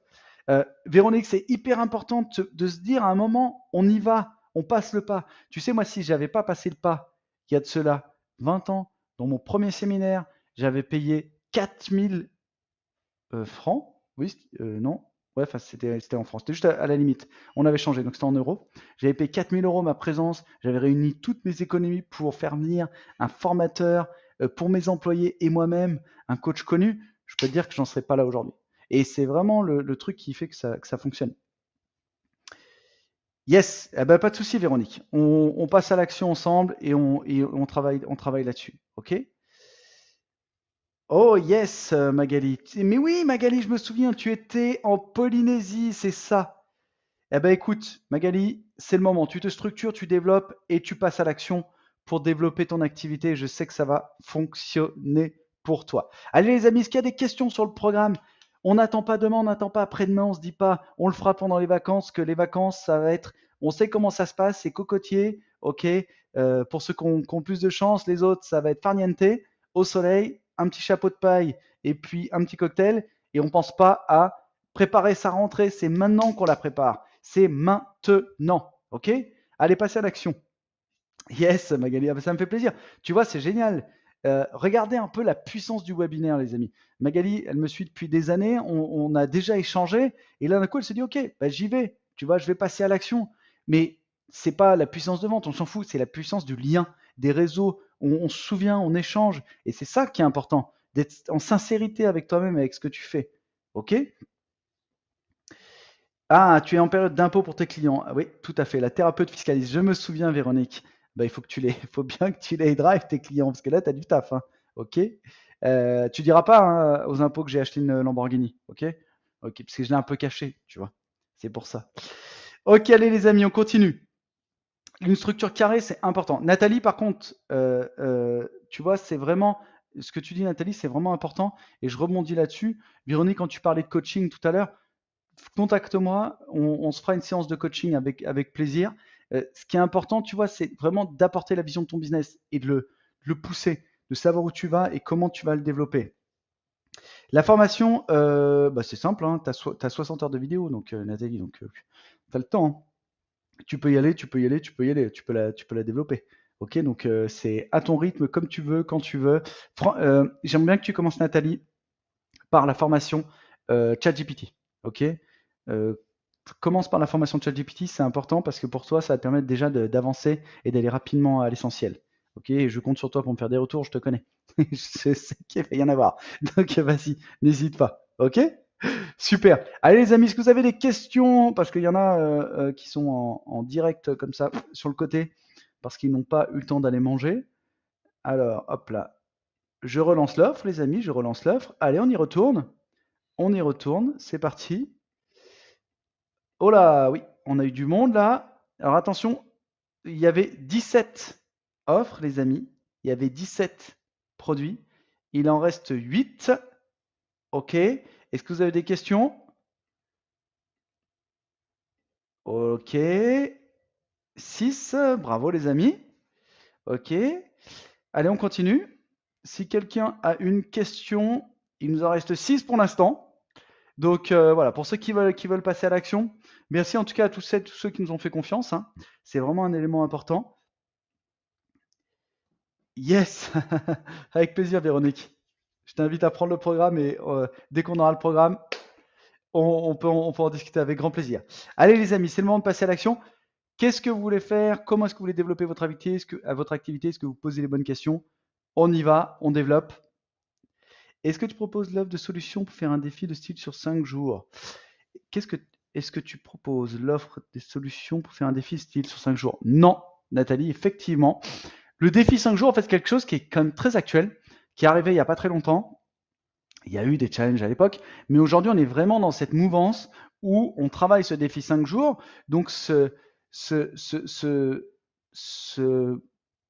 Véronique, c'est hyper important de se dire à un moment, on y va, on passe le pas. Tu sais, moi, si j'avais pas passé le pas, il y a de cela 20 ans, dans mon premier séminaire, j'avais payé 4000 francs. Oui, non. Ouais, enfin, c'était en France. C'était juste à la limite. On avait changé, donc c'était en euros. J'avais payé 4000 € ma présence. J'avais réuni toutes mes économies pour faire venir un formateur pour mes employés et moi-même, un coach connu. Je peux te dire que j'en serais pas là aujourd'hui. Et c'est vraiment le truc qui fait que ça fonctionne. Yes, eh ben, pas de souci, Véronique. On passe à l'action ensemble et on travaille là-dessus. OK? Oh yes, Magali. Mais oui, Magali, je me souviens, tu étais en Polynésie, c'est ça. Eh ben écoute, Magali, c'est le moment. Tu te structures, tu développes et tu passes à l'action pour développer ton activité. Je sais que ça va fonctionner pour toi. Allez les amis, est-ce qu'il y a des questions sur le programme? On n'attend pas demain, on n'attend pas après-demain, on se dit pas, on le fera pendant les vacances, que les vacances, ça va être, on sait comment ça se passe, c'est cocotier, ok. Pour ceux qui ont plus de chance, les autres, ça va être farniente, au soleil, un petit chapeau de paille et puis un petit cocktail. Et on pense pas à préparer sa rentrée, c'est maintenant qu'on la prépare. C'est maintenant, ok? Allez, passez à l'action. Yes, Magali, ça me fait plaisir. Tu vois, c'est génial. Regardez un peu la puissance du webinaire, les amis. Magali, elle me suit depuis des années, on a déjà échangé, et là, d'un coup, elle s'est dit, OK, bah, j'y vais, tu vois, je vais passer à l'action. Mais c'est pas la puissance de vente, on s'en fout, c'est la puissance du lien, des réseaux, on se souvient, on échange, et c'est ça qui est important, d'être en sincérité avec toi-même, avec ce que tu fais. OK? Ah, tu es en période d'impôt pour tes clients. Ah oui, tout à fait. La thérapeute fiscaliste. Je me souviens, Véronique. Bah, il faut que il faut bien que tu les drives tes clients parce que là, tu as du taf. Hein. Ok. Tu diras pas hein, aux impôts que j'ai acheté une Lamborghini. Ok. Ok, parce que je l'ai un peu caché, tu vois. C'est pour ça. Ok, allez les amis, on continue. Une structure carrée, c'est important. Nathalie, par contre, tu vois, c'est vraiment ce que tu dis, Nathalie, c'est vraiment important. Et je rebondis là-dessus. Véronique, quand tu parlais de coaching tout à l'heure, contacte-moi, on se fera une séance de coaching avec plaisir. Ce qui est important, tu vois, c'est vraiment d'apporter la vision de ton business et de le pousser, de savoir où tu vas et comment tu vas le développer. La formation, bah, c'est simple, hein, tu as 60 heures de vidéo, donc Nathalie, donc tu as le temps. Hein. Tu peux y aller, tu peux y aller, tu peux y aller, tu peux la développer. Ok, donc c'est à ton rythme, comme tu veux, quand tu veux. J'aimerais bien que tu commences, Nathalie, par la formation ChatGPT. Ok, commence par la formation de ChatGPT, c'est important parce que pour toi, ça va te permettre déjà d'avancer et d'aller rapidement à l'essentiel. Ok, et je compte sur toi pour me faire des retours, je te connais. Je sais qu'il va y en avoir. Donc vas-y, n'hésite pas. Ok? Super. Allez les amis, est-ce que vous avez des questions? Parce qu'il y en a qui sont en direct comme ça sur le côté parce qu'ils n'ont pas eu le temps d'aller manger. Alors, hop là. Je relance l'offre, les amis, je relance l'offre. Allez, on y retourne. On y retourne. C'est parti. Oh là, oui, on a eu du monde là. Alors attention, il y avait 17 offres, les amis. Il y avait 17 produits. Il en reste 8. OK. Est-ce que vous avez des questions? OK. 6. Bravo, les amis. OK. Allez, on continue. Si quelqu'un a une question, il nous en reste 6 pour l'instant. Donc voilà, pour ceux qui veulent passer à l'action, merci en tout cas à tous ceux qui nous ont fait confiance. Hein. C'est vraiment un élément important. Yes, avec plaisir, Véronique. Je t'invite à prendre le programme et dès qu'on aura le programme, on peut en discuter avec grand plaisir. Allez les amis, c'est le moment de passer à l'action. Qu'est-ce que vous voulez faire? Comment est-ce que vous voulez développer votre activité? Est-ce que vous posez les bonnes questions? On y va, on développe. Est-ce que tu proposes l'offre de solution pour faire un défi de style sur 5 jours? Est-ce que tu proposes l'offre des solutions pour faire un défi de style sur 5 jours? Non, Nathalie, effectivement. Le défi 5 jours, en fait, c'est quelque chose qui est quand même très actuel, qui est arrivé il n'y a pas très longtemps. Il y a eu des challenges à l'époque, mais aujourd'hui, on est vraiment dans cette mouvance où on travaille ce défi 5 jours. Donc, ce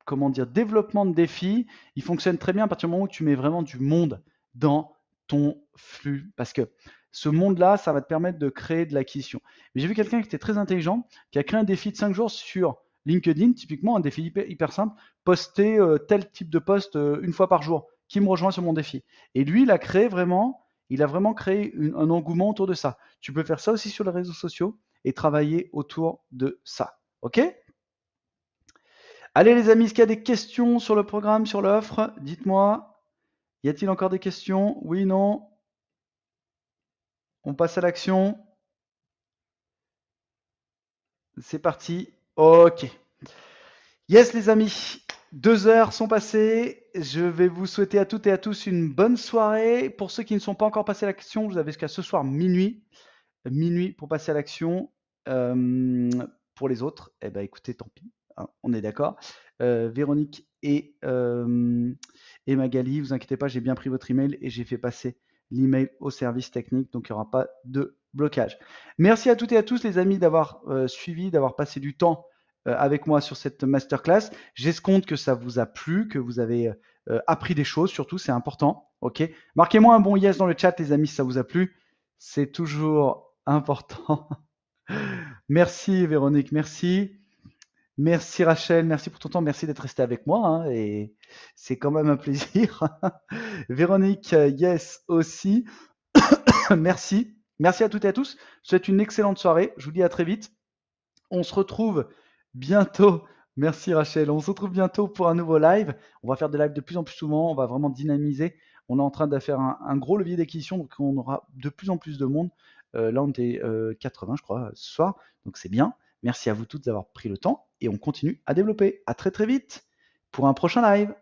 comment dire, développement de défi, il fonctionne très bien à partir du moment où tu mets vraiment du monde dans ton flux. Parce que ce monde-là, ça va te permettre de créer de l'acquisition. Mais j'ai vu quelqu'un qui était très intelligent, qui a créé un défi de 5 jours sur LinkedIn, typiquement un défi hyper simple, poster tel type de post une fois par jour, qui me rejoint sur mon défi. Et lui, il a vraiment créé un engouement autour de ça. Tu peux faire ça aussi sur les réseaux sociaux et travailler autour de ça. OK? Allez les amis, est-ce qu'il y a des questions sur le programme, sur l'offre? Dites-moi. Y a-t-il encore des questions? Oui, non? On passe à l'action. C'est parti. OK. Yes les amis, 2 heures sont passées. Je vais vous souhaiter à toutes et à tous une bonne soirée. Pour ceux qui ne sont pas encore passés à l'action, vous avez jusqu'à ce soir minuit. Minuit pour passer à l'action. Pour les autres, eh ben, écoutez, tant pis, hein, on est d'accord. Véronique et Magali, vous inquiétez pas, j'ai bien pris votre email et j'ai fait passer l'email au service technique, donc il n'y aura pas de blocage. Merci à toutes et à tous, les amis, d'avoir suivi, d'avoir passé du temps avec moi sur cette masterclass. J'escompte que ça vous a plu, que vous avez appris des choses, surtout, c'est important. Ok. Marquez-moi un bon yes dans le chat, les amis, si ça vous a plu. C'est toujours important. Merci Véronique, merci. Merci Rachel, merci pour ton temps, merci d'être resté avec moi, hein, et c'est quand même un plaisir. Véronique, yes aussi. Merci. Merci à toutes et à tous. Je vous souhaite une excellente soirée. Je vous dis à très vite. On se retrouve bientôt. Merci Rachel. On se retrouve bientôt pour un nouveau live. On va faire des lives de plus en plus souvent. On va vraiment dynamiser. On est en train de faire un gros levier d'acquisition, donc on aura de plus en plus de monde. Là, on était 80, je crois, ce soir. Donc c'est bien. Merci à vous toutes d'avoir pris le temps et on continue à développer. À très très vite pour un prochain live.